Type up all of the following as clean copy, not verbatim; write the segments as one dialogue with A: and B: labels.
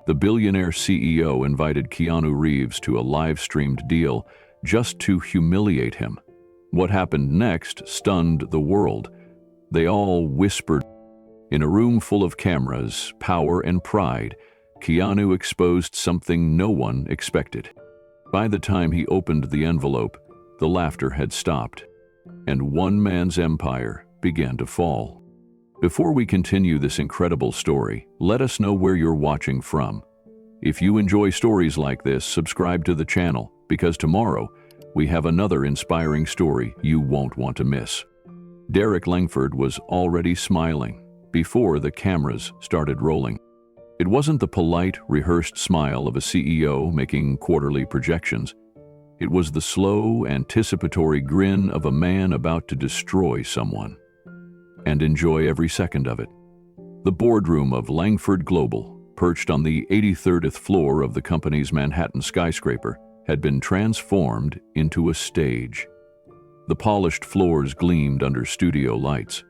A: The Billionaire CEO invited Keanu Reeves to a live-streamed deal just to humiliate him. What happened next stunned the world. They all whispered. In a room full of cameras, power, and pride, Keanu exposed something no one expected. By the time he opened the envelope, the laughter had stopped, and one man's empire began to fall. Before we continue this incredible story, let us know where you're watching from. If you enjoy stories like this, subscribe to the channel, because tomorrow we have another inspiring story you won't want to miss. Derek Langford was already smiling before the cameras started rolling. It wasn't the polite, rehearsed smile of a CEO making quarterly projections. It was the slow, anticipatory grin of a man about to destroy someone and enjoy every second of it. The boardroom of Langford Global, perched on the 83rd floor of the company's Manhattan skyscraper, had been transformed into a stage. The polished floors gleamed under studio lights.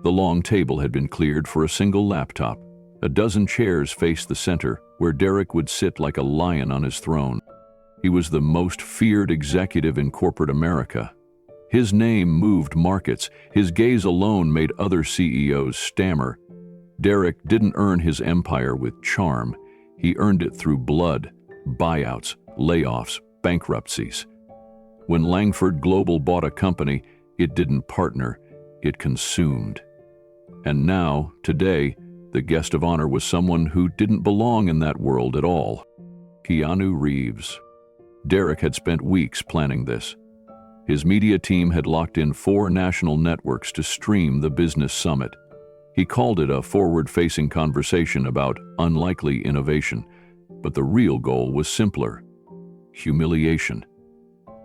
A: The long table had been cleared for a single laptop. A dozen chairs faced the center, where Derek would sit like a lion on his throne. He was the most feared executive in corporate America. His name moved markets. His gaze alone made other CEOs stammer. Derek didn't earn his empire with charm. He earned it through blood, buyouts, layoffs, bankruptcies. When Langford Global bought a company, it didn't partner, it consumed. And now, today, the guest of honor was someone who didn't belong in that world at all. Keanu Reeves. Derek had spent weeks planning this. His media team had locked in 4 national networks to stream the business summit. He called it a forward-facing conversation about unlikely innovation, but the real goal was simpler: humiliation.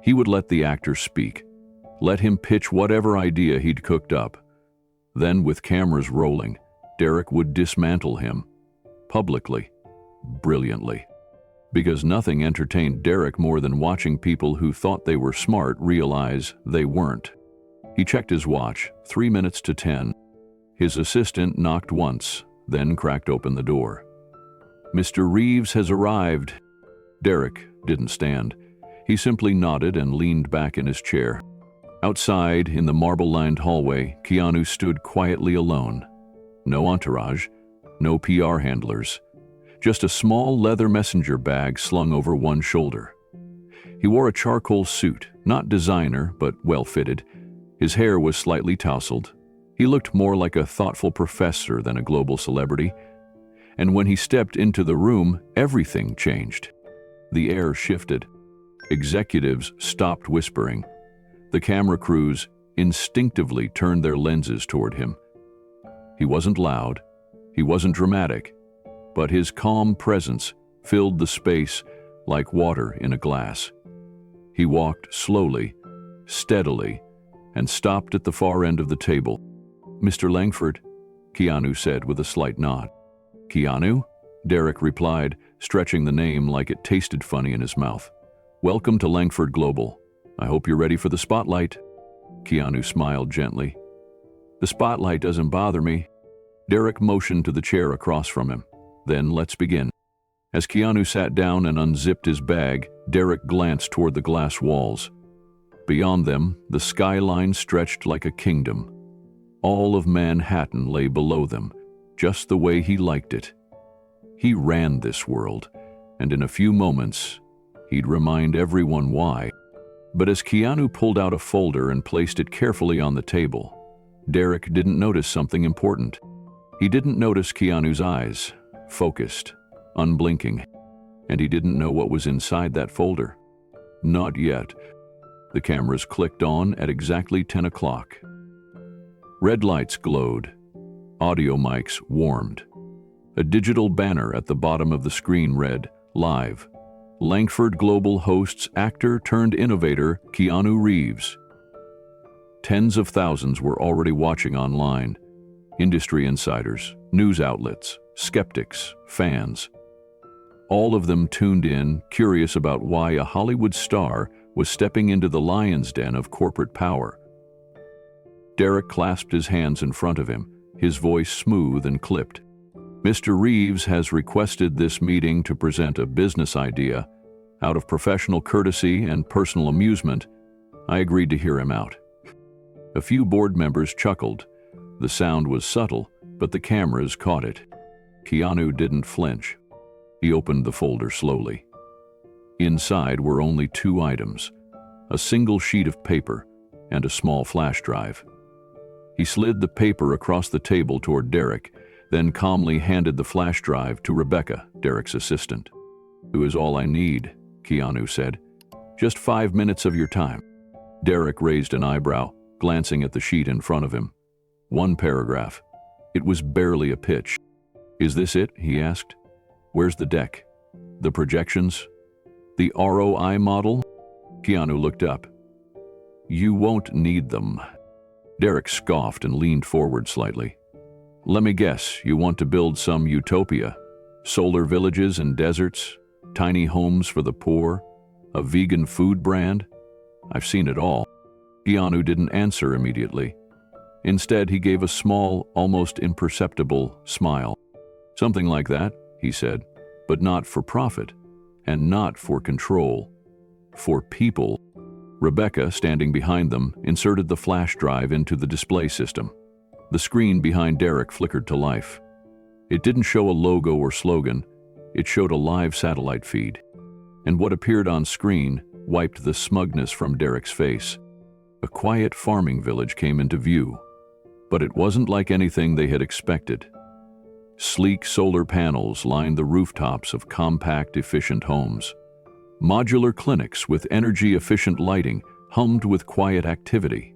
A: He would let the actor speak, let him pitch whatever idea he'd cooked up. Then, with cameras rolling, Derek would dismantle him, publicly, brilliantly. Because nothing entertained Derek more than watching people who thought they were smart realize they weren't. He checked his watch, 3 minutes to 10. His assistant knocked once, then cracked open the door. "Mr. Reeves has arrived." Derek didn't stand. He simply nodded and leaned back in his chair. Outside, in the marble-lined hallway, Keanu stood quietly alone. No entourage, no PR handlers. Just a small leather messenger bag slung over one shoulder. He wore a charcoal suit, not designer, but well-fitted. His hair was slightly tousled. He looked more like a thoughtful professor than a global celebrity. And when he stepped into the room, everything changed. The air shifted. Executives stopped whispering. The camera crews instinctively turned their lenses toward him. He wasn't loud. He wasn't dramatic. But his calm presence filled the space like water in a glass. He walked slowly, steadily, and stopped at the far end of the table. "Mr. Langford," Keanu said with a slight nod. "Keanu?" Derek replied, stretching the name like it tasted funny in his mouth. "Welcome to Langford Global. I hope you're ready for the spotlight." Keanu smiled gently. "The spotlight doesn't bother me." Derek motioned to the chair across from him. "Then let's begin." As Keanu sat down and unzipped his bag, Derek glanced toward the glass walls. Beyond them, the skyline stretched like a kingdom. All of Manhattan lay below them, just the way he liked it. He ran this world, and in a few moments, he'd remind everyone why. But as Keanu pulled out a folder and placed it carefully on the table, Derek didn't notice something important. He didn't notice Keanu's eyes, focused, unblinking, and he didn't know what was inside that folder. Not yet. The cameras clicked on at exactly 10 o'clock. Red lights glowed. Audio mics warmed. A digital banner at the bottom of the screen read, "Live. Langford Global hosts actor-turned-innovator Keanu Reeves." Tens of thousands were already watching online. Industry insiders, news outlets, skeptics, fans. All of them tuned in, curious about why a Hollywood star was stepping into the lion's den of corporate power. Derek clasped his hands in front of him, his voice smooth and clipped. Mr. Reeves has requested this meeting to present a business idea. Out of professional courtesy and personal amusement, I agreed to hear him out. A few board members chuckled. The sound was subtle, but the cameras caught it. Keanu didn't flinch. He opened the folder slowly. Inside were only two items, a single sheet of paper and a small flash drive. He slid the paper across the table toward Derek, then calmly handed the flash drive to Rebecca, Derek's assistant. "It is all I need," Keanu said. "Just 5 minutes of your time." Derek raised an eyebrow, glancing at the sheet in front of him. One paragraph. It was barely a pitch. "Is this it?" he asked. "Where's the deck? The projections? The ROI model?" Keanu looked up. "You won't need them." Derek scoffed and leaned forward slightly. "Let me guess, you want to build some utopia? Solar villages and deserts? Tiny homes for the poor? A vegan food brand? I've seen it all." Keanu didn't answer immediately. Instead, he gave a small, almost imperceptible smile. "Something like that," he said, "but not for profit, and not for control. For people." Rebecca, standing behind them, inserted the flash drive into the display system. The screen behind Derek flickered to life. It didn't show a logo or slogan. It showed a live satellite feed. And what appeared on screen wiped the smugness from Derek's face. A quiet farming village came into view. But it wasn't like anything they had expected. Sleek solar panels lined the rooftops of compact, efficient homes. Modular clinics with energy-efficient lighting hummed with quiet activity.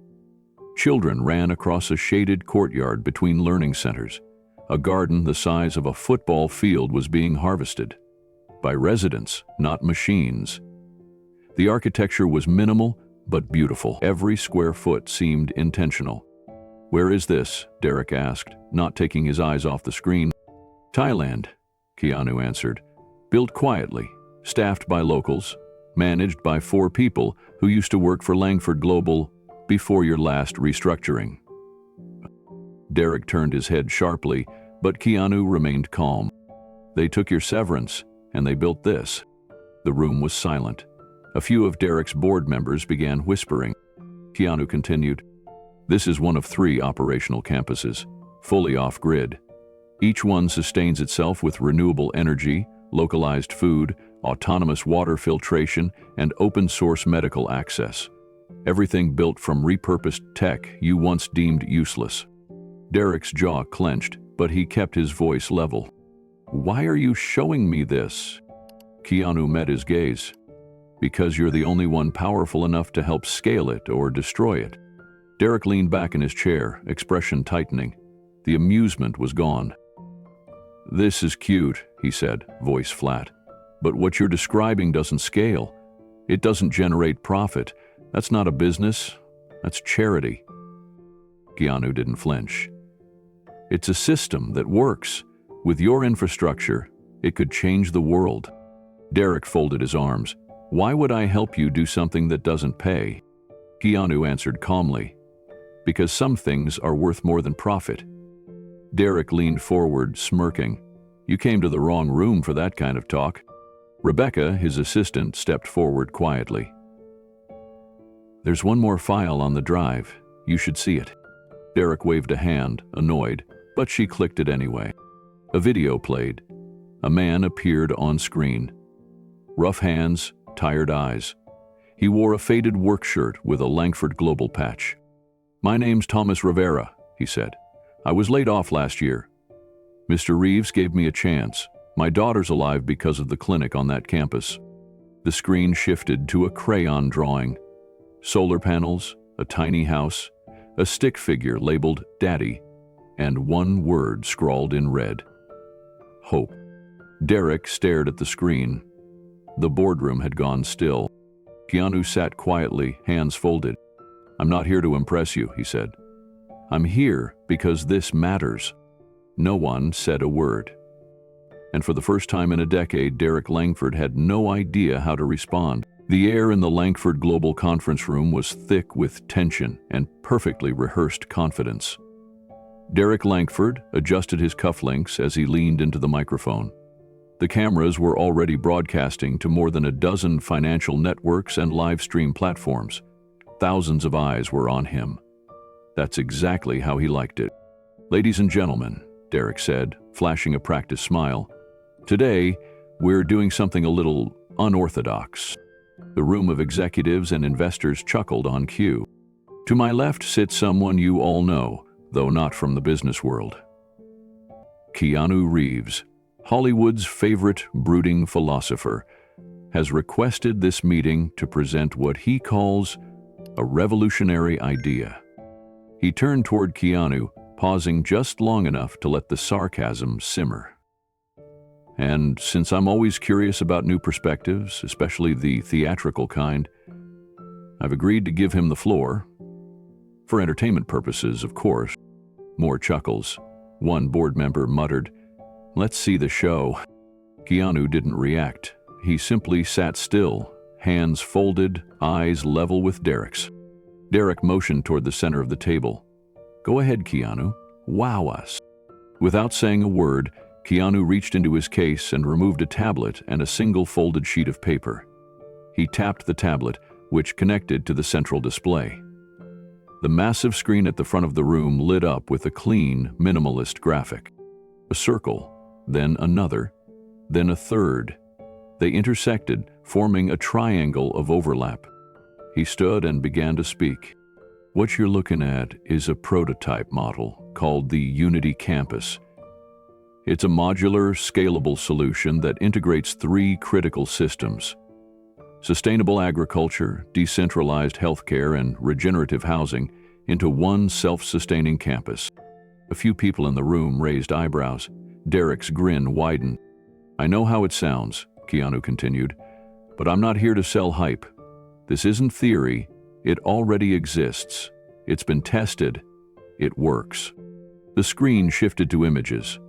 A: Children ran across a shaded courtyard between learning centers. A garden the size of a football field was being harvested. By residents, not machines. The architecture was minimal but beautiful. Every square foot seemed intentional. "Where is this?" Derek asked, not taking his eyes off the screen. "Thailand," Keanu answered. "Built quietly, staffed by locals, managed by 4 people who used to work for Langford Global before your last restructuring." Derek turned his head sharply, but Keanu remained calm. "They took your severance, and they built this." The room was silent. A few of Derek's board members began whispering. Keanu continued, "This is one of 3 operational campuses, fully off-grid. Each one sustains itself with renewable energy, localized food, autonomous water filtration, and open-source medical access. Everything built from repurposed tech you once deemed useless." Derek's jaw clenched, but he kept his voice level. "Why are you showing me this?" Keanu met his gaze. "Because you're the only one powerful enough to help scale it or destroy it." Derek leaned back in his chair, expression tightening. The amusement was gone. "This is cute," he said, voice flat. "But what you're describing doesn't scale. It doesn't generate profit. That's not a business. That's charity." Keanu didn't flinch. "It's a system that works. With your infrastructure, it could change the world." Derek folded his arms. "Why would I help you do something that doesn't pay?" Keanu answered calmly, "Because some things are worth more than profit." Derek leaned forward, smirking. "You came to the wrong room for that kind of talk." Rebecca, his assistant, stepped forward quietly. "There's one more file on the drive. You should see it." Derek waved a hand, annoyed, but she clicked it anyway. A video played. A man appeared on screen. Rough hands, tired eyes. He wore a faded work shirt with a Langford Global patch. "My name's Thomas Rivera," he said. "I was laid off last year. Mr. Reeves gave me a chance. My daughter's alive because of the clinic on that campus." The screen shifted to a crayon drawing. Solar panels, a tiny house, a stick figure labeled Daddy, and one word scrawled in red. Hope. Derek stared at the screen. The boardroom had gone still. Keanu sat quietly, hands folded. "I'm not here to impress you," he said. "I'm here because this matters." No one said a word. And for the first time in a decade, Derek Langford had no idea how to respond. The air in the Langford Global Conference Room was thick with tension and perfectly rehearsed confidence. Derek Langford adjusted his cufflinks as he leaned into the microphone. The cameras were already broadcasting to more than a dozen financial networks and live stream platforms. Thousands of eyes were on him. That's exactly how he liked it. "Ladies and gentlemen," Derek said, flashing a practiced smile, "today we're doing something a little unorthodox." The room of executives and investors chuckled on cue. To my left sits someone you all know, though not from the business world. Keanu Reeves, Hollywood's favorite brooding philosopher, has requested this meeting to present what he calls a revolutionary idea. He turned toward Keanu, pausing just long enough to let the sarcasm simmer. "And since I'm always curious about new perspectives, especially the theatrical kind, I've agreed to give him the floor. For entertainment purposes, of course." More chuckles. One board member muttered, "Let's see the show." Keanu didn't react. He simply sat still, hands folded, eyes level with Derek's. Derek motioned toward the center of the table. "Go ahead, Keanu. Wow us." Without saying a word, Keanu reached into his case and removed a tablet and a single folded sheet of paper. He tapped the tablet, which connected to the central display. The massive screen at the front of the room lit up with a clean, minimalist graphic. A circle, then another, then a third. They intersected, forming a triangle of overlap. He stood and began to speak. "What you're looking at is a prototype model called the Unity Campus. It's a modular, scalable solution that integrates three critical systems: sustainable agriculture, decentralized healthcare, and regenerative housing into one self-sustaining campus." A few people in the room raised eyebrows. Derek's grin widened. "I know how it sounds," Keanu continued, "but I'm not here to sell hype. This isn't theory. It already exists. It's been tested. It works." The screen shifted to images.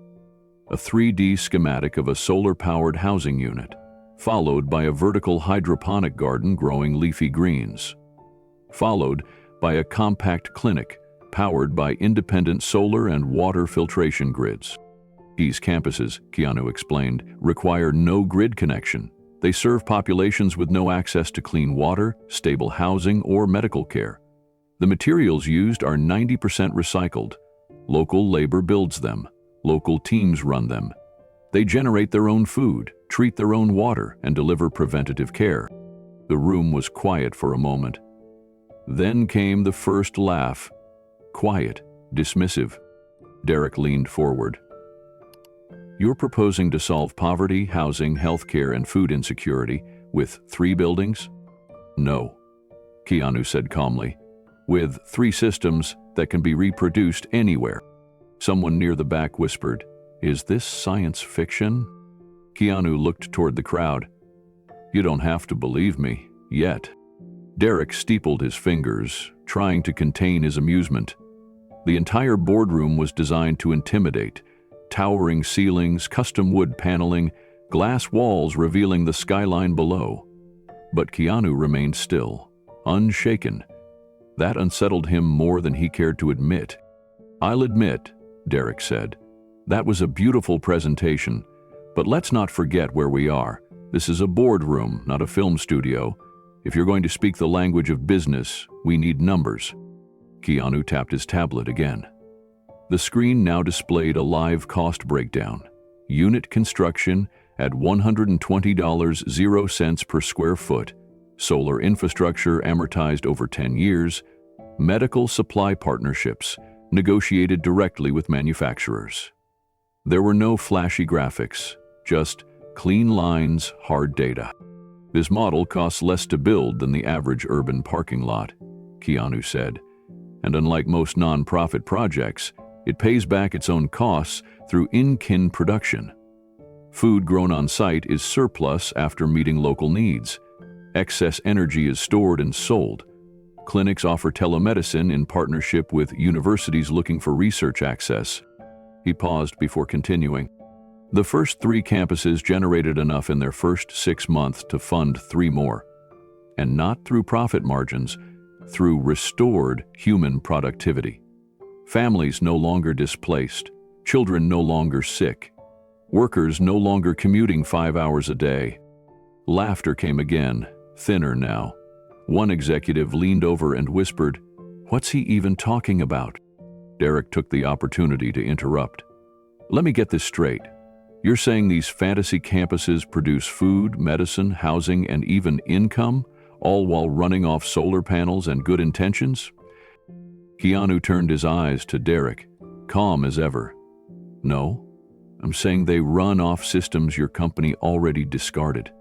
A: A 3D schematic of a solar-powered housing unit, followed by a vertical hydroponic garden growing leafy greens, followed by a compact clinic powered by independent solar and water filtration grids. These campuses, Keanu explained, require no grid connection. They serve populations with no access to clean water, stable housing, or medical care. The materials used are 90% recycled. Local labor builds them. Local teams run them. They generate their own food, treat their own water, and deliver preventative care. The room was quiet for a moment. Then came the first laugh. Quiet, dismissive. Derek leaned forward. "You're proposing to solve poverty, housing, healthcare, and food insecurity with 3 buildings?" "No," Keanu said calmly. "With 3 systems that can be reproduced anywhere." Someone near the back whispered, "Is this science fiction?" Keanu looked toward the crowd. "You don't have to believe me, yet." Derek steepled his fingers, trying to contain his amusement. The entire boardroom was designed to intimidate. Towering ceilings, custom wood paneling, glass walls revealing the skyline below. But Keanu remained still, unshaken. That unsettled him more than he cared to admit. "I'll admit," Derek said, "that was a beautiful presentation, but let's not forget where we are. This is a boardroom, not a film studio. If you're going to speak the language of business, we need numbers." Keanu tapped his tablet again. The screen now displayed a live cost breakdown. Unit construction at $120.00 per square foot. Solar infrastructure amortized over 10 years. Medical supply partnerships negotiated directly with manufacturers. There were no flashy graphics, just clean lines, hard data. "This model costs less to build than the average urban parking lot," Keanu said. "And unlike most non-profit projects, it pays back its own costs through in-kin production. Food grown on site is surplus after meeting local needs. Excess energy is stored and sold. Clinics offer telemedicine in partnership with universities looking for research access." He paused before continuing. "The first 3 campuses generated enough in their first 6 months to fund 3 more. And not through profit margins, through restored human productivity. Families no longer displaced, children no longer sick, workers no longer commuting 5 hours a day. Laughter came again, thinner now. One executive leaned over and whispered, "What's he even talking about?" Derek took the opportunity to interrupt. "Let me get this straight. You're saying these fantasy campuses produce food, medicine, housing, and even income, all while running off solar panels and good intentions?" Keanu turned his eyes to Derek, calm as ever. "No, I'm saying they run off systems your company already discarded.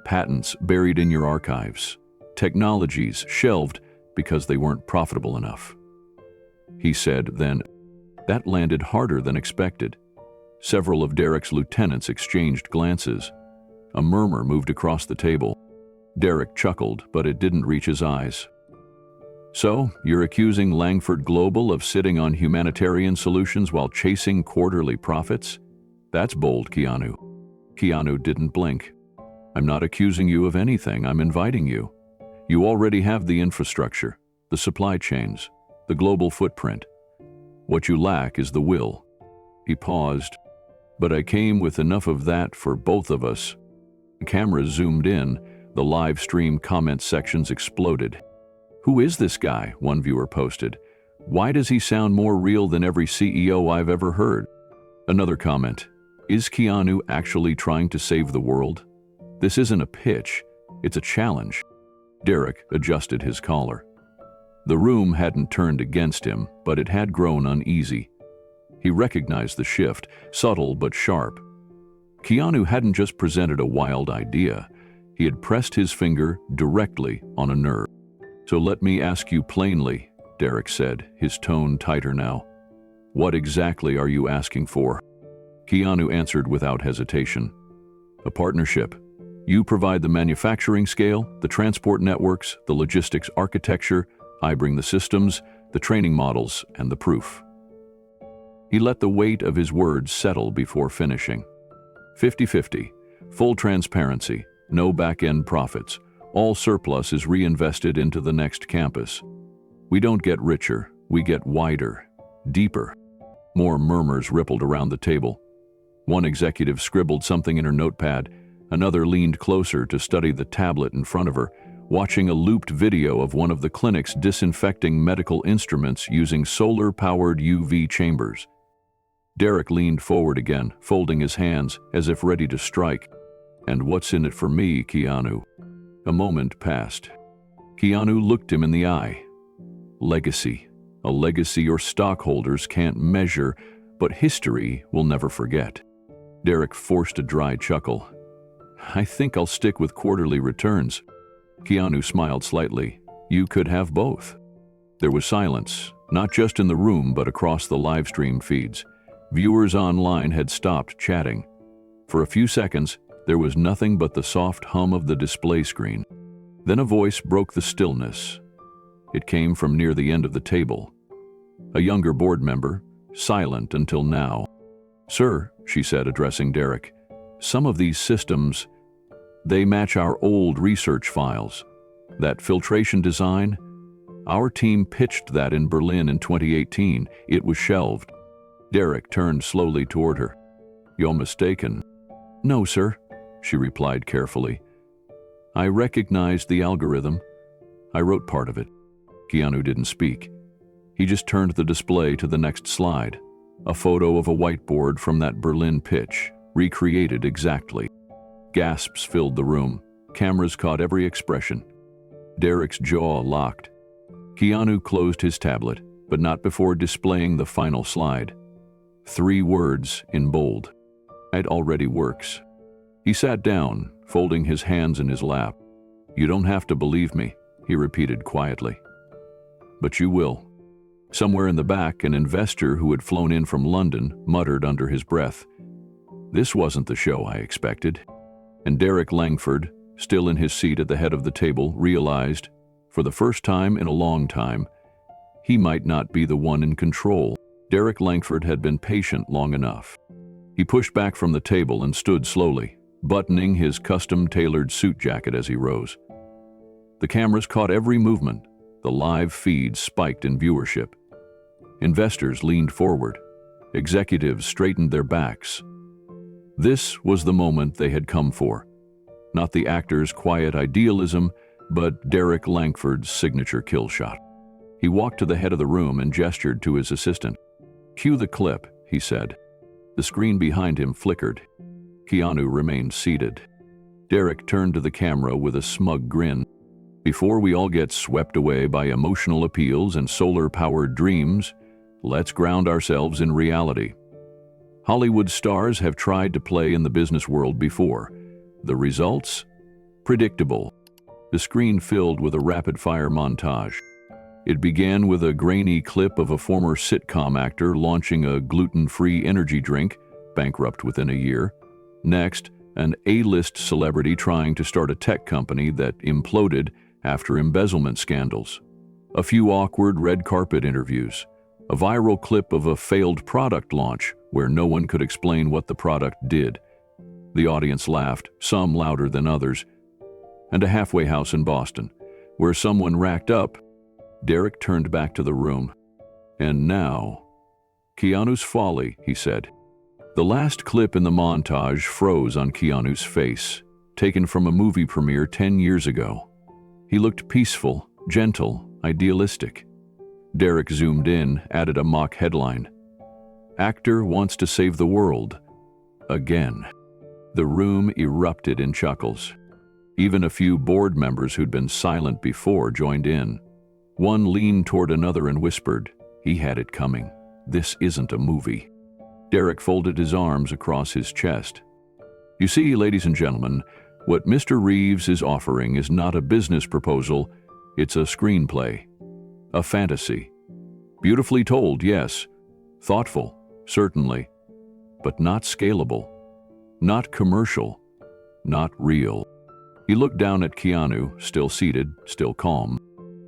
A: Patents buried in your archives. Technologies shelved because they weren't profitable enough." He said then, that landed harder than expected. Several of Derek's lieutenants exchanged glances. A murmur moved across the table. Derek chuckled, but it didn't reach his eyes. "So, you're accusing Langford Global of sitting on humanitarian solutions while chasing quarterly profits? That's bold, Keanu." Keanu didn't blink. "I'm not accusing you of anything, I'm inviting you. You already have the infrastructure, the supply chains, the global footprint. What you lack is the will." He paused. "But I came with enough of that for both of us." The cameras zoomed in, the live stream comment sections exploded. "Who is this guy?" one viewer posted. "Why does he sound more real than every CEO I've ever heard?" Another comment, "Is Keanu actually trying to save the world? This isn't a pitch, it's a challenge." Derek adjusted his collar. The room hadn't turned against him, but it had grown uneasy. He recognized the shift, subtle but sharp. Keanu hadn't just presented a wild idea, he had pressed his finger directly on a nerve. "So let me ask you plainly," Derek said, his tone tighter now. "What exactly are you asking for?" Keanu answered without hesitation. "A partnership. You provide the manufacturing scale, the transport networks, the logistics architecture. I bring the systems, the training models, and the proof." He let the weight of his words settle before finishing. 50-50, full transparency, no back-end profits. All surplus is reinvested into the next campus. We don't get richer, we get wider, deeper. More murmurs rippled around the table. One executive scribbled something in her notepad. Another leaned closer to study the tablet in front of her, watching a looped video of one of the clinics disinfecting medical instruments using solar-powered UV chambers. Derek leaned forward again, folding his hands as if ready to strike. "And what's in it for me, Keanu?" A moment passed. Keanu looked him in the eye. "Legacy. A legacy your stockholders can't measure, but history will never forget." Derek forced a dry chuckle. "I think I'll stick with quarterly returns." Keanu smiled slightly. "You could have both." There was silence, not just in the room but across the live stream feeds. Viewers online had stopped chatting. For a few seconds, there was nothing but the soft hum of the display screen. Then a voice broke the stillness. It came from near the end of the table. A younger board member, silent until now. "Sir," she said, addressing Derek, "some of these systems, they match our old research files. That filtration design, our team pitched that in Berlin in 2018. It was shelved." Derek turned slowly toward her. "You're mistaken." "No, sir," she replied carefully. "I recognized the algorithm. I wrote part of it." Keanu didn't speak. He just turned the display to the next slide. A photo of a whiteboard from that Berlin pitch, recreated exactly. Gasps filled the room. Cameras caught every expression. Derek's jaw locked. Keanu closed his tablet, but not before displaying the final slide. 3 words in bold. "It already works." He sat down, folding his hands in his lap. "You don't have to believe me," he repeated quietly. "But you will." Somewhere in the back, an investor who had flown in from London muttered under his breath, "This wasn't the show I expected." And Derek Langford, still in his seat at the head of the table, realized, for the first time in a long time, he might not be the one in control. Derek Langford had been patient long enough. He pushed back from the table and stood slowly, buttoning his custom-tailored suit jacket as he rose. The cameras caught every movement. The live feed spiked in viewership. Investors leaned forward. Executives straightened their backs. This was the moment they had come for. Not the actor's quiet idealism, but Derek Langford's signature kill shot. He walked to the head of the room and gestured to his assistant. "Cue the clip," he said. The screen behind him flickered. Keanu remained seated. Derek turned to the camera with a smug grin. "Before we all get swept away by emotional appeals and solar-powered dreams, let's ground ourselves in reality. Hollywood stars have tried to play in the business world before. The results? Predictable." The screen filled with a rapid-fire montage. It began with a grainy clip of a former sitcom actor launching a gluten-free energy drink, bankrupt within a year. Next, an A-list celebrity trying to start a tech company that imploded after embezzlement scandals. A few awkward red carpet interviews. A viral clip of a failed product launch where no one could explain what the product did. The audience laughed, some louder than others. And a halfway house in Boston, where someone racked up. Derek turned back to the room. "And now, Keanu's folly," he said. The last clip in the montage froze on Keanu's face, taken from a movie premiere 10 years ago. He looked peaceful, gentle, idealistic. Derek zoomed in, added a mock headline. "Actor wants to save the world. Again." The room erupted in chuckles. Even a few board members who'd been silent before joined in. One leaned toward another and whispered, "He had it coming. This isn't a movie." Derek folded his arms across his chest. "You see, ladies and gentlemen, what Mr. Reeves is offering is not a business proposal, it's a screenplay. A fantasy. Beautifully told, yes. Thoughtful, certainly. But not scalable. Not commercial. Not real." He looked down at Keanu, still seated, still calm.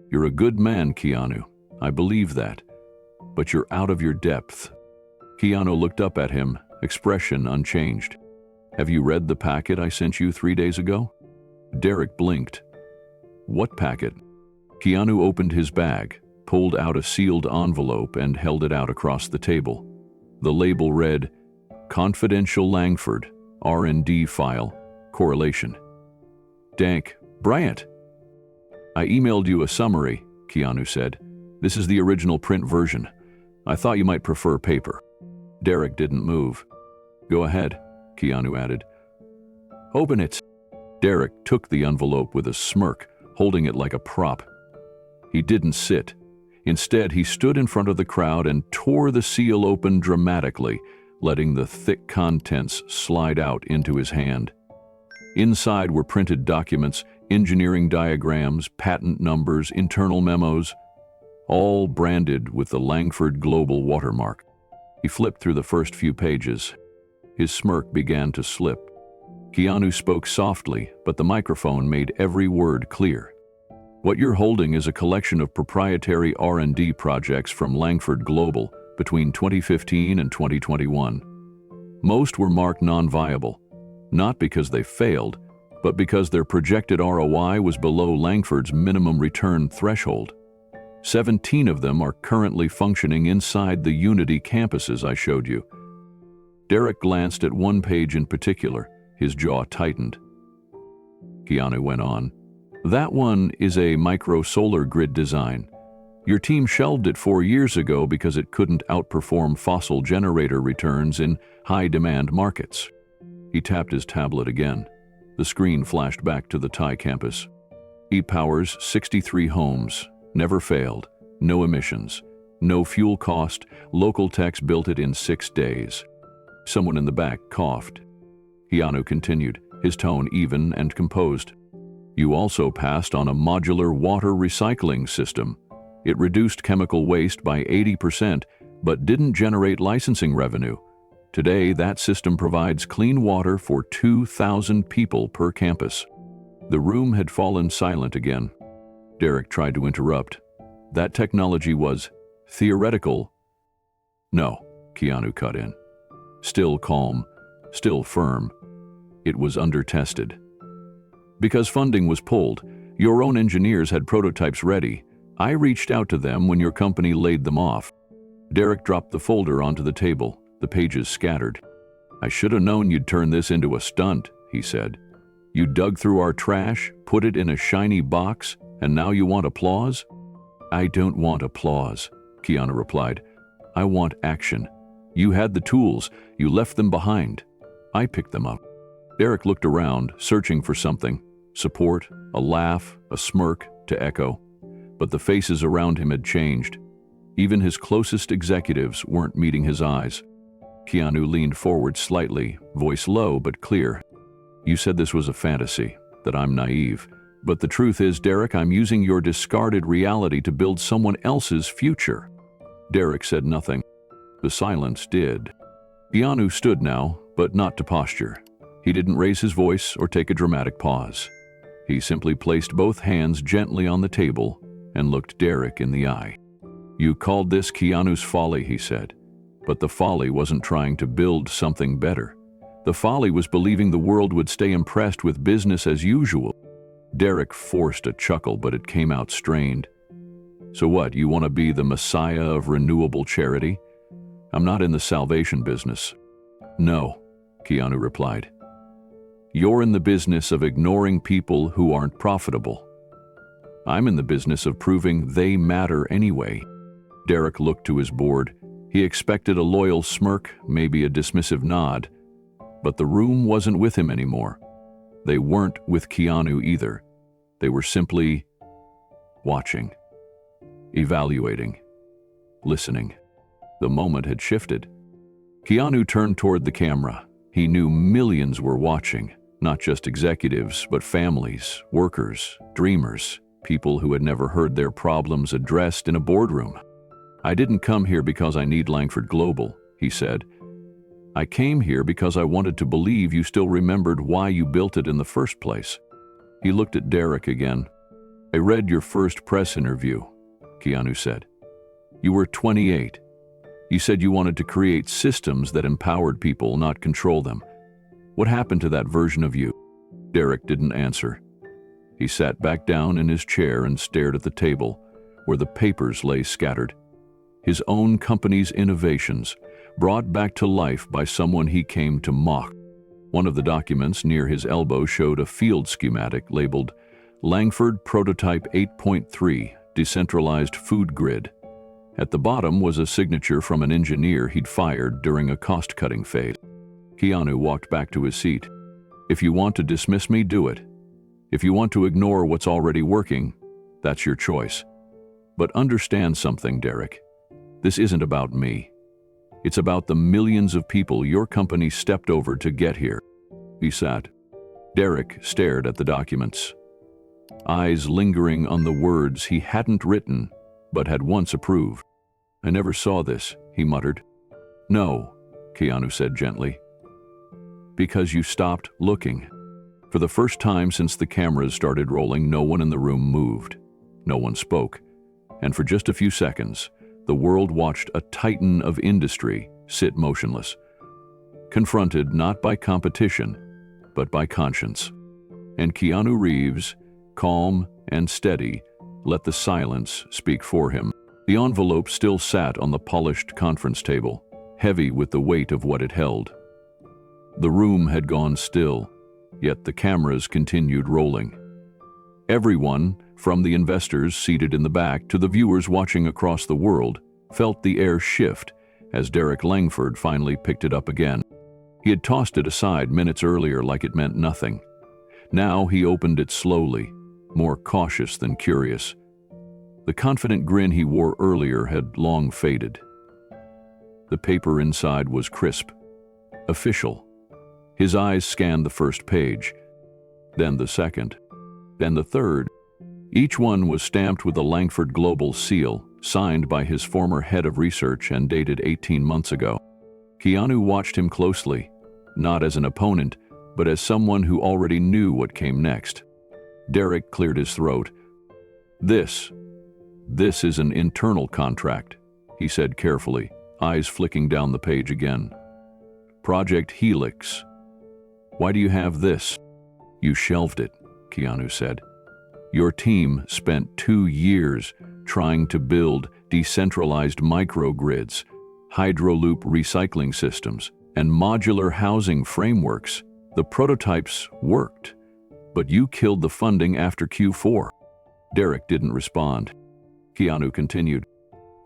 A: "You're a good man, Keanu. I believe that. But you're out of your depth." Keanu looked up at him, expression unchanged. "Have you read the packet I sent you 3 days ago?" Derek blinked. "What packet?" Keanu opened his bag, pulled out a sealed envelope and held it out across the table. The label read, "Confidential Langford, R&D file, correlation." "Dank, Bryant." "I emailed you a summary," Keanu said. "This is the original print version. I thought you might prefer paper." Derek didn't move. "Go ahead," Keanu added. "Open it." Derek took the envelope with a smirk, holding it like a prop. He didn't sit. Instead, he stood in front of the crowd and tore the seal open dramatically, letting the thick contents slide out into his hand. Inside were printed documents, engineering diagrams, patent numbers, internal memos, all branded with the Langford Global watermark. He flipped through the first few pages. His smirk began to slip. Keanu spoke softly, but the microphone made every word clear. "What you're holding is a collection of proprietary R&D projects from Langford Global between 2015 and 2021. Most were marked non-viable, not because they failed, but because their projected ROI was below Langford's minimum return threshold. 17 of them are currently functioning inside the Unity campuses I showed you." Derek glanced at one page in particular, his jaw tightened. Keanu went on, "That one is a micro-solar grid design. Your team shelved it 4 years ago because it couldn't outperform fossil generator returns in high-demand markets." He tapped his tablet again. The screen flashed back to the Thai campus. "It powers 63 homes, never failed, no emissions, no fuel cost, local techs built it in 6 days." Someone in the back coughed. Keanu continued, his tone even and composed. "You also passed on a modular water recycling system. It reduced chemical waste by 80%, but didn't generate licensing revenue. Today, that system provides clean water for 2,000 people per campus." The room had fallen silent again. Derek tried to interrupt. "That technology was theoretical." "No," Keanu cut in. Still calm, still firm. "It was under-tested. Because funding was pulled, your own engineers had prototypes ready. I reached out to them when your company laid them off. Derek dropped the folder onto the table, the pages scattered. "I should have known you'd turn this into a stunt," he said. "You dug through our trash, put it in a shiny box, and now you want applause?" "I don't want applause," Keanu replied. "I want action. You had the tools, you left them behind. I picked them up." Derek looked around, searching for something, support, a laugh, a smirk to echo. But the faces around him had changed. Even his closest executives weren't meeting his eyes. Keanu leaned forward slightly, voice low but clear. "You said this was a fantasy, that I'm naive. But the truth is, Derek, I'm using your discarded reality to build someone else's future." Derek said nothing. The silence did. Keanu stood now, but not to posture. He didn't raise his voice or take a dramatic pause. He simply placed both hands gently on the table and looked Derek in the eye. "You called this Keanu's folly," he said. "But the folly wasn't trying to build something better. The folly was believing the world would stay impressed with business as usual." Derek forced a chuckle, but it came out strained. "So what, you want to be the messiah of renewable charity? I'm not in the salvation business." "No," Keanu replied. "You're in the business of ignoring people who aren't profitable. I'm in the business of proving they matter anyway." Derek looked to his board. He expected a loyal smirk, maybe a dismissive nod. But the room wasn't with him anymore. They weren't with Keanu either. They were simply watching, evaluating, listening. The moment had shifted. Keanu turned toward the camera. He knew millions were watching, not just executives, but families, workers, dreamers, people who had never heard their problems addressed in a boardroom. "I didn't come here because I need Langford Global," he said. "I came here because I wanted to believe you still remembered why you built it in the first place." He looked at Derek again. "I read your first press interview," Keanu said. "You were 28. You said you wanted to create systems that empowered people, not control them. What happened to that version of you?" Derek didn't answer. He sat back down in his chair and stared at the table, where the papers lay scattered. His own company's innovations, brought back to life by someone he came to mock. One of the documents near his elbow showed a field schematic labeled Langford Prototype 8.3 Decentralized Food Grid. At the bottom was a signature from an engineer he'd fired during a cost-cutting phase. Keanu walked back to his seat. "If you want to dismiss me, do it. If you want to ignore what's already working, that's your choice. But understand something, Derek. This isn't about me. It's about the millions of people your company stepped over to get here." He sat. Derek stared at the documents, eyes lingering on the words he hadn't written but had once approved. "I never saw this," he muttered. "No," Keanu said gently. "Because you stopped looking." For the first time since the cameras started rolling, no one in the room moved. No one spoke. And for just a few seconds, the world watched a titan of industry sit motionless, confronted not by competition, but by conscience. And Keanu Reeves, calm and steady, let the silence speak for him. The envelope still sat on the polished conference table, heavy with the weight of what it held. The room had gone still, yet the cameras continued rolling. Everyone, from the investors seated in the back to the viewers watching across the world, felt the air shift as Derek Langford finally picked it up again. He had tossed it aside minutes earlier like it meant nothing. Now he opened it slowly, more cautious than curious. The confident grin he wore earlier had long faded. The paper inside was crisp, official. His eyes scanned the first page, then the second, then the third. Each one was stamped with a Langford Global seal, signed by his former head of research and dated 18 months ago. Keanu watched him closely, not as an opponent, but as someone who already knew what came next. Derek cleared his throat. This is an internal contract," he said carefully, eyes flicking down the page again. "Project Helix. Why do you have this?" "You shelved it," Keanu said. "Your team spent 2 years trying to build decentralized microgrids, hydroloop recycling systems, and modular housing frameworks. The prototypes worked, but you killed the funding after Q4. Derek didn't respond. Keanu continued.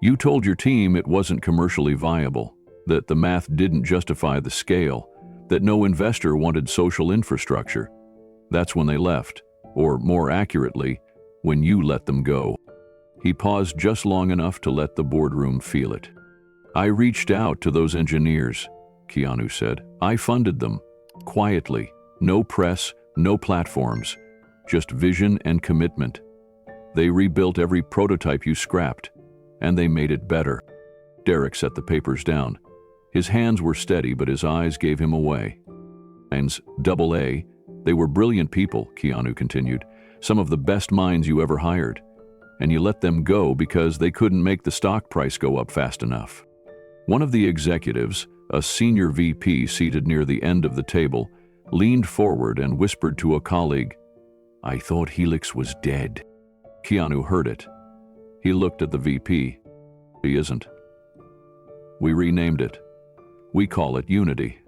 A: You told your team it wasn't commercially viable, that the math didn't justify the scale, that no investor wanted social infrastructure. That's when they left, or more accurately, when you let them go. He paused just long enough to let the boardroom feel it. I reached out to those engineers, Keanu said. I funded them, quietly, no press, no platforms, just vision and commitment. They rebuilt every prototype you scrapped, and they made it better. Derek set the papers down. His hands were steady, but his eyes gave him away. And AA, they were brilliant people, Keanu continued, some of the best minds you ever hired. And you let them go because they couldn't make the stock price go up fast enough. One of the executives, a senior VP seated near the end of the table, leaned forward and whispered to a colleague, I thought Helix was dead. Keanu heard it. He looked at the VP. He isn't. We renamed it. We call it Unity.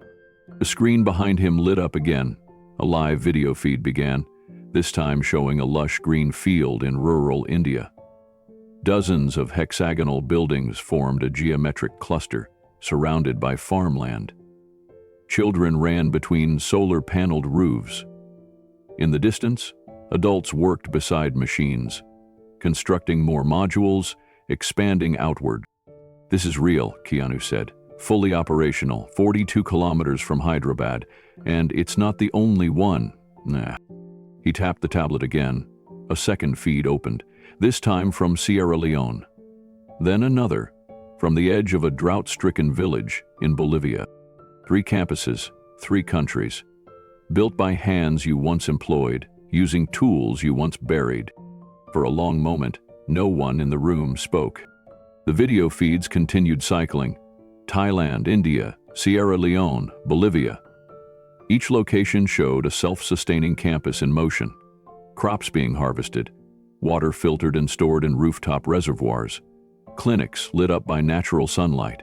A: The screen behind him lit up again. A live video feed began, this time showing a lush green field in rural India. Dozens of hexagonal buildings formed a geometric cluster, surrounded by farmland. Children ran between solar-paneled roofs. In the distance, adults worked beside machines, constructing more modules, expanding outward. This is real, Keanu said. Fully operational, 42 kilometers from Hyderabad, and it's not the only one. Nah. He tapped the tablet again. A second feed opened, this time from Sierra Leone. Then another, from the edge of a drought-stricken village in Bolivia. 3 campuses, 3 countries. Built by hands you once employed, using tools you once buried. For a long moment, no one in the room spoke. The video feeds continued cycling. Thailand, India, Sierra Leone, Bolivia. Each location showed a self-sustaining campus in motion. Crops being harvested, water filtered and stored in rooftop reservoirs, clinics lit up by natural sunlight,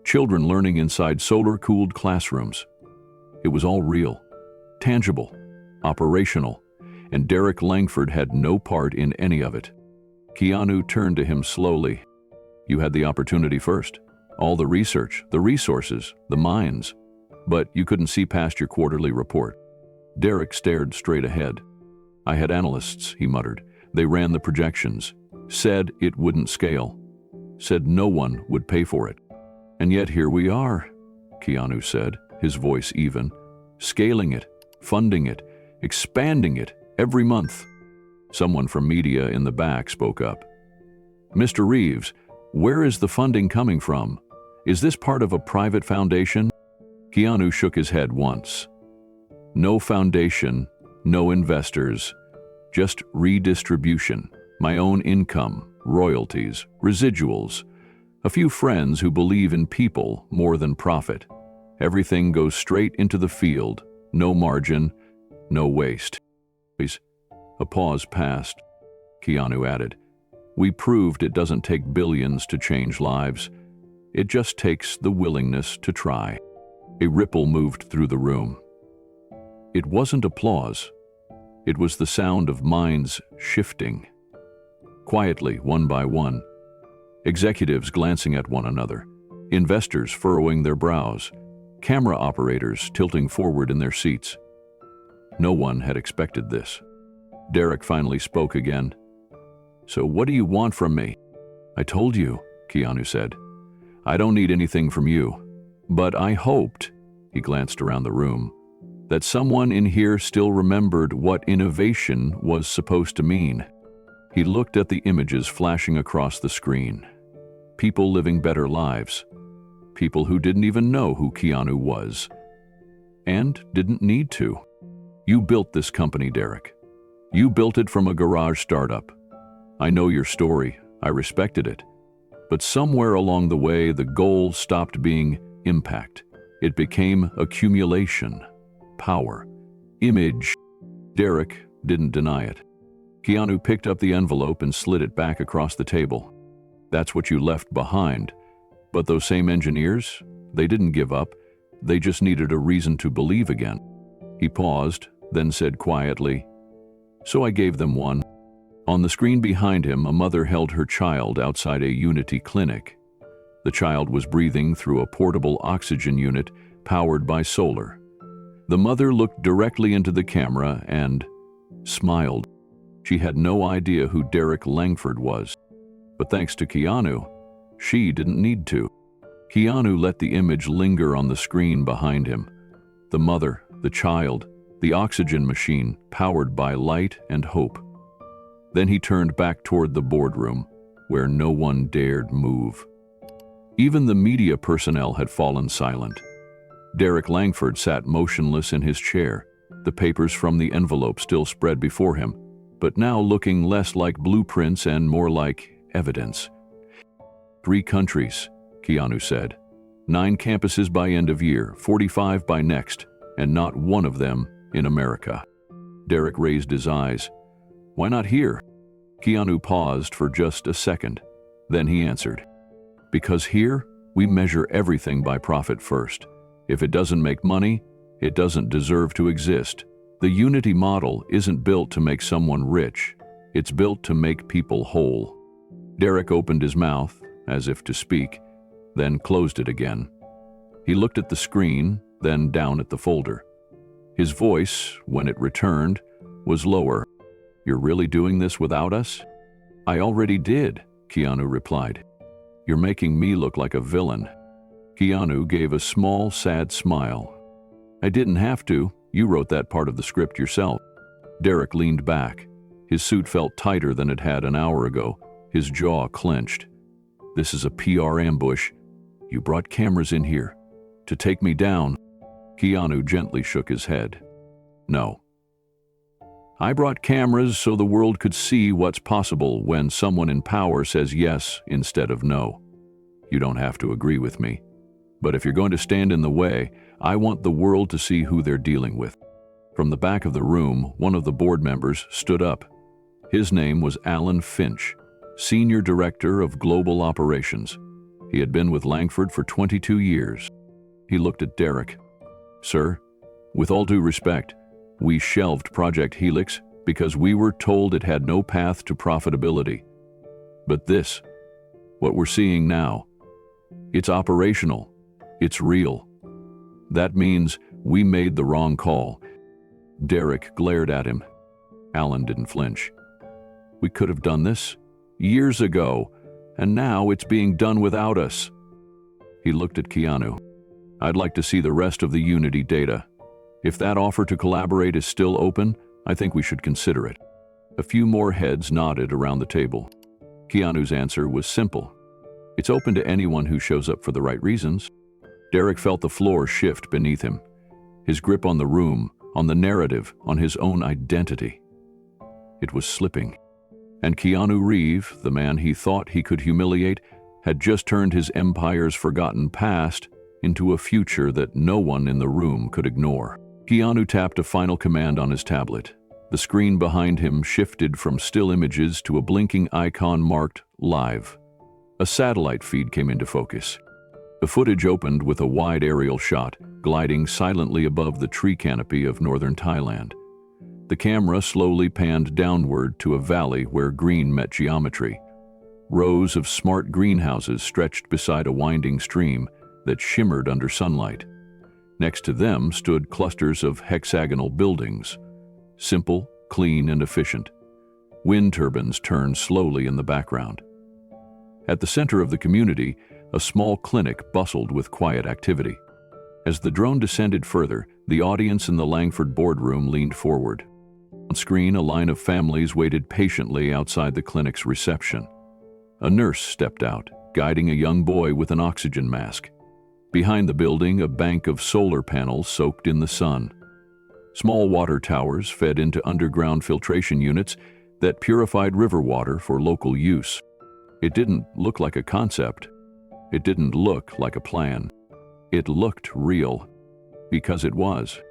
A: children learning inside solar-cooled classrooms. It was all real, tangible, operational, and Derek Langford had no part in any of it. Keanu turned to him slowly. You had the opportunity first. All the research, the resources, the minds. But you couldn't see past your quarterly report. Derek stared straight ahead. I had analysts, he muttered. They ran the projections. Said it wouldn't scale. Said no one would pay for it. And yet here we are, Keanu said, his voice even. Scaling it, funding it, expanding it every month. Someone from media in the back spoke up. Mr. Reeves, where is the funding coming from? Is this part of a private foundation? Keanu shook his head once. No foundation, no investors, just redistribution, my own income, royalties, residuals, a few friends who believe in people more than profit. Everything goes straight into the field, no margin, no waste. A pause passed. Keanu added, we proved it doesn't take billions to change lives. It just takes the willingness to try. A ripple moved through the room. It wasn't applause. It was the sound of minds shifting. Quietly, one by one, executives glancing at one another, investors furrowing their brows, camera operators tilting forward in their seats. No one had expected this. Derek finally spoke again. So what do you want from me? I told you, Keanu said. I don't need anything from you. But I hoped, he glanced around the room, that someone in here still remembered what innovation was supposed to mean. He looked at the images flashing across the screen. People living better lives. People who didn't even know who Keanu was. And didn't need to. You built this company, Derek. You built it from a garage startup. I know your story. I respected it. But somewhere along the way, the goal stopped being impact. It became accumulation, power, image. Derek didn't deny it. Keanu picked up the envelope and slid it back across the table. That's what you left behind. But those same engineers, they didn't give up. They just needed a reason to believe again. He paused, then said quietly, "So I gave them one." On the screen behind him, a mother held her child outside a Unity clinic. The child was breathing through a portable oxygen unit powered by solar. The mother looked directly into the camera and smiled. She had no idea who Derek Langford was. But thanks to Keanu, she didn't need to. Keanu let the image linger on the screen behind him. The mother, the child, the oxygen machine powered by light and hope. Then he turned back toward the boardroom, where no one dared move. Even the media personnel had fallen silent. Derek Langford sat motionless in his chair, the papers from the envelope still spread before him, but now looking less like blueprints and more like evidence. 3 countries, Keanu said. 9 campuses by end of year, 45 by next, and not one of them in America. Derek raised his eyes. "Why not here?" Keanu paused for just a second. Then he answered, "Because here, we measure everything by profit first. If it doesn't make money, it doesn't deserve to exist. The Unity model isn't built to make someone rich. It's built to make people whole." Derek opened his mouth, as if to speak, then closed it again. He looked at the screen, then down at the folder. His voice, when it returned, was lower. "You're really doing this without us?" "I already did," Keanu replied. "You're making me look like a villain." Keanu gave a small, sad smile. "I didn't have to. You wrote that part of the script yourself." Derek leaned back. His suit felt tighter than it had an hour ago. His jaw clenched. "This is a PR ambush. You brought cameras in here to take me down." Keanu gently shook his head. "No. I brought cameras so the world could see what's possible when someone in power says yes instead of no. You don't have to agree with me. But if you're going to stand in the way, I want the world to see who they're dealing with." From the back of the room, one of the board members stood up. His name was Alan Finch, Senior Director of Global Operations. He had been with Langford for 22 years. He looked at Derek. "Sir, with all due respect, we shelved Project Helix because we were told it had no path to profitability. But this, what we're seeing now, it's operational. It's real. That means we made the wrong call." Derek glared at him. Alan didn't flinch. "We could have done this years ago, and now it's being done without us." He looked at Keanu. "I'd like to see the rest of the Unity data. If that offer to collaborate is still open, I think we should consider it." A few more heads nodded around the table. Keanu's answer was simple. "It's open to anyone who shows up for the right reasons." Derek felt the floor shift beneath him. His grip on the room, on the narrative, on his own identity. It was slipping. And Keanu Reeves, the man he thought he could humiliate, had just turned his empire's forgotten past into a future that no one in the room could ignore. Keanu tapped a final command on his tablet. The screen behind him shifted from still images to a blinking icon marked Live. A satellite feed came into focus. The footage opened with a wide aerial shot, gliding silently above the tree canopy of northern Thailand. The camera slowly panned downward to a valley where green met geometry. Rows of smart greenhouses stretched beside a winding stream that shimmered under sunlight. Next to them stood clusters of hexagonal buildings, simple, clean, and efficient. Wind turbines turned slowly in the background. At the center of the community, a small clinic bustled with quiet activity. As the drone descended further, the audience in the Langford boardroom leaned forward. On screen, a line of families waited patiently outside the clinic's reception. A nurse stepped out, guiding a young boy with an oxygen mask. Behind the building, a bank of solar panels soaked in the sun. Small water towers fed into underground filtration units that purified river water for local use. It didn't look like a concept. It didn't look like a plan. It looked real, because it was.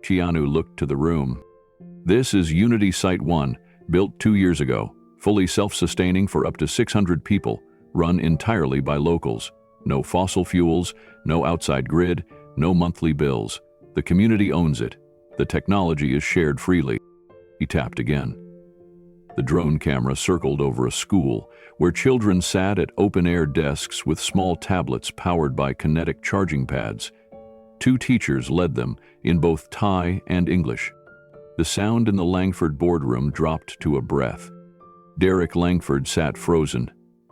A: Keanu looked to the room. "This is Unity Site 1, built 2 years ago, fully self-sustaining for up to 600 people, run entirely by locals. No fossil fuels, no outside grid, no monthly bills. The community owns it. The technology is shared freely. He tapped again. The drone camera circled over a school where children sat at open-air desks with small tablets powered by kinetic charging pads. 2 teachers led them in both Thai and English. The sound in the Langford boardroom dropped to a breath. Derek Langford sat frozen.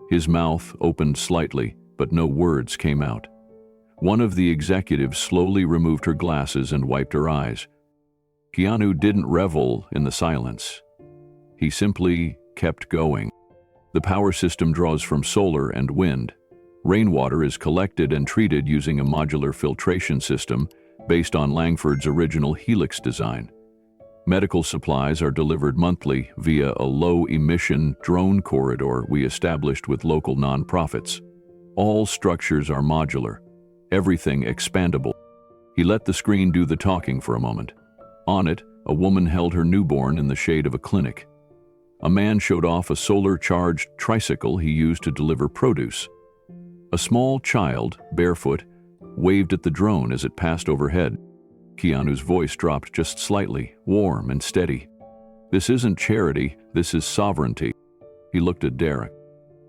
A: His mouth opened slightly, but no words came out. One of the executives slowly removed her glasses and wiped her eyes. Keanu didn't revel in the silence. He simply kept going. The power system draws from solar and wind. Rainwater is collected and treated using a modular filtration system based on Langford's original Helix design. Medical supplies are delivered monthly via a low-emission drone corridor we established with local nonprofits. All structures are modular, everything expandable. He let the screen do the talking for a moment. On it, a woman held her newborn in the shade of a clinic. A man showed off a solar-charged tricycle he used to deliver produce. A small child, barefoot, waved at the drone as it passed overhead. Keanu's voice dropped just slightly, warm and steady. This isn't charity, this is sovereignty. He looked at Derek.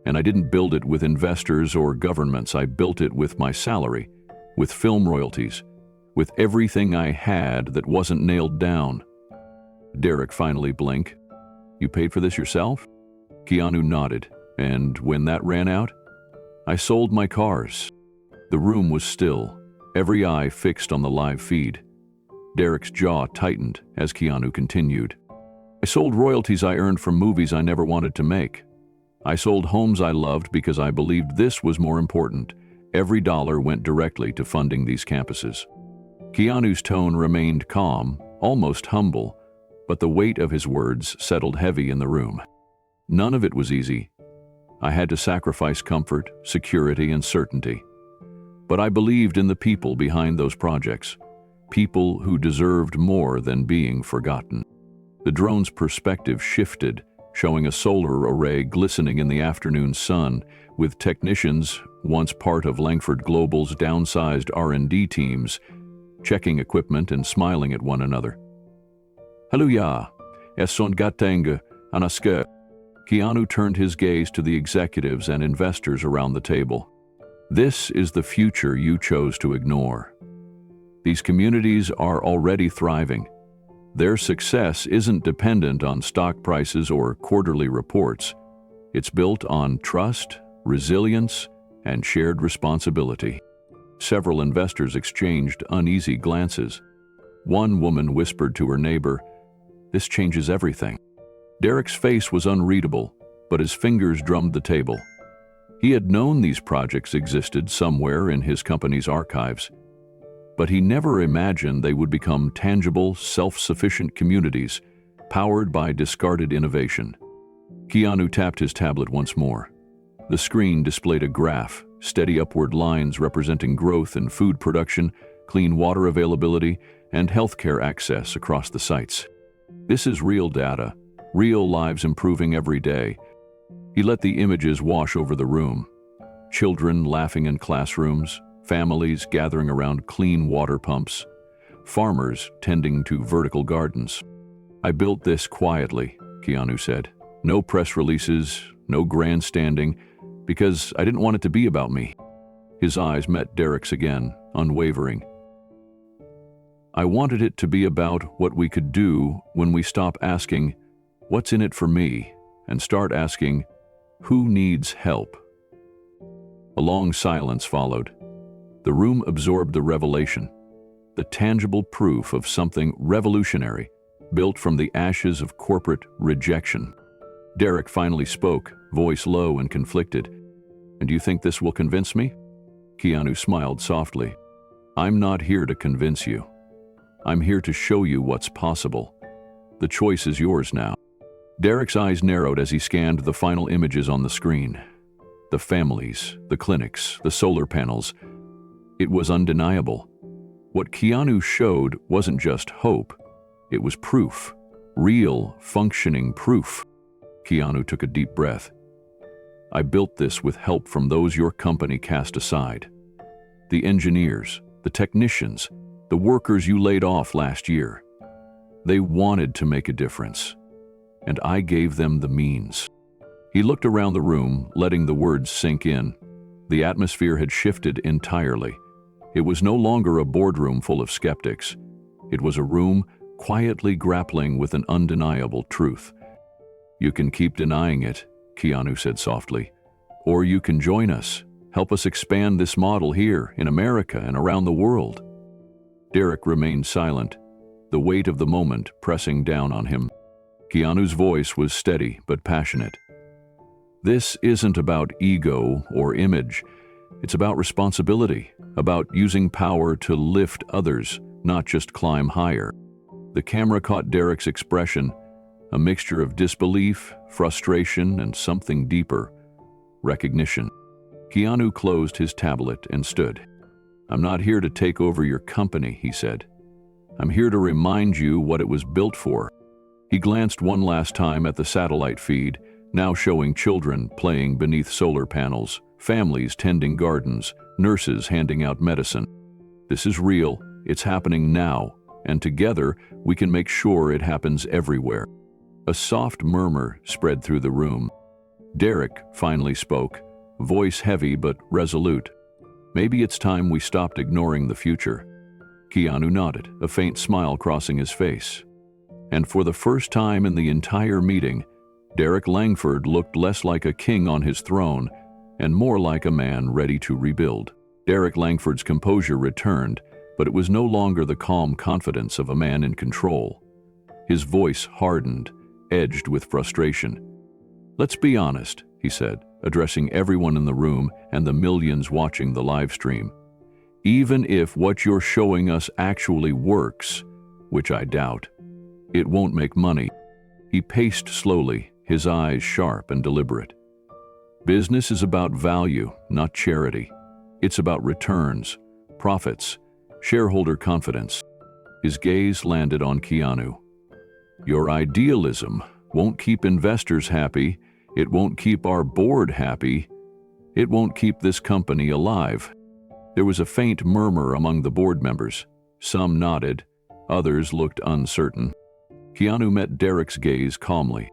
A: And I didn't build it with investors or governments, I built it with my salary, with film royalties, with everything I had that wasn't nailed down. Derek finally blinked. You paid for this yourself? Keanu nodded, and when that ran out, I sold my cars. The room was still, every eye fixed on the live feed. Derek's jaw tightened as Keanu continued. I sold royalties I earned from movies I never wanted to make. I sold homes I loved because I believed this was more important. Every dollar went directly to funding these campuses. Keanu's tone remained calm, almost humble, but the weight of his words settled heavy in the room. None of it was easy. I had to sacrifice comfort, security, and certainty. But I believed in the people behind those projects, people who deserved more than being forgotten. The drone's perspective shifted, showing a solar array glistening in the afternoon sun, with technicians, once part of Langford Global's downsized R&D teams, checking equipment and smiling at one another. Hallelujah, es son gatanga anaske. Keanu turned his gaze to the executives and investors around the table. This is the future you chose to ignore. These communities are already thriving. Their success isn't dependent on stock prices or quarterly reports. It's built on trust, resilience, and shared responsibility. Several investors exchanged uneasy glances. One woman whispered to her neighbor, "This changes everything." Derek's face was unreadable, but his fingers drummed the table. He had known these projects existed somewhere in his company's archives, but he never imagined they would become tangible, self-sufficient communities, powered by discarded innovation. Keanu tapped his tablet once more. The screen displayed a graph, steady upward lines representing growth in food production, clean water availability, and healthcare access across the sites. This is real data, real lives improving every day. He let the images wash over the room. Children laughing in classrooms, families gathering around clean water pumps, farmers tending to vertical gardens. I built this quietly, Keanu said. No press releases, no grandstanding, because I didn't want it to be about me. His eyes met Derek's again, unwavering. I wanted it to be about what we could do when we stop asking, "What's in it for me?" and start asking, "Who needs help?" A long silence followed. The room absorbed the revelation, the tangible proof of something revolutionary, built from the ashes of corporate rejection. Derek finally spoke, voice low and conflicted. "And do you think this will convince me?" Keanu smiled softly. "I'm not here to convince you. I'm here to show you what's possible. The choice is yours now." Derek's eyes narrowed as he scanned the final images on the screen. The families, the clinics, the solar panels. It was undeniable. What Keanu showed wasn't just hope. It was proof. Real, functioning proof. Keanu took a deep breath. I built this with help from those your company cast aside. The engineers, the technicians, the workers you laid off last year. They wanted to make a difference, and I gave them the means." He looked around the room, letting the words sink in. The atmosphere had shifted entirely. It was no longer a boardroom full of skeptics. It was a room quietly grappling with an undeniable truth. "You can keep denying it," Keanu said softly. "Or you can join us, help us expand this model here in America and around the world." Derek remained silent, the weight of the moment pressing down on him. Keanu's voice was steady but passionate. "This isn't about ego or image. It's about responsibility, about using power to lift others, not just climb higher." The camera caught Derek's expression, a mixture of disbelief, frustration, and something deeper, recognition. Keanu closed his tablet and stood. "I'm not here to take over your company," he said. "I'm here to remind you what it was built for." He glanced one last time at the satellite feed, now showing children playing beneath solar panels, families tending gardens, nurses handing out medicine. "This is real, it's happening now, and together we can make sure it happens everywhere." A soft murmur spread through the room. Derek finally spoke, voice heavy but resolute. "Maybe it's time we stopped ignoring the future." Keanu nodded, a faint smile crossing his face. And for the first time in the entire meeting, Derek Langford looked less like a king on his throne and more like a man ready to rebuild. Derek Langford's composure returned, but it was no longer the calm confidence of a man in control. His voice hardened, edged with frustration. "Let's be honest," he said, addressing everyone in the room and the millions watching the live stream. "Even if what you're showing us actually works, which I doubt, it won't make money." He paced slowly, his eyes sharp and deliberate. "Business is about value, not charity. It's about returns, profits, shareholder confidence." His gaze landed on Keanu. "Your idealism won't keep investors happy, it won't keep our board happy, it won't keep this company alive." There was a faint murmur among the board members. Some nodded, others looked uncertain. Keanu met Derek's gaze calmly.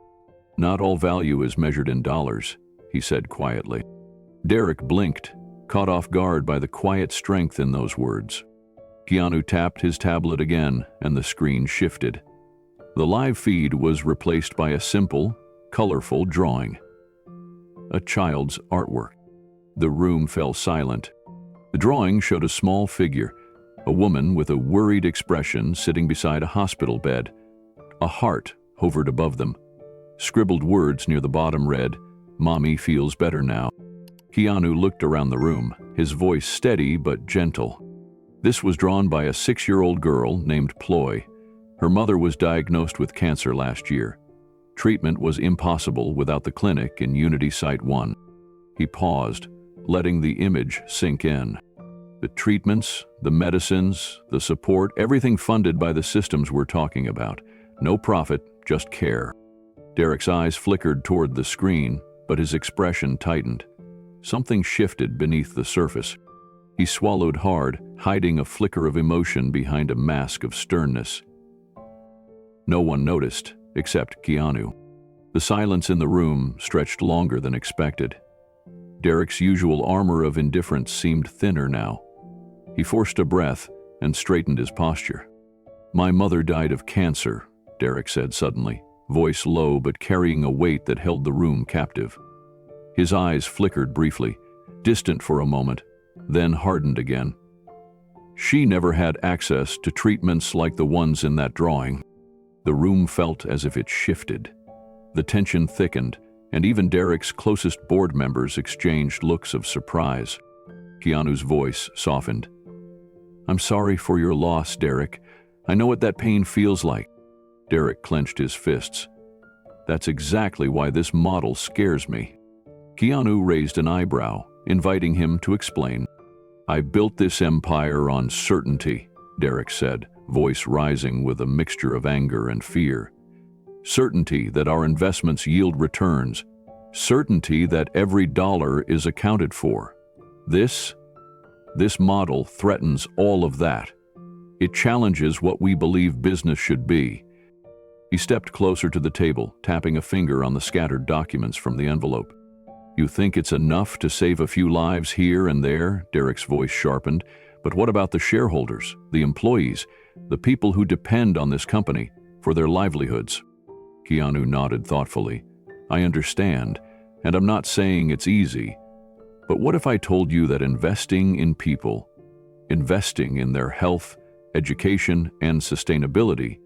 A: "Not all value is measured in dollars," he said quietly. Derek blinked, caught off guard by the quiet strength in those words. Keanu tapped his tablet again, and the screen shifted. The live feed was replaced by a simple, colorful drawing. A child's artwork. The room fell silent. The drawing showed a small figure, a woman with a worried expression sitting beside a hospital bed. A heart hovered above them. Scribbled words near the bottom read, "Mommy feels better now." Keanu looked around the room, his voice steady but gentle. This was drawn by a 6-year-old girl named Ploy. Her mother was diagnosed with cancer last year. Treatment was impossible without the clinic in Unity Site 1. He paused, letting the image sink in. The treatments, the medicines, the support, everything funded by the systems we're talking about. No profit, just care. Derek's eyes flickered toward the screen, but his expression tightened. Something shifted beneath the surface. He swallowed hard, hiding a flicker of emotion behind a mask of sternness. No one noticed, except Keanu. The silence in the room stretched longer than expected. Derek's usual armor of indifference seemed thinner now. He forced a breath and straightened his posture. "My mother died of cancer," Derek said suddenly, voice low but carrying a weight that held the room captive. His eyes flickered briefly, distant for a moment, then hardened again. "She never had access to treatments like the ones in that drawing." The room felt as if it shifted. The tension thickened, and even Derek's closest board members exchanged looks of surprise. Keanu's voice softened. "I'm sorry for your loss, Derek. I know what that pain feels like." Derek clenched his fists. "That's exactly why this model scares me." Keanu raised an eyebrow, inviting him to explain. "I built this empire on certainty," Derek said, voice rising with a mixture of anger and fear. "Certainty that our investments yield returns, certainty that every dollar is accounted for. This model threatens all of that. It challenges what we believe business should be. He stepped closer to the table, tapping a finger on the scattered documents from the envelope. You think it's enough to save a few lives here and there? Derek's voice sharpened. But what about the shareholders, the employees, the people who depend on this company for their livelihoods? Keanu nodded thoughtfully. I understand, and I'm not saying it's easy. But what if I told you that investing in people, investing in their health, education, and sustainability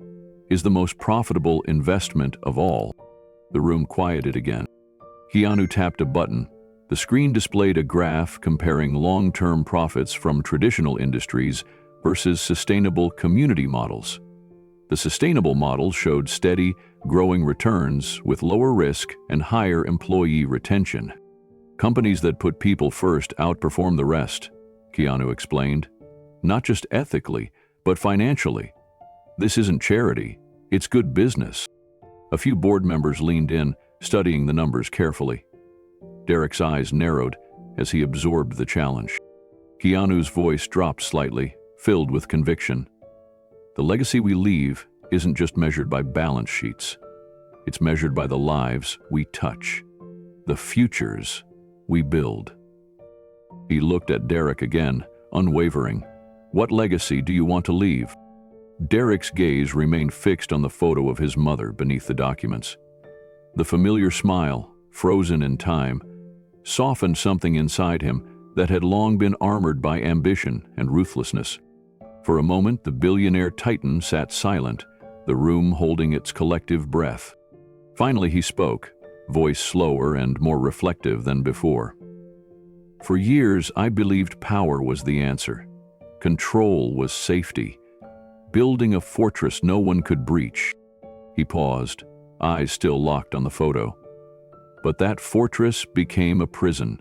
A: is the most profitable investment of all? The room quieted again. Keanu tapped a button. The screen displayed a graph comparing long-term profits from traditional industries versus sustainable community models. The sustainable model showed steady, growing returns with lower risk and higher employee retention. Companies that put people first outperform the rest, Keanu explained. Not just ethically, but financially. This isn't charity, it's good business. A few board members leaned in, studying the numbers carefully. Derek's eyes narrowed as he absorbed the challenge. Keanu's voice dropped slightly, filled with conviction. The legacy we leave isn't just measured by balance sheets. It's measured by the lives we touch, the futures we build. He looked at Derek again, unwavering. What legacy do you want to leave? Derek's gaze remained fixed on the photo of his mother beneath the documents. The familiar smile, frozen in time, softened something inside him that had long been armored by ambition and ruthlessness. For a moment, the billionaire titan sat silent, the room holding its collective breath. Finally, he spoke, voice slower and more reflective than before. For years, I believed power was the answer. Control was safety. Building a fortress no one could breach. He paused, eyes still locked on the photo. But that fortress became a prison,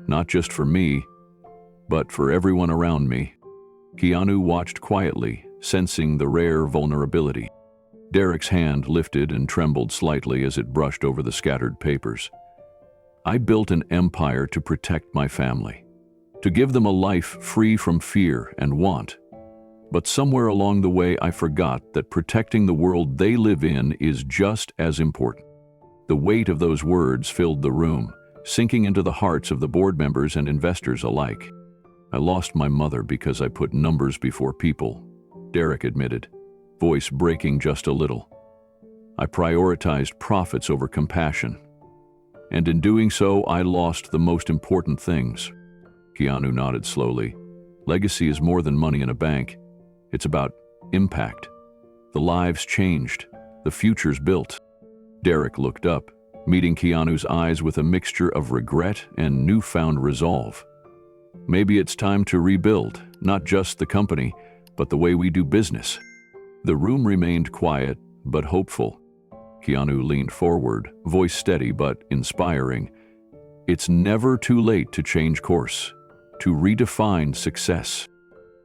A: not just for me, but for everyone around me. Keanu watched quietly, sensing the rare vulnerability. Derek's hand lifted and trembled slightly as it brushed over the scattered papers. I built an empire to protect my family, to give them a life free from fear and want. But somewhere along the way, I forgot that protecting the world they live in is just as important. The weight of those words filled the room, sinking into the hearts of the board members and investors alike. I lost my mother because I put numbers before people, Derek admitted, voice breaking just a little. I prioritized profits over compassion. And in doing so, I lost the most important things. Keanu nodded slowly. Legacy is more than money in a bank. It's about impact. The lives changed, the futures built. Derek looked up, meeting Keanu's eyes with a mixture of regret and newfound resolve. Maybe it's time to rebuild, not just the company, but the way we do business. The room remained quiet, but hopeful. Keanu leaned forward, voice steady but inspiring. It's never too late to change course, to redefine success.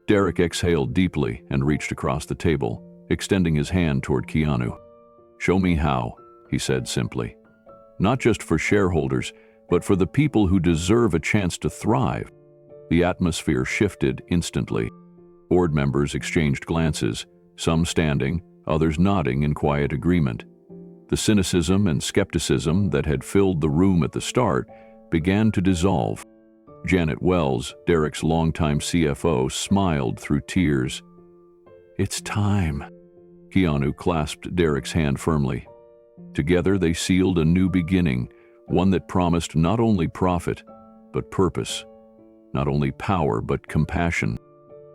A: Derek exhaled deeply and reached across the table, extending his hand toward Keanu. Show me how, he said simply. Not just for shareholders, but for the people who deserve a chance to thrive. The atmosphere shifted instantly. Board members exchanged glances, some standing, others nodding in quiet agreement. The cynicism and skepticism that had filled the room at the start began to dissolve. Janet Wells, Derek's longtime CFO, smiled through tears. It's time. Keanu clasped Derek's hand firmly. Together they sealed a new beginning, one that promised not only profit, but purpose. Not only power, but compassion.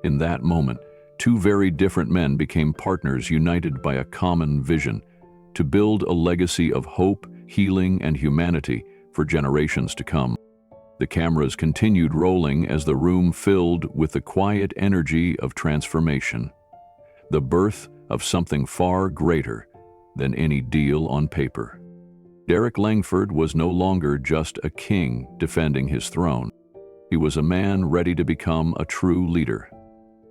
A: In that moment, two very different men became partners united by a common vision, to build a legacy of hope, healing, and humanity for generations to come. The cameras continued rolling as the room filled with the quiet energy of transformation, the birth of something far greater than any deal on paper. Derek Langford was no longer just a king defending his throne. He was a man ready to become a true leader.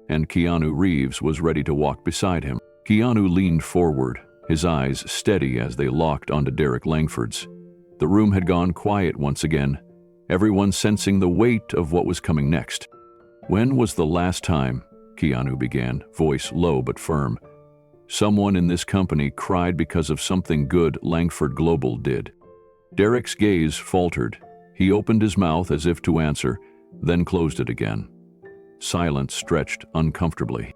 A: And Keanu Reeves was ready to walk beside him. Keanu leaned forward, his eyes steady as they locked onto Derek Langford's. The room had gone quiet once again, everyone sensing the weight of what was coming next. "When was the last time," Keanu began, voice low but firm, "someone in this company cried because of something good Langford Global did?" Derek's gaze faltered. He opened his mouth as if to answer, then closed it again. Silence stretched uncomfortably.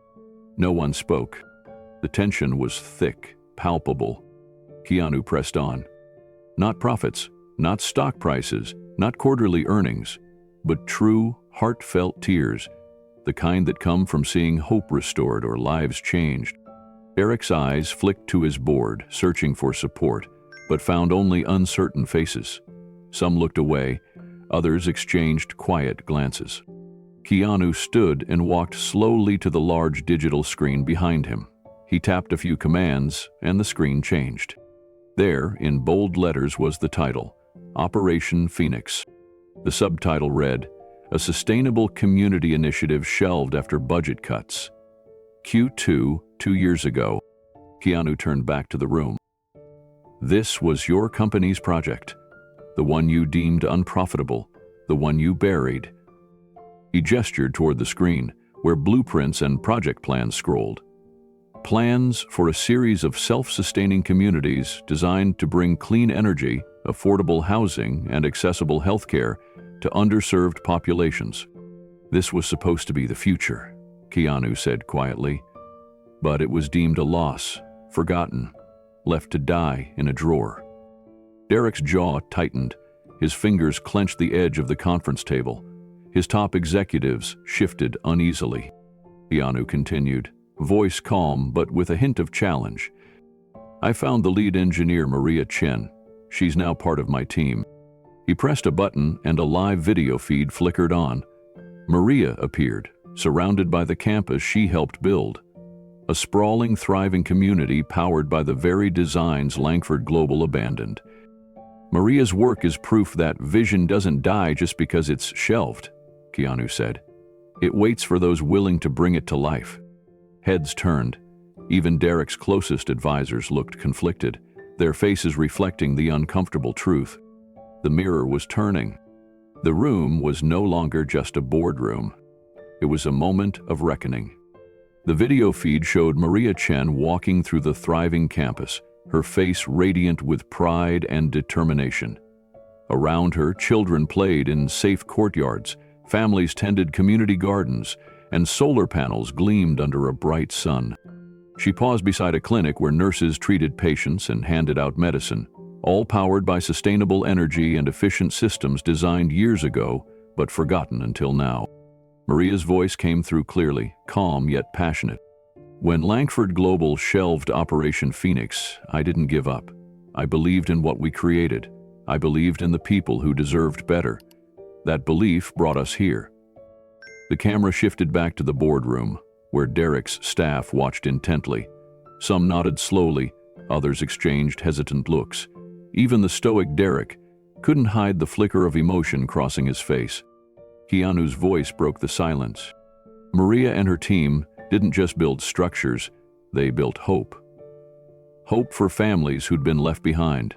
A: No one spoke. The tension was thick, palpable. Keanu pressed on. Not profits, not stock prices, not quarterly earnings, but true, heartfelt tears, the kind that come from seeing hope restored or lives changed. Derek's eyes flicked to his board, searching for support, but found only uncertain faces. Some looked away, others exchanged quiet glances. Keanu stood and walked slowly to the large digital screen behind him. He tapped a few commands, and the screen changed. There, in bold letters, was the title, Operation Phoenix. The subtitle read, "A Sustainable Community Initiative Shelved After Budget Cuts." Q2, 2 years ago. Keanu turned back to the room. "This was your company's project, the one you deemed unprofitable, the one you buried." He gestured toward the screen, where blueprints and project plans scrolled. Plans for a series of self-sustaining communities designed to bring clean energy, affordable housing, and accessible healthcare to underserved populations. "This was supposed to be the future," Keanu said quietly. "But it was deemed a loss, forgotten, left to die in a drawer." Derek's jaw tightened. His fingers clenched the edge of the conference table. His top executives shifted uneasily. Keanu continued, voice calm but with a hint of challenge. "I found the lead engineer, Maria Chen. She's now part of my team." He pressed a button and a live video feed flickered on. Maria appeared, surrounded by the campus she helped build. A sprawling, thriving community powered by the very designs Langford Global abandoned. "Maria's work is proof that vision doesn't die just because it's shelved," Keanu said. "It waits for those willing to bring it to life." Heads turned. Even Derek's closest advisors looked conflicted, their faces reflecting the uncomfortable truth. The mirror was turning. The room was no longer just a boardroom. It was a moment of reckoning. The video feed showed Maria Chen walking through the thriving campus, her face radiant with pride and determination. Around her, children played in safe courtyards, families tended community gardens, and solar panels gleamed under a bright sun. She paused beside a clinic where nurses treated patients and handed out medicine, all powered by sustainable energy and efficient systems designed years ago, but forgotten until now. Maria's voice came through clearly, calm yet passionate. "When Langford Global shelved Operation Phoenix, I didn't give up. I believed in what we created. I believed in the people who deserved better. That belief brought us here." The camera shifted back to the boardroom, where Derek's staff watched intently. Some nodded slowly, others exchanged hesitant looks. Even the stoic Derek couldn't hide the flicker of emotion crossing his face. Keanu's voice broke the silence. Maria and her team didn't just build structures, they built hope. Hope for families who'd been left behind.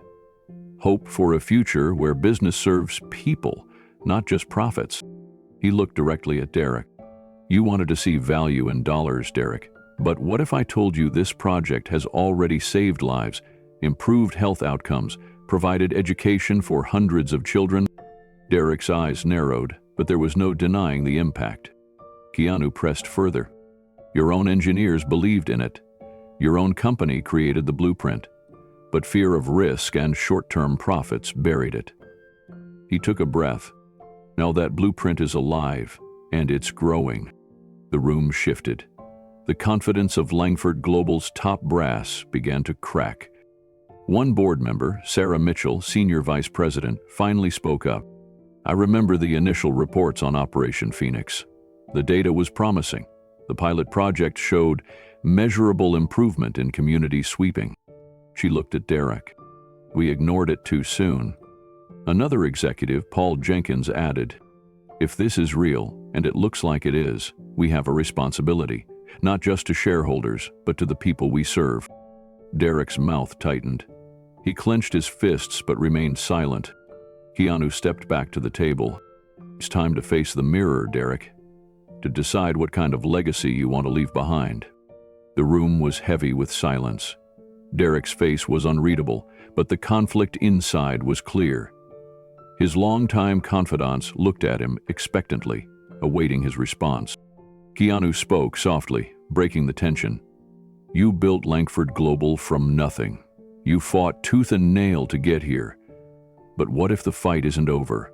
A: Hope for a future where business serves people, not just profits. He looked directly at Derek. "You wanted to see value in dollars, Derek. But what if I told you this project has already saved lives, improved health outcomes, provided education for hundreds of children?" Derek's eyes narrowed, but there was no denying the impact. Keanu pressed further. "Your own engineers believed in it. Your own company created the blueprint. But fear of risk and short-term profits buried it." He took a breath. "Now that blueprint is alive, and it's growing." The room shifted. The confidence of Langford Global's top brass began to crack. One board member, Sarah Mitchell, Senior Vice President, finally spoke up. "I remember the initial reports on Operation Phoenix. The data was promising. The pilot project showed measurable improvement in community sweeping." She looked at Derek. "We ignored it too soon." Another executive, Paul Jenkins, added, "If this is real, and it looks like it is, we have a responsibility, not just to shareholders, but to the people we serve." Derek's mouth tightened. He clenched his fists but remained silent. Keanu stepped back to the table. It's time to face the mirror, Derek, to decide what kind of legacy you want to leave behind. The room was heavy with silence. Derek's face was unreadable, but the conflict inside was clear. His longtime confidants looked at him expectantly, awaiting his response. Keanu spoke softly, breaking the tension. You built Langford Global from nothing. You fought tooth and nail to get here. But what if the fight isn't over?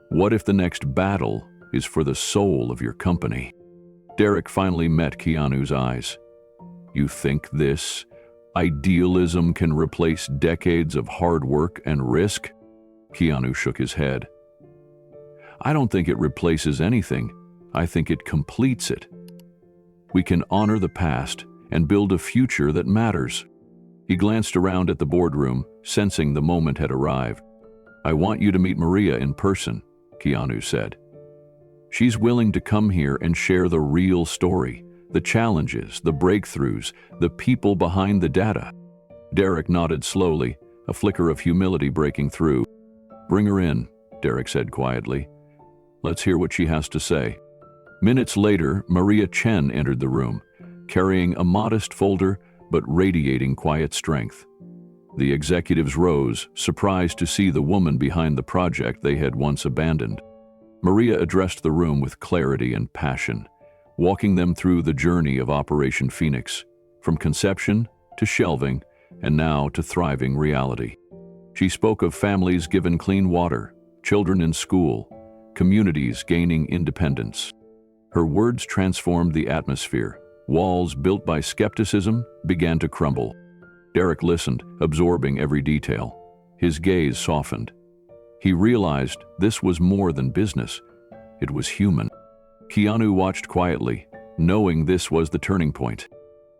A: What if the next battle is for the soul of your company? Derek finally met Keanu's eyes. You think this idealism can replace decades of hard work and risk? Keanu shook his head. I don't think it replaces anything. I think it completes it. We can honor the past and build a future that matters. He glanced around at the boardroom, sensing the moment had arrived. I want you to meet Maria in person, Keanu said. She's willing to come here and share the real story, the challenges, the breakthroughs, the people behind the data. Derek nodded slowly, a flicker of humility breaking through. Bring her in, Derek said quietly. Let's hear what she has to say. Minutes later, Maria Chen entered the room, carrying a modest folder but radiating quiet strength. The executives rose, surprised to see the woman behind the project they had once abandoned. Maria addressed the room with clarity and passion, walking them through the journey of Operation Phoenix, from conception to shelving and now to thriving reality. She spoke of families given clean water, children in school, communities gaining independence. Her words transformed the atmosphere. Walls built by skepticism began to crumble. Derek listened, absorbing every detail. His gaze softened. He realized this was more than business. It was human. Keanu watched quietly, knowing this was the turning point.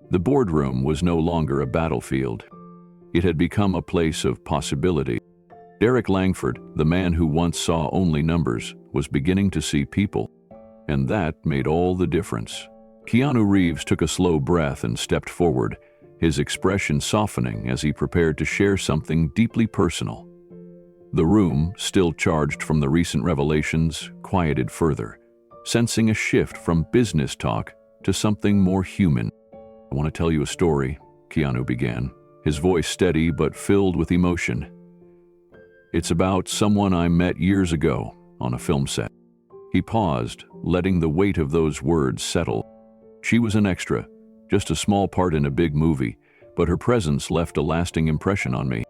A: The boardroom was no longer a battlefield. It had become a place of possibility. Derek Langford, the man who once saw only numbers, was beginning to see people. And that made all the difference. Keanu Reeves took a slow breath and stepped forward, his expression softening as he prepared to share something deeply personal. The room, still charged from the recent revelations, quieted further, sensing a shift from business talk to something more human. I want to tell you a story, Keanu began, his voice steady but filled with emotion. It's about someone I met years ago on a film set. He paused, letting the weight of those words settle. She was an extra, just a small part in a big movie, but her presence left a lasting impression on me.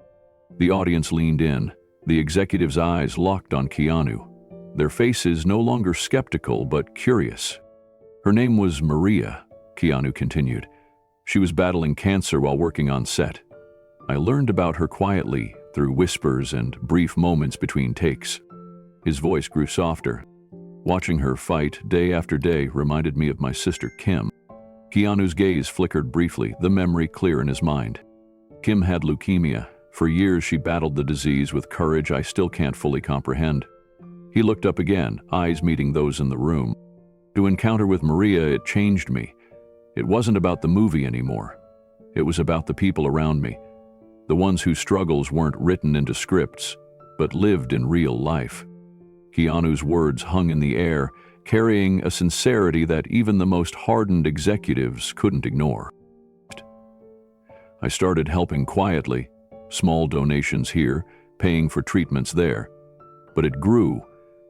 A: The audience leaned in, the executives' eyes locked on Keanu, their faces no longer skeptical but curious. Her name was Maria, Keanu continued. She was battling cancer while working on set. I learned about her quietly, through whispers and brief moments between takes. His voice grew softer. Watching her fight day after day reminded me of my sister Kim. Keanu's gaze flickered briefly, the memory clear in his mind. Kim had leukemia. For years she battled the disease with courage I still can't fully comprehend. He looked up again, eyes meeting those in the room. To encounter with Maria, it changed me. It wasn't about the movie anymore. It was about the people around me. The ones whose struggles weren't written into scripts, but lived in real life. Keanu's words hung in the air, carrying a sincerity that even the most hardened executives couldn't ignore. I started helping quietly, small donations here, paying for treatments there. But it grew.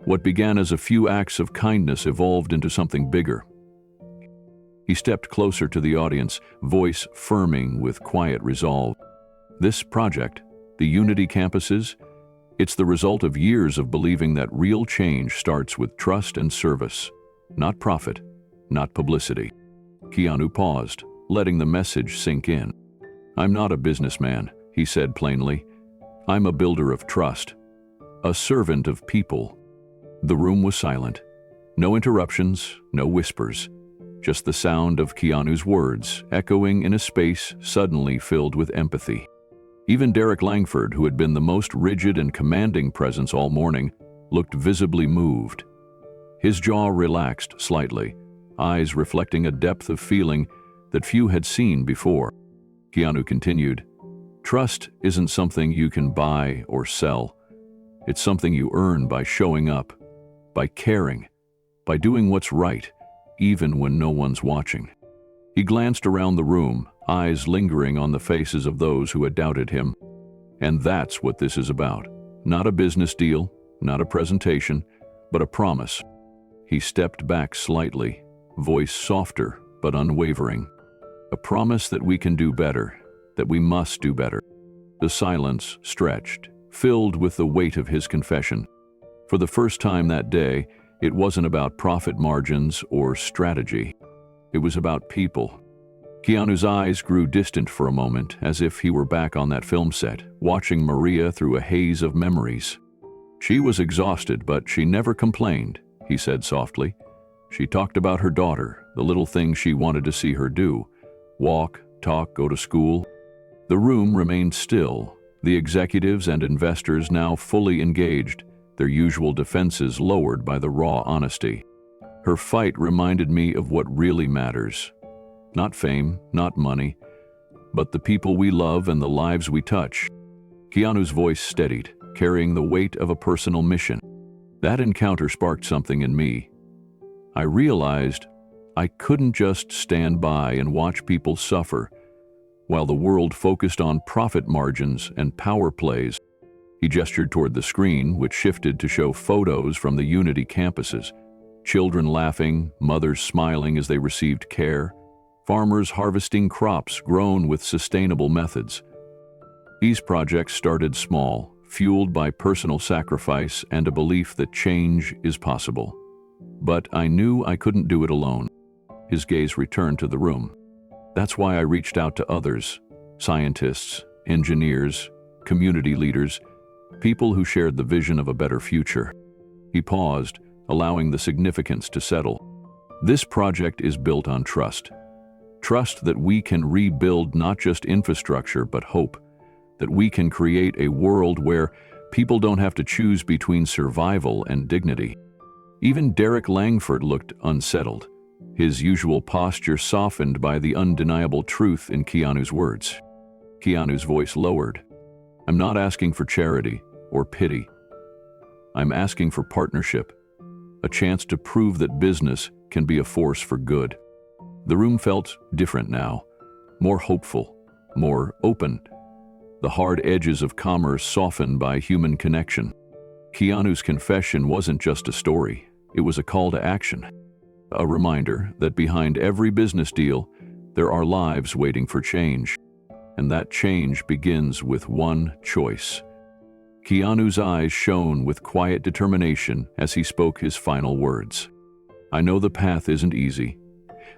A: What began as a few acts of kindness evolved into something bigger. He stepped closer to the audience, voice firming with quiet resolve. This project, the Unity campuses, it's the result of years of believing that real change starts with trust and service, not profit, not publicity. Keanu paused, letting the message sink in. I'm not a businessman, he said plainly. I'm a builder of trust, a servant of people. The room was silent. No interruptions, no whispers. Just the sound of Keanu's words echoing in a space suddenly filled with empathy. Even Derek Langford, who had been the most rigid and commanding presence all morning, looked visibly moved. His jaw relaxed slightly, eyes reflecting a depth of feeling that few had seen before. Keanu continued, Trust isn't something you can buy or sell. It's something you earn by showing up, by caring, by doing what's right, even when no one's watching. He glanced around the room, eyes lingering on the faces of those who had doubted him. And that's what this is about. Not a business deal, not a presentation, but a promise. He stepped back slightly, voice softer but unwavering. A promise that we can do better, that we must do better. The silence stretched, filled with the weight of his confession. For the first time that day, it wasn't about profit margins or strategy. It was about people. Keanu's eyes grew distant for a moment, as if he were back on that film set, watching Maria through a haze of memories. She was exhausted, but she never complained, he said softly. She talked about her daughter, the little things she wanted to see her do. Walk, talk, go to school. The room remained still, the executives and investors now fully engaged, their usual defenses lowered by the raw honesty. Her fight reminded me of what really matters. Not fame, not money, but the people we love and the lives we touch. Keanu's voice steadied, carrying the weight of a personal mission. That encounter sparked something in me. I realized I couldn't just stand by and watch people suffer while the world focused on profit margins and power plays. He gestured toward the screen, which shifted to show photos from the Unity campuses. Children laughing, mothers smiling as they received care, farmers harvesting crops grown with sustainable methods. These projects started small, fueled by personal sacrifice and a belief that change is possible. But I knew I couldn't do it alone. His gaze returned to the room. That's why I reached out to others, scientists, engineers, community leaders, people who shared the vision of a better future. He paused, allowing the significance to settle. This project is built on trust. Trust that we can rebuild not just infrastructure, but hope. That we can create a world where people don't have to choose between survival and dignity. Even Derek Langford looked unsettled, his usual posture softened by the undeniable truth in Keanu's words. Keanu's voice lowered. I'm not asking for charity or pity. I'm asking for partnership, a chance to prove that business can be a force for good. The room felt different now, more hopeful, more open. The hard edges of commerce softened by human connection. Keanu's confession wasn't just a story, it was a call to action. A reminder that behind every business deal, there are lives waiting for change. And that change begins with one choice. Keanu's eyes shone with quiet determination as he spoke his final words. I know the path isn't easy.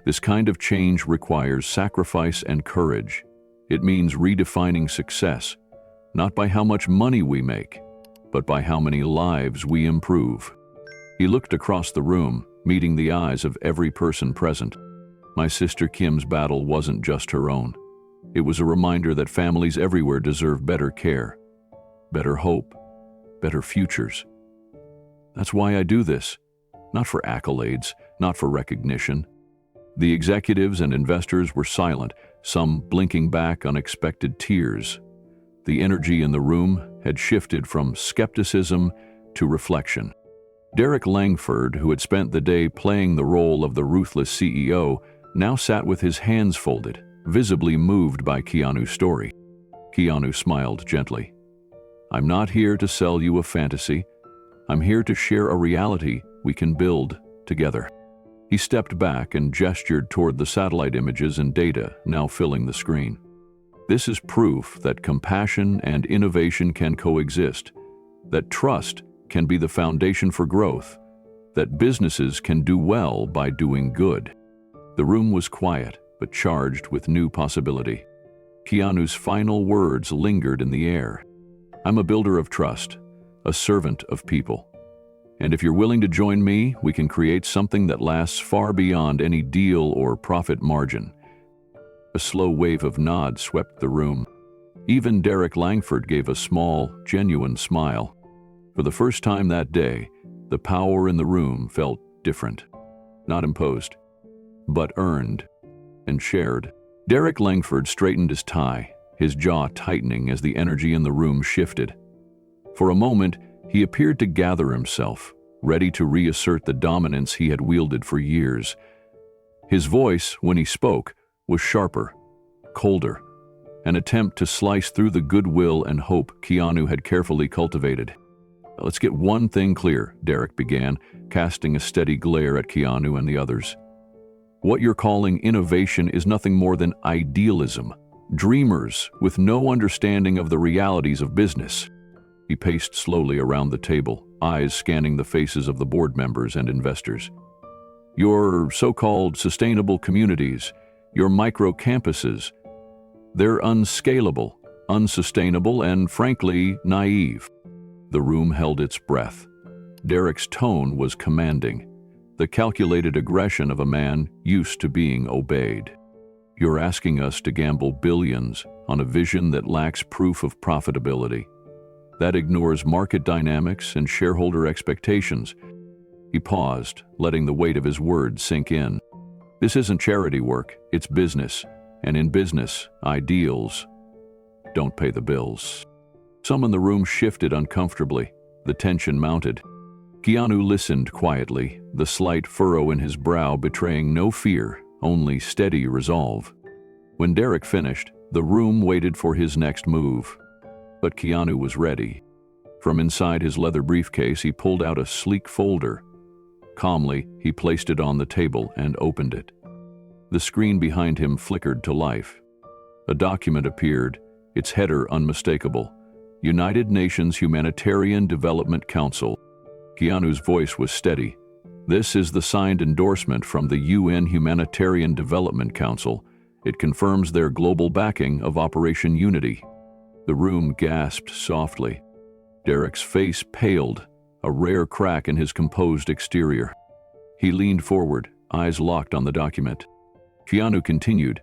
A: This kind of change requires sacrifice and courage. It means redefining success, not by how much money we make, but by how many lives we improve. He looked across the room, meeting the eyes of every person present. My sister Kim's battle wasn't just her own. It was a reminder that families everywhere deserve better care, better hope, better futures. That's why I do this, not for accolades, not for recognition. The executives and investors were silent, some blinking back unexpected tears. The energy in the room had shifted from skepticism to reflection. Derek Langford, who had spent the day playing the role of the ruthless CEO, now sat with his hands folded, visibly moved by Keanu's story. Keanu smiled gently. I'm not here to sell you a fantasy. I'm here to share a reality we can build together. He stepped back and gestured toward the satellite images and data now filling the screen. This is proof that compassion and innovation can coexist, that trust can be the foundation for growth, that businesses can do well by doing good. The room was quiet, but charged with new possibility. Keanu's final words lingered in the air. I'm a builder of trust, a servant of people. And if you're willing to join me, we can create something that lasts far beyond any deal or profit margin. A slow wave of nods swept the room. Even Derek Langford gave a small, genuine smile. For the first time that day, the power in the room felt different. Not imposed, but earned and shared. Derek Langford straightened his tie, his jaw tightening as the energy in the room shifted. For a moment, he appeared to gather himself, ready to reassert the dominance he had wielded for years. His voice, when he spoke, was sharper, colder, an attempt to slice through the goodwill and hope Keanu had carefully cultivated. "Let's get one thing clear," Derek began, casting a steady glare at Keanu and the others. "What you're calling innovation is nothing more than idealism. Dreamers with no understanding of the realities of business." He paced slowly around the table, eyes scanning the faces of the board members and investors. "Your so-called sustainable communities, your micro-campuses, they're unscalable, unsustainable, and frankly, naive." The room held its breath. Derek's tone was commanding, the calculated aggression of a man used to being obeyed. "You're asking us to gamble billions on a vision that lacks proof of profitability. That ignores market dynamics and shareholder expectations." He paused, letting the weight of his words sink in. "This isn't charity work, it's business, and in business, ideals don't pay the bills." Some in the room shifted uncomfortably. The tension mounted. Keanu listened quietly, the slight furrow in his brow betraying no fear, only steady resolve. When Derek finished, the room waited for his next move. But Keanu was ready. From inside his leather briefcase, he pulled out a sleek folder. Calmly, he placed it on the table and opened it. The screen behind him flickered to life. A document appeared, its header unmistakable: United Nations Humanitarian Development Council. Keanu's voice was steady. "This is the signed endorsement from the UN Humanitarian Development Council. It confirms their global backing of Operation Unity." The room gasped softly. Derek's face paled, a rare crack in his composed exterior. He leaned forward, eyes locked on the document. Keanu continued,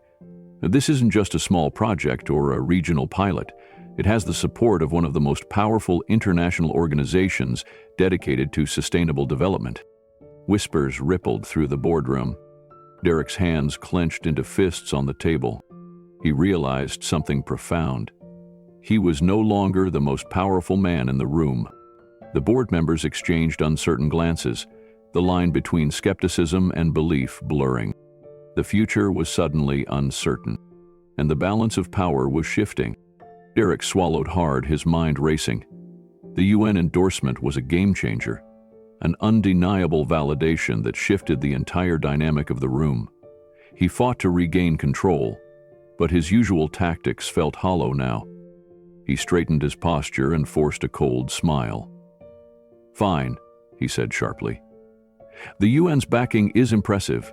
A: "This isn't just a small project or a regional pilot. It has the support of one of the most powerful international organizations dedicated to sustainable development." Whispers rippled through the boardroom. Derek's hands clenched into fists on the table. He realized something profound. He was no longer the most powerful man in the room. The board members exchanged uncertain glances, the line between skepticism and belief blurring. The future was suddenly uncertain, and the balance of power was shifting. Derek swallowed hard, his mind racing. The UN endorsement was a game-changer, an undeniable validation that shifted the entire dynamic of the room. He fought to regain control, but his usual tactics felt hollow now. He straightened his posture and forced a cold smile. "Fine," he said sharply. "The UN's backing is impressive,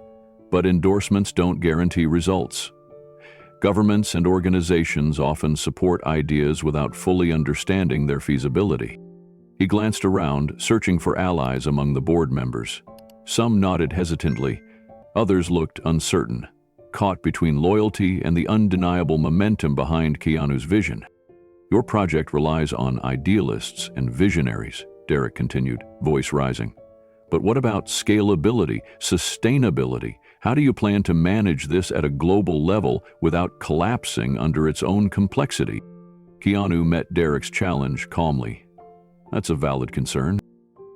A: but endorsements don't guarantee results. Governments and organizations often support ideas without fully understanding their feasibility." He glanced around, searching for allies among the board members. Some nodded hesitantly, others looked uncertain, caught between loyalty and the undeniable momentum behind Keanu's vision. "Your project relies on idealists and visionaries," Derek continued, voice rising. "But what about scalability, sustainability? How do you plan to manage this at a global level without collapsing under its own complexity?" Keanu met Derek's challenge calmly. "That's a valid concern."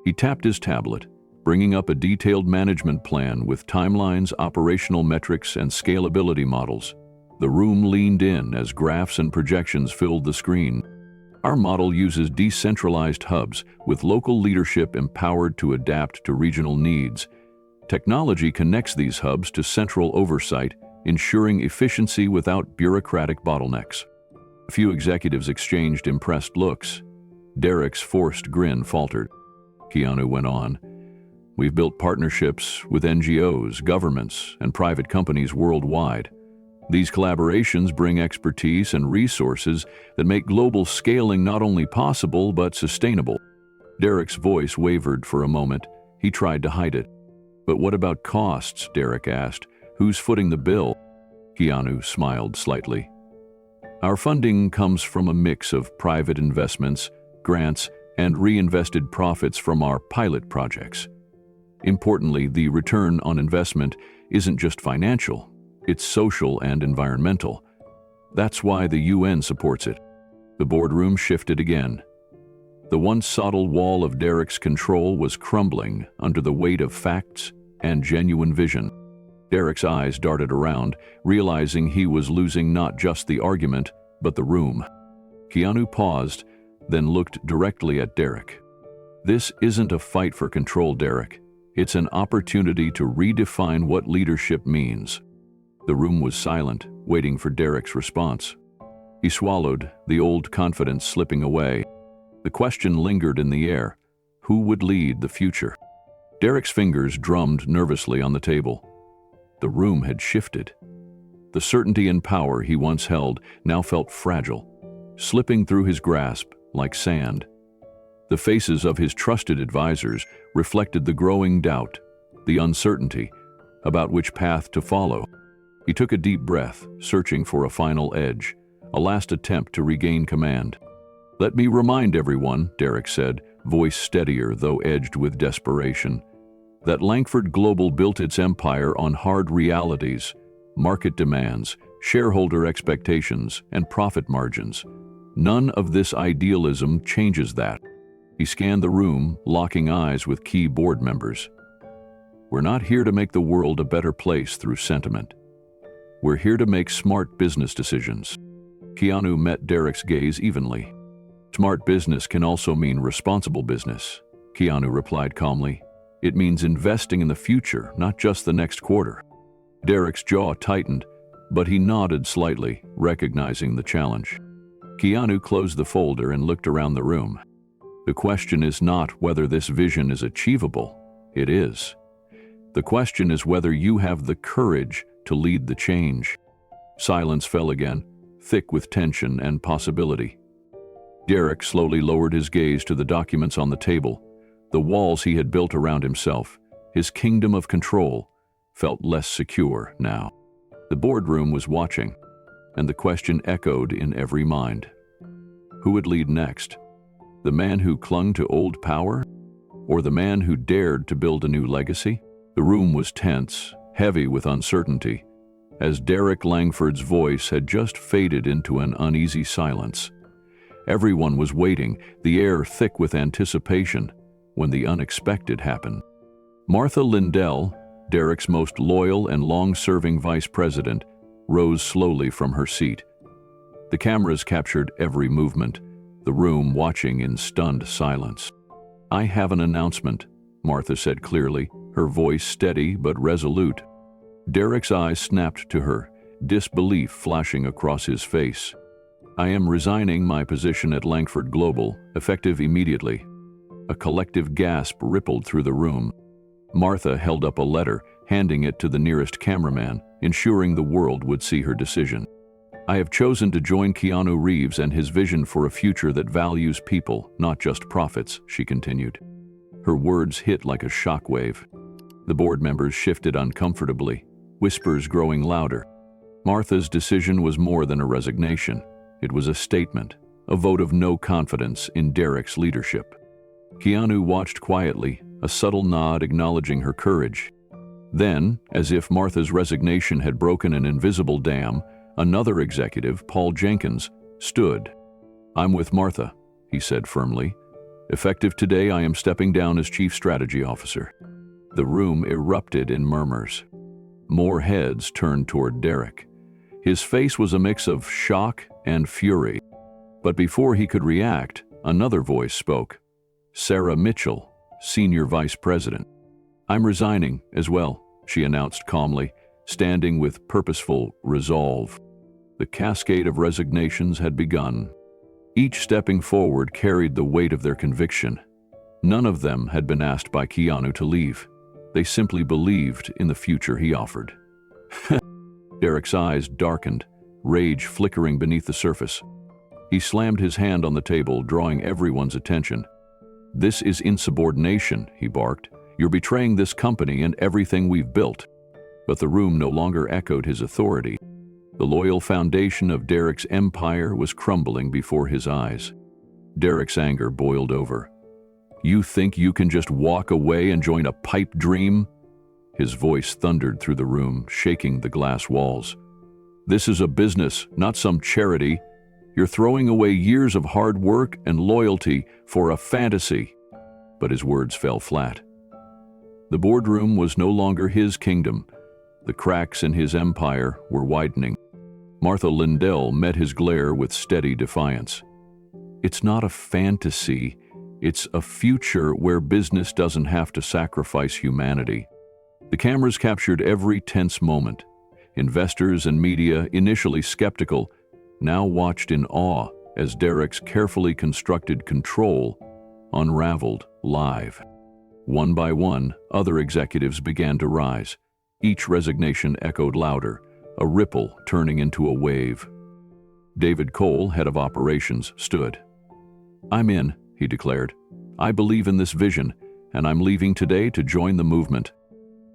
A: He tapped his tablet, bringing up a detailed management plan with timelines, operational metrics, and scalability models. The room leaned in as graphs and projections filled the screen. "Our model uses decentralized hubs with local leadership empowered to adapt to regional needs. Technology connects these hubs to central oversight, ensuring efficiency without bureaucratic bottlenecks." A few executives exchanged impressed looks. Derek's forced grin faltered. Keanu went on, "We've built partnerships with NGOs, governments, and private companies worldwide. These collaborations bring expertise and resources that make global scaling not only possible but sustainable." Derek's voice wavered for a moment. He tried to hide it. "But what about costs?" Derek asked. "Who's footing the bill?" Keanu smiled slightly. "Our funding comes from a mix of private investments, grants, and reinvested profits from our pilot projects. Importantly, the return on investment isn't just financial, it's social and environmental. That's why the UN supports it. The boardroom shifted again. The once subtle wall of Derek's control was crumbling under the weight of facts and genuine vision. Derek's eyes darted around, realizing he was losing not just the argument, but the room. Keanu paused, then looked directly at Derek. This isn't a fight for control, Derek. It's an opportunity to redefine what leadership means. The room was silent, waiting for Derek's response. He swallowed, the old confidence slipping away. The question lingered in the air. Who would lead the future? Derek's fingers drummed nervously on the table. The room had shifted. The certainty and power he once held now felt fragile, slipping through his grasp like sand. The faces of his trusted advisors reflected the growing doubt, the uncertainty about which path to follow. He took a deep breath, searching for a final edge, a last attempt to regain command. "Let me remind everyone," Derek said, voice steadier though edged with desperation, "that Langford Global built its empire on hard realities, market demands, shareholder expectations, and profit margins. None of this idealism changes that." He scanned the room, locking eyes with key board members. "We're not here to make the world a better place through sentiment. We're here to make smart business decisions." Keanu met Derek's gaze evenly. "Smart business can also mean responsible business," Keanu replied calmly. "It means investing in the future, not just the next quarter." Derek's jaw tightened, but he nodded slightly, recognizing the challenge. Keanu closed the folder and looked around the room. "The question is not whether this vision is achievable. It is. The question is whether you have the courage to lead the change." Silence fell again, thick with tension and possibility. Derek slowly lowered his gaze to the documents on the table. The walls he had built around himself, his kingdom of control, felt less secure now. The boardroom was watching, and the question echoed in every mind. Who would lead next? The man who clung to old power? Or the man who dared to build a new legacy? The room was tense, heavy with uncertainty, as Derek Langford's voice had just faded into an uneasy silence. Everyone was waiting, the air thick with anticipation, when the unexpected happened. Martha Lindell, Derek's most loyal and long-serving vice president, rose slowly from her seat. The cameras captured every movement, the room watching in stunned silence. "I have an announcement," Martha said clearly, her voice steady but resolute. Derek's eyes snapped to her, disbelief flashing across his face. "I am resigning my position at Langford Global, effective immediately." A collective gasp rippled through the room. Martha held up a letter, handing it to the nearest cameraman, ensuring the world would see her decision. "I have chosen to join Keanu Reeves and his vision for a future that values people, not just profits," she continued. Her words hit like a shockwave. The board members shifted uncomfortably, whispers growing louder. Martha's decision was more than a resignation. It was a statement, a vote of no confidence in Derek's leadership. Keanu watched quietly, a subtle nod acknowledging her courage. Then, as if Martha's resignation had broken an invisible dam, another executive, Paul Jenkins, stood. "I'm with Martha," he said firmly. "Effective today, I am stepping down as Chief Strategy Officer." The room erupted in murmurs. More heads turned toward Derek. His face was a mix of shock and fury. But before he could react, another voice spoke. Sarah Mitchell, Senior Vice President. "I'm resigning as well," she announced calmly, standing with purposeful resolve. The cascade of resignations had begun. Each stepping forward carried the weight of their conviction. None of them had been asked by Keanu to leave. They simply believed in the future he offered. Derek's eyes darkened, rage flickering beneath the surface. He slammed his hand on the table, drawing everyone's attention. "This is insubordination," he barked. "You're betraying this company and everything we've built." But the room no longer echoed his authority. The loyal foundation of Derek's empire was crumbling before his eyes. Derek's anger boiled over. "You think you can just walk away and join a pipe dream?" His voice thundered through the room, shaking the glass walls. This is a business, not some charity. You're throwing away years of hard work and loyalty for a fantasy." But his words fell flat. The boardroom was no longer his kingdom. The cracks in his empire were widening. Martha Lindell met his glare with steady defiance. "It's not a fantasy. It's a future where business doesn't have to sacrifice humanity." The cameras captured every tense moment. Investors and media, initially skeptical, now watched in awe as Derek's carefully constructed control unraveled live. One by one, other executives began to rise. Each resignation echoed louder, a ripple turning into a wave. David Cole, head of operations, stood. "I'm in," he declared. "I believe in this vision, and I'm leaving today to join the movement."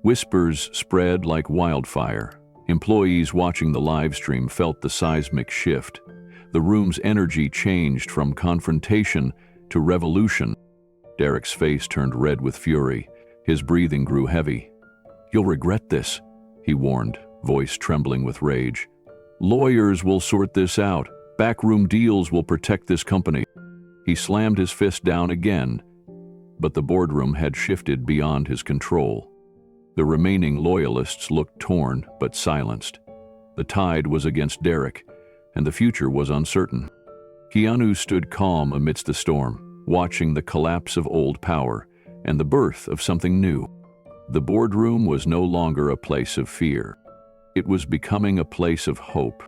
A: Whispers spread like wildfire. Employees watching the live stream felt the seismic shift. The room's energy changed from confrontation to revolution. Derek's face turned red with fury. His breathing grew heavy. "You'll regret this," he warned, voice trembling with rage. "Lawyers will sort this out. Backroom deals will protect this company." He slammed his fist down again, but the boardroom had shifted beyond his control. The remaining loyalists looked torn but silenced. The tide was against Derek, and the future was uncertain. Keanu stood calm amidst the storm, watching the collapse of old power and the birth of something new. The boardroom was no longer a place of fear. It was becoming a place of hope.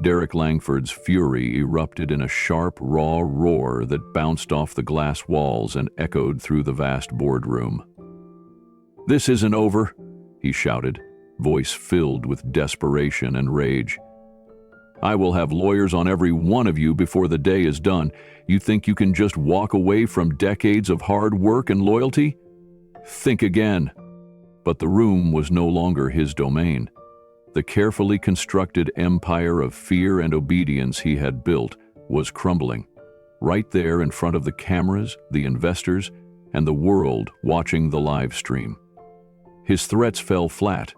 A: Derek Langford's fury erupted in a sharp, raw roar that bounced off the glass walls and echoed through the vast boardroom. "This isn't over," he shouted, voice filled with desperation and rage. "I will have lawyers on every one of you before the day is done. You think you can just walk away from decades of hard work and loyalty? Think again." But the room was no longer his domain. The carefully constructed empire of fear and obedience he had built was crumbling, right there in front of the cameras, the investors, and the world watching the live stream. His threats fell flat,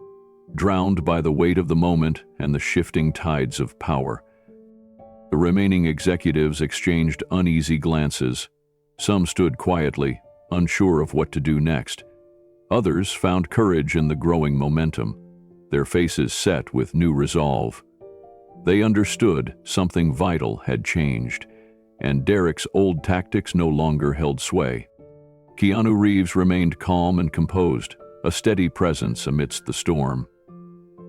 A: drowned by the weight of the moment and the shifting tides of power. The remaining executives exchanged uneasy glances. Some stood quietly, unsure of what to do next. Others found courage in the growing momentum, their faces set with new resolve. They understood something vital had changed, and Derek's old tactics no longer held sway. Keanu Reeves remained calm and composed, a steady presence amidst the storm.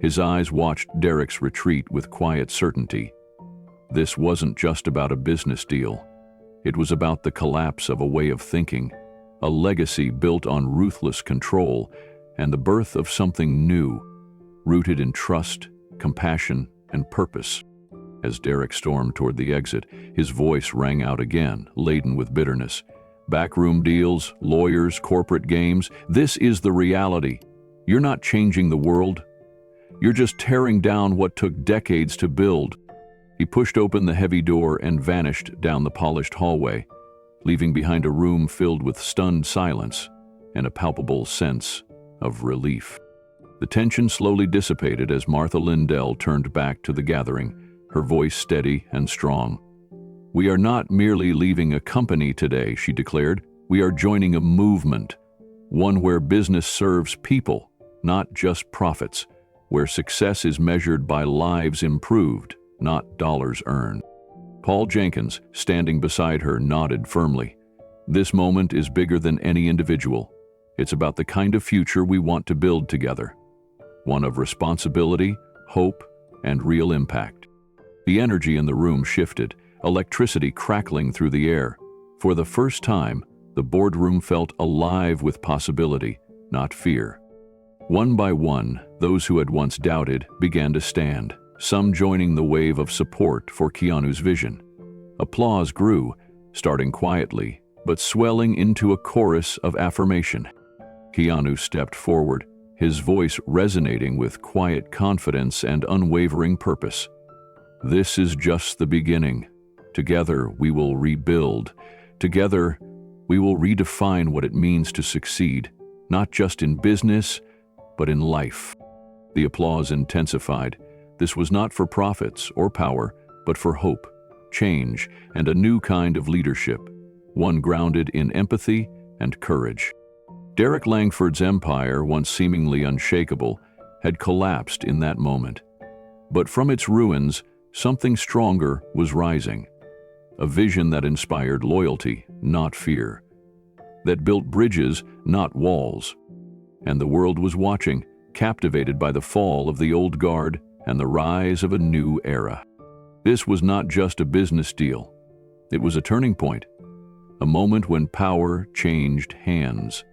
A: His eyes watched Derek's retreat with quiet certainty. This wasn't just about a business deal. It was about the collapse of a way of thinking, a legacy built on ruthless control, and the birth of something new, rooted in trust, compassion, and purpose. As Derek stormed toward the exit, his voice rang out again, laden with bitterness. "Backroom deals, lawyers, corporate games, this is the reality. You're not changing the world. You're just tearing down what took decades to build." He pushed open the heavy door and vanished down the polished hallway, leaving behind a room filled with stunned silence and a palpable sense of relief. The tension slowly dissipated as Martha Lindell turned back to the gathering, her voice steady and strong. "We are not merely leaving a company today," she declared. "We are joining a movement, one where business serves people, not just profits, where success is measured by lives improved, not dollars earned." Paul Jenkins, standing beside her, nodded firmly. "This moment is bigger than any individual. It's about the kind of future we want to build together. One of responsibility, hope, and real impact." The energy in the room shifted, electricity crackling through the air. For the first time, the boardroom felt alive with possibility, not fear. One by one, those who had once doubted began to stand, some joining the wave of support for Keanu's vision. Applause grew, starting quietly, but swelling into a chorus of affirmation. Keanu stepped forward, his voice resonating with quiet confidence and unwavering purpose. "This is just the beginning. Together we will rebuild. Together we will redefine what it means to succeed, not just in business, but in life." The applause intensified, This was not for profits or power, but for hope, change, and a new kind of leadership, one grounded in empathy and courage. Derek Langford's empire, once seemingly unshakable, had collapsed in that moment. But from its ruins, something stronger was rising. A vision that inspired loyalty, not fear. That built bridges, not walls. And the world was watching, captivated by the fall of the old guard and the rise of a new era. This was not just a business deal. It was a turning point. A moment when power changed hands.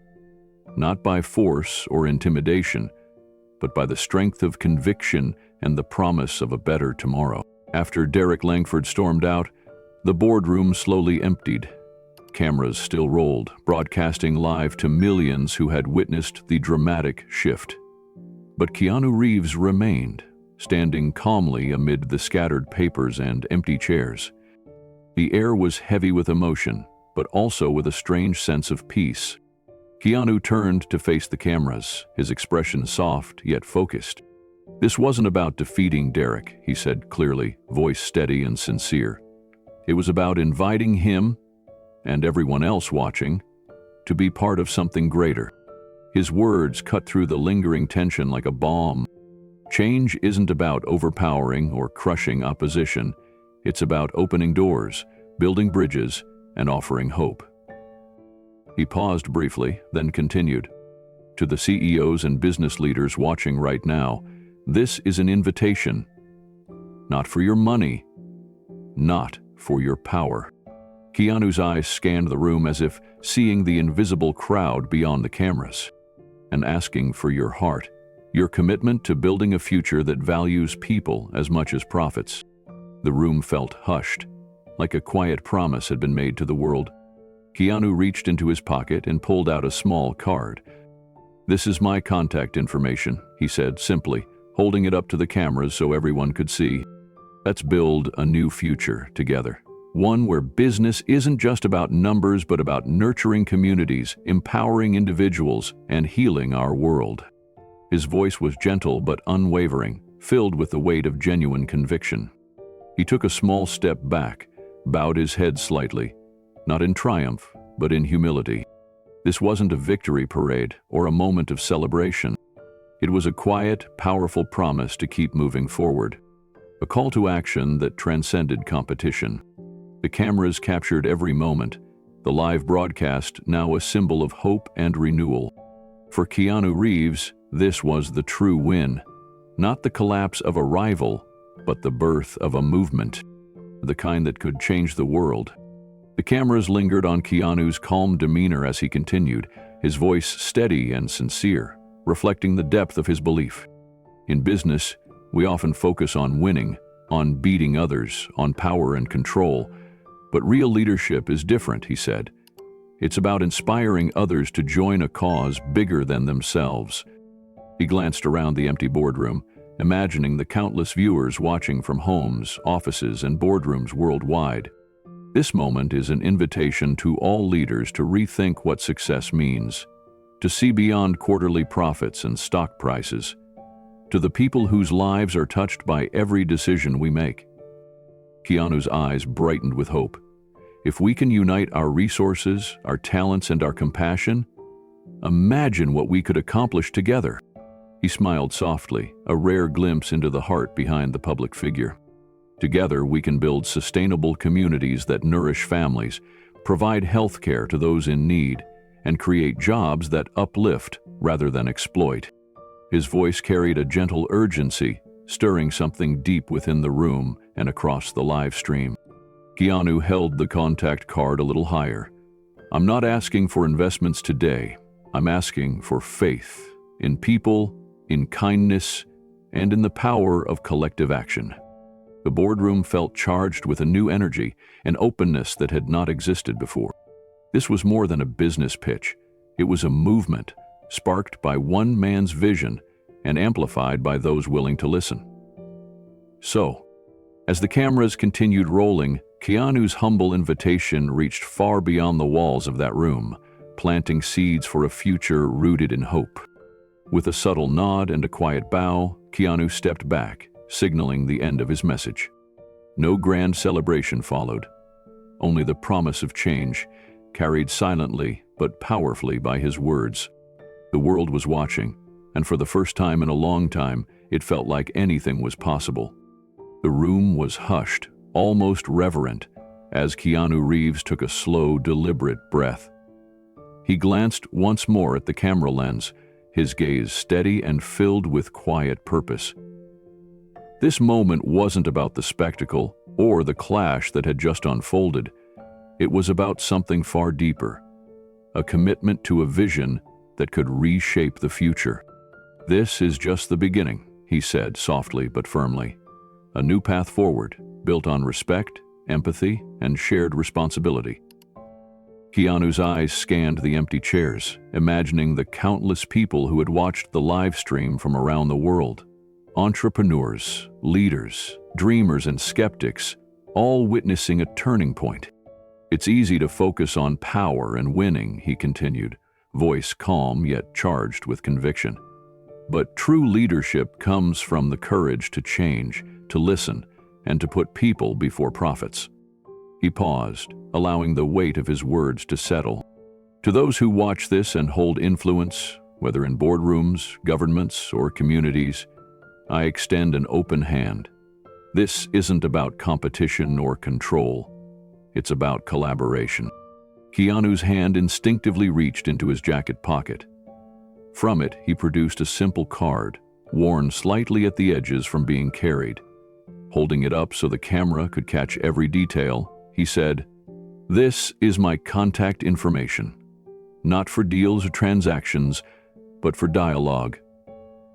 A: Not by force or intimidation, but by the strength of conviction and the promise of a better tomorrow. After Derek Langford stormed out, the boardroom slowly emptied. Cameras still rolled, broadcasting live to millions who had witnessed the dramatic shift. But Keanu Reeves remained, standing calmly amid the scattered papers and empty chairs. The air was heavy with emotion, but also with a strange sense of peace. Keanu turned to face the cameras, his expression soft yet focused. This wasn't about defeating Derek, he said clearly, voice steady and sincere. It was about inviting him, and everyone else watching, to be part of something greater. His words cut through the lingering tension like a bomb. Change isn't about overpowering or crushing opposition. It's about opening doors, building bridges, and offering hope. He paused briefly, then continued. To the CEOs and business leaders watching right now, this is an invitation. Not for your money, not for your power. Keanu's eyes scanned the room as if seeing the invisible crowd beyond the cameras, and asking for your heart, your commitment to building a future that values people as much as profits. The room felt hushed, like a quiet promise had been made to the world. Keanu reached into his pocket and pulled out a small card. "This is my contact information," he said simply, holding it up to the cameras so everyone could see. "Let's build a new future together. One where business isn't just about numbers, but about nurturing communities, empowering individuals, and healing our world." His voice was gentle but unwavering, filled with the weight of genuine conviction. He took a small step back, bowed his head slightly, not in triumph, but in humility. This wasn't a victory parade or a moment of celebration. It was a quiet, powerful promise to keep moving forward. A call to action that transcended competition. The cameras captured every moment, the live broadcast now a symbol of hope and renewal. For Keanu Reeves, this was the true win. Not the collapse of a rival, but the birth of a movement. The kind that could change the world. The cameras lingered on Keanu's calm demeanor as he continued, his voice steady and sincere, reflecting the depth of his belief. In business, we often focus on winning, on beating others, on power and control. But real leadership is different, he said. It's about inspiring others to join a cause bigger than themselves. He glanced around the empty boardroom, imagining the countless viewers watching from homes, offices, and boardrooms worldwide. This moment is an invitation to all leaders to rethink what success means, to see beyond quarterly profits and stock prices, to the people whose lives are touched by every decision we make. Keanu's eyes brightened with hope. If we can unite our resources, our talents, and our compassion, imagine what we could accomplish together. He smiled softly, a rare glimpse into the heart behind the public figure. Together, we can build sustainable communities that nourish families, provide health care to those in need, and create jobs that uplift rather than exploit. His voice carried a gentle urgency, stirring something deep within the room and across the live stream. Keanu held the contact card a little higher. "I'm not asking for investments today. I'm asking for faith in people, in kindness, and in the power of collective action." The boardroom felt charged with a new energy, an openness that had not existed before. This was more than a business pitch. It was a movement, sparked by one man's vision and amplified by those willing to listen. So, as the cameras continued rolling, Keanu's humble invitation reached far beyond the walls of that room, planting seeds for a future rooted in hope. With a subtle nod and a quiet bow, Keanu stepped back, signaling the end of his message. No grand celebration followed, only the promise of change, carried silently but powerfully by his words. The world was watching, and for the first time in a long time, it felt like anything was possible. The room was hushed, almost reverent, as Keanu Reeves took a slow, deliberate breath. He glanced once more at the camera lens, his gaze steady and filled with quiet purpose. This moment wasn't about the spectacle or the clash that had just unfolded. It was about something far deeper, a commitment to a vision that could reshape the future. "This is just the beginning," he said softly but firmly. "A new path forward, built on respect, empathy, and shared responsibility." Keanu's eyes scanned the empty chairs, imagining the countless people who had watched the live stream from around the world. Entrepreneurs, leaders, dreamers, and skeptics, all witnessing a turning point. "It's easy to focus on power and winning," he continued, voice calm yet charged with conviction. "But true leadership comes from the courage to change, to listen, and to put people before profits." He paused, allowing the weight of his words to settle. "To those who watch this and hold influence, whether in boardrooms, governments, or communities, I extend an open hand. This isn't about competition or control. It's about collaboration." Keanu's hand instinctively reached into his jacket pocket. From it, he produced a simple card, worn slightly at the edges from being carried. Holding it up so the camera could catch every detail, he said, "This is my contact information, not for deals or transactions, but for dialogue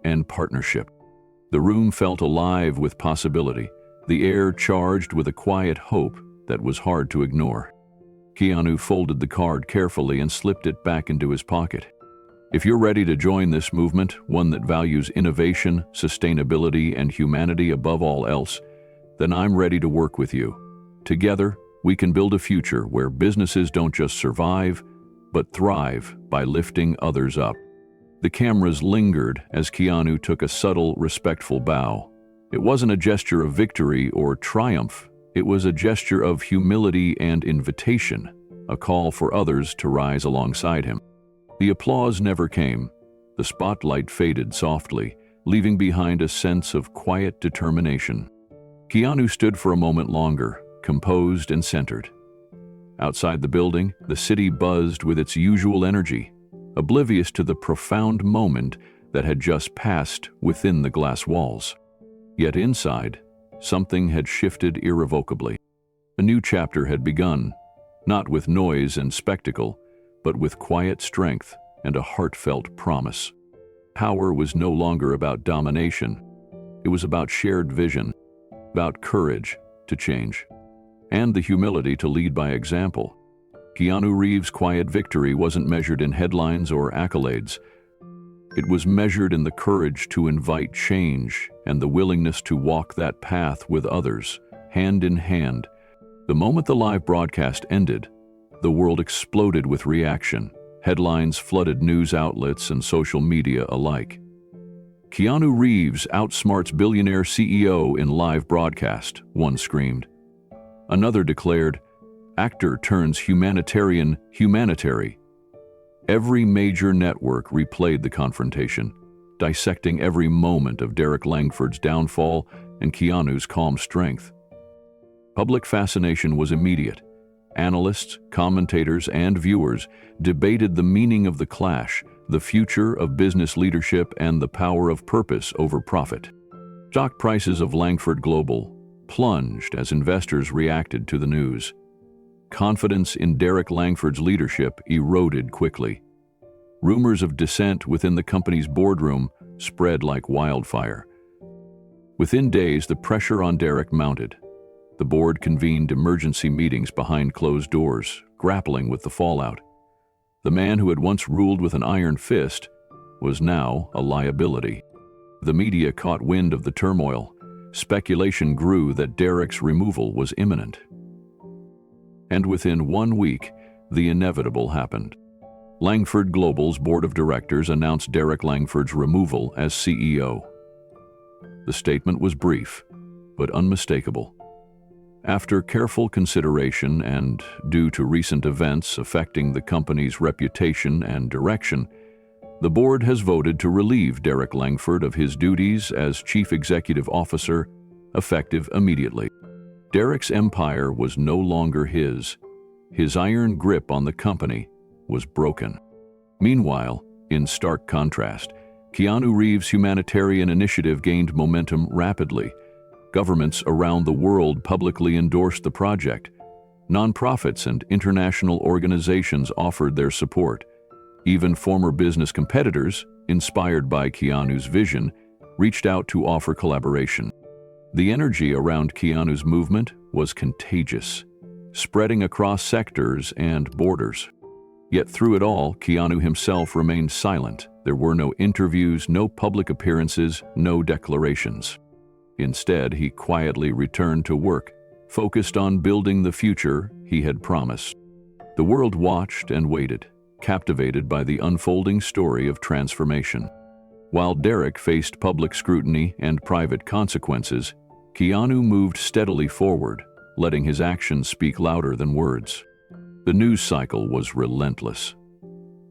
A: and partnership." The room felt alive with possibility, the air charged with a quiet hope that was hard to ignore. Keanu folded the card carefully and slipped it back into his pocket. "If you're ready to join this movement, one that values innovation, sustainability, and humanity above all else, then I'm ready to work with you. Together, we can build a future where businesses don't just survive, but thrive by lifting others up." The cameras lingered as Keanu took a subtle, respectful bow. It wasn't a gesture of victory or triumph. It was a gesture of humility and invitation, a call for others to rise alongside him. The applause never came. The spotlight faded softly, leaving behind a sense of quiet determination. Keanu stood for a moment longer, composed and centered. Outside the building, the city buzzed with its usual energy, oblivious to the profound moment that had just passed within the glass walls. Yet inside, something had shifted irrevocably. A new chapter had begun, not with noise and spectacle, but with quiet strength and a heartfelt promise. Power was no longer about domination. It was about shared vision, about courage to change, and the humility to lead by example. Keanu Reeves' quiet victory wasn't measured in headlines or accolades. It was measured in the courage to invite change and the willingness to walk that path with others, hand in hand. The moment the live broadcast ended, the world exploded with reaction. Headlines flooded news outlets and social media alike. "Keanu Reeves outsmarts billionaire CEO in live broadcast," one screamed. Another declared, "Actor turns humanitarian humanitary." Every major network replayed the confrontation, dissecting every moment of Derek Langford's downfall and Keanu's calm strength. Public fascination was immediate. Analysts, commentators, and viewers debated the meaning of the clash, the future of business leadership, and the power of purpose over profit. Stock prices of Langford Global plunged as investors reacted to the news. Confidence in Derek Langford's leadership eroded quickly. Rumors of dissent within the company's boardroom spread like wildfire. Within days, the pressure on Derek mounted. The board convened emergency meetings behind closed doors, grappling with the fallout. The man who had once ruled with an iron fist was now a liability. The media caught wind of the turmoil. Speculation grew that Derek's removal was imminent. And within 1 week, the inevitable happened. Langford Global's board of directors announced Derek Langford's removal as CEO. The statement was brief, but unmistakable. After careful consideration and due to recent events affecting the company's reputation and direction, the board has voted to relieve Derek Langford of his duties as Chief Executive Officer, effective immediately. Derek's empire was no longer his. His iron grip on the company was broken. Meanwhile, in stark contrast, Keanu Reeves' humanitarian initiative gained momentum rapidly. Governments around the world publicly endorsed the project. Nonprofits and international organizations offered their support. Even former business competitors, inspired by Keanu's vision, reached out to offer collaboration. The energy around Keanu's movement was contagious, spreading across sectors and borders. Yet through it all, Keanu himself remained silent. There were no interviews, no public appearances, no declarations. Instead, he quietly returned to work, focused on building the future he had promised. The world watched and waited, captivated by the unfolding story of transformation. While Derek faced public scrutiny and private consequences, Keanu moved steadily forward, letting his actions speak louder than words. The news cycle was relentless.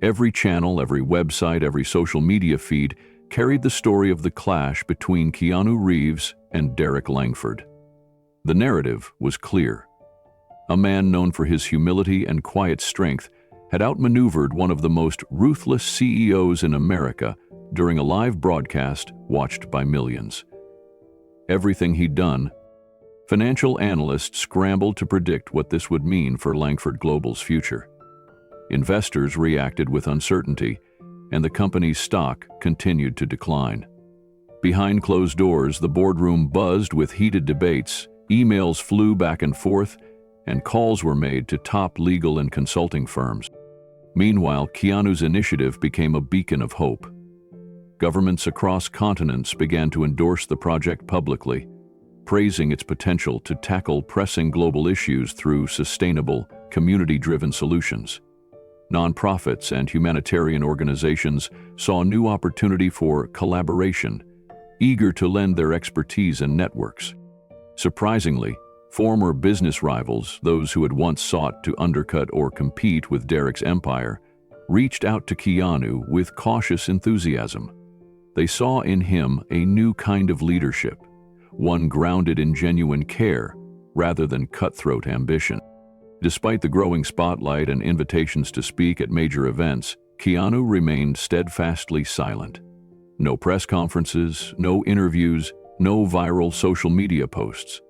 A: Every channel, every website, every social media feed carried the story of the clash between Keanu Reeves and Derek Langford. The narrative was clear. A man known for his humility and quiet strength had outmaneuvered one of the most ruthless CEOs in America during a live broadcast watched by millions. Everything he'd done, financial analysts scrambled to predict what this would mean for Langford Global's future. Investors reacted with uncertainty, and the company's stock continued to decline. Behind closed doors, the boardroom buzzed with heated debates, emails flew back and forth, and calls were made to top legal and consulting firms. Meanwhile, Keanu's initiative became a beacon of hope. Governments across continents began to endorse the project publicly, praising its potential to tackle pressing global issues through sustainable, community-driven solutions. Nonprofits and humanitarian organizations saw a new opportunity for collaboration, eager to lend their expertise and networks. Surprisingly, former business rivals, those who had once sought to undercut or compete with Derek's empire, reached out to Keanu with cautious enthusiasm. They saw in him a new kind of leadership, one grounded in genuine care rather than cutthroat ambition. Despite the growing spotlight and invitations to speak at major events, Keanu remained steadfastly silent. No press conferences, no interviews, no viral social media posts.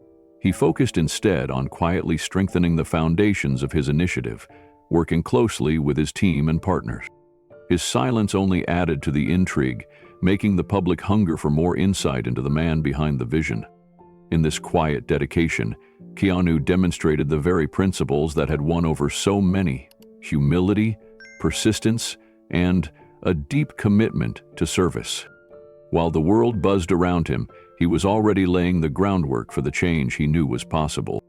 A: He focused instead on quietly strengthening the foundations of his initiative, working closely with his team and partners. His silence only added to the intrigue, making the public hunger for more insight into the man behind the vision. In this quiet dedication, Keanu demonstrated the very principles that had won over so many: humility, persistence, and a deep commitment to service. While the world buzzed around him, he was already laying the groundwork for the change he knew was possible.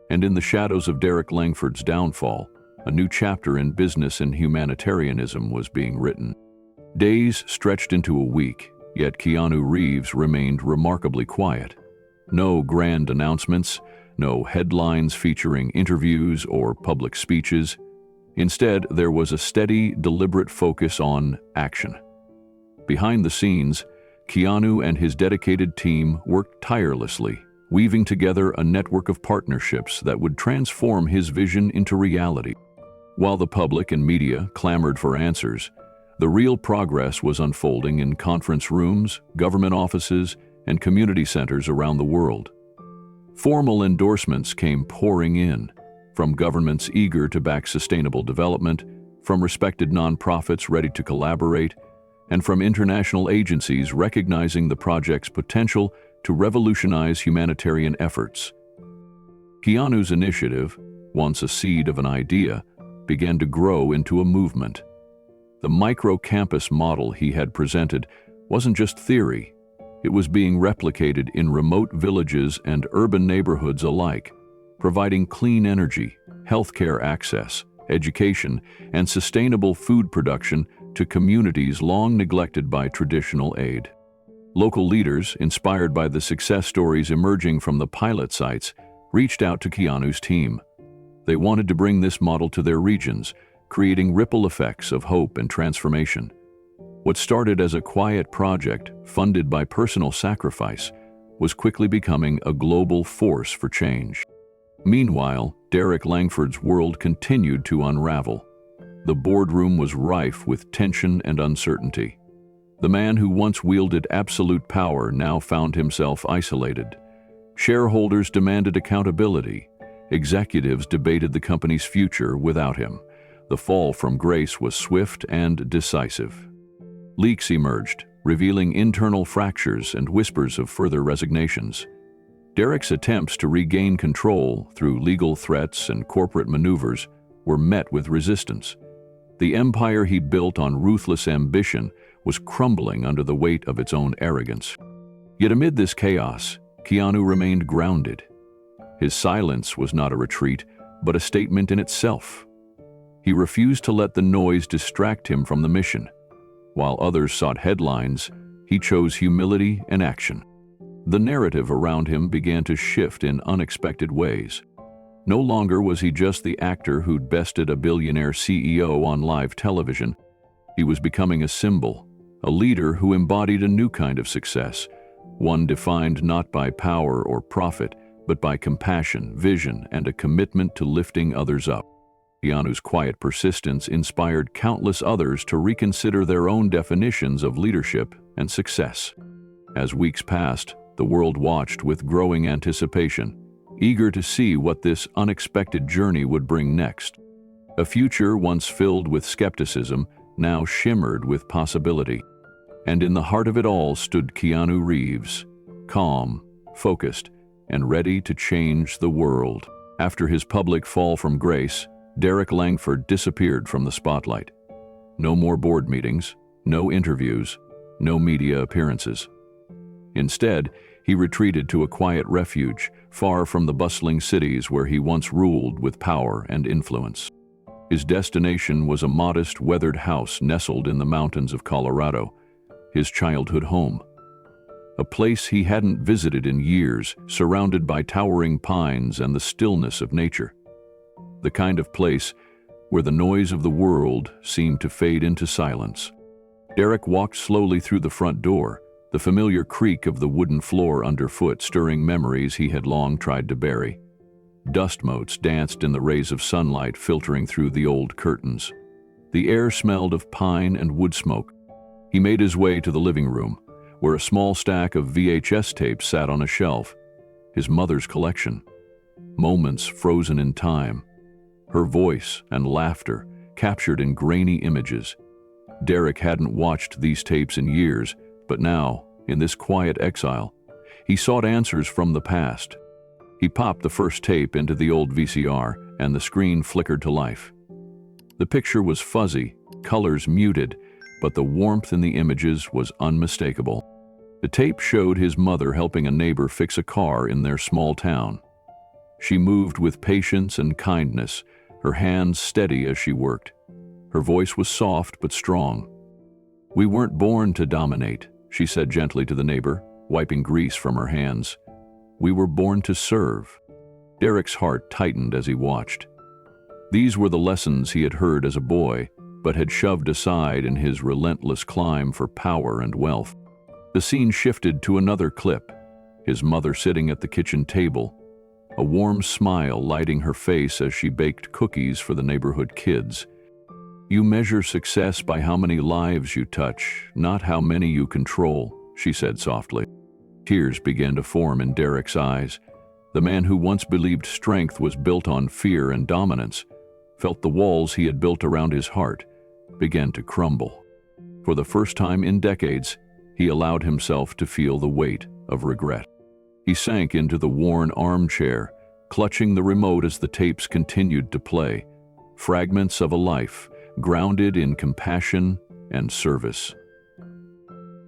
A: And in the shadows of Derek Langford's downfall, a new chapter in business and humanitarianism was being written. Days stretched into a week, yet Keanu Reeves remained remarkably quiet. No grand announcements, no headlines featuring interviews or public speeches. Instead, there was a steady, deliberate focus on action. Behind the scenes, Keanu and his dedicated team worked tirelessly, weaving together a network of partnerships that would transform his vision into reality. While the public and media clamored for answers, the real progress was unfolding in conference rooms, government offices, and community centers around the world. Formal endorsements came pouring in, from governments eager to back sustainable development, from respected nonprofits ready to collaborate, and from international agencies recognizing the project's potential to revolutionize humanitarian efforts. Keanu's initiative, once a seed of an idea, began to grow into a movement. The micro-campus model he had presented wasn't just theory. It was being replicated in remote villages and urban neighborhoods alike, providing clean energy, healthcare access, education, and sustainable food production to communities long neglected by traditional aid. Local leaders, inspired by the success stories emerging from the pilot sites, reached out to Keanu's team. They wanted to bring this model to their regions, creating ripple effects of hope and transformation. What started as a quiet project, funded by personal sacrifice, was quickly becoming a global force for change. Meanwhile, Derek Langford's world continued to unravel. The boardroom was rife with tension and uncertainty. The man who once wielded absolute power now found himself isolated. Shareholders demanded accountability. Executives debated the company's future without him. The fall from grace was swift and decisive. Leaks emerged, revealing internal fractures and whispers of further resignations. Derek's attempts to regain control through legal threats and corporate maneuvers were met with resistance. The empire he built on ruthless ambition was crumbling under the weight of its own arrogance. Yet amid this chaos, Keanu remained grounded. His silence was not a retreat, but a statement in itself. He refused to let the noise distract him from the mission. While others sought headlines, he chose humility and action. The narrative around him began to shift in unexpected ways. No longer was he just the actor who'd bested a billionaire CEO on live television. He was becoming a symbol, a leader who embodied a new kind of success, one defined not by power or profit, but by compassion, vision, and a commitment to lifting others up. Keanu's quiet persistence inspired countless others to reconsider their own definitions of leadership and success. As weeks passed, the world watched with growing anticipation, eager to see what this unexpected journey would bring next. A future once filled with skepticism now shimmered with possibility. And in the heart of it all stood Keanu Reeves, calm, focused, and ready to change the world. After his public fall from grace, Derek Langford disappeared from the spotlight. No more board meetings, no interviews, no media appearances. Instead, he retreated to a quiet refuge, far from the bustling cities where he once ruled with power and influence. His destination was a modest, weathered house nestled in the mountains of Colorado, his childhood home. A place he hadn't visited in years, surrounded by towering pines and the stillness of nature. The kind of place where the noise of the world seemed to fade into silence. Derek walked slowly through the front door, the familiar creak of the wooden floor underfoot stirring memories he had long tried to bury. Dust motes danced in the rays of sunlight filtering through the old curtains. The air smelled of pine and wood smoke. He made his way to the living room, where a small stack of VHS tapes sat on a shelf, his mother's collection. Moments frozen in time, her voice and laughter captured in grainy images. Derek hadn't watched these tapes in years, but now, in this quiet exile, he sought answers from the past. He popped the first tape into the old VCR, and the screen flickered to life. The picture was fuzzy, colors muted, but the warmth in the images was unmistakable. The tape showed his mother helping a neighbor fix a car in their small town. She moved with patience and kindness, her hands steady as she worked. Her voice was soft but strong. "We weren't born to dominate," she said gently to the neighbor, wiping grease from her hands. "We were born to serve." Derek's heart tightened as he watched. These were the lessons he had heard as a boy, but had shoved aside in his relentless climb for power and wealth. The scene shifted to another clip, his mother sitting at the kitchen table, a warm smile lighting her face as she baked cookies for the neighborhood kids. "You measure success by how many lives you touch, not how many you control," she said softly. Tears began to form in Derek's eyes. The man who once believed strength was built on fear and dominance felt the walls he had built around his heart began to crumble. For the first time in decades, he allowed himself to feel the weight of regret. He sank into the worn armchair, clutching the remote as the tapes continued to play, fragments of a life grounded in compassion and service.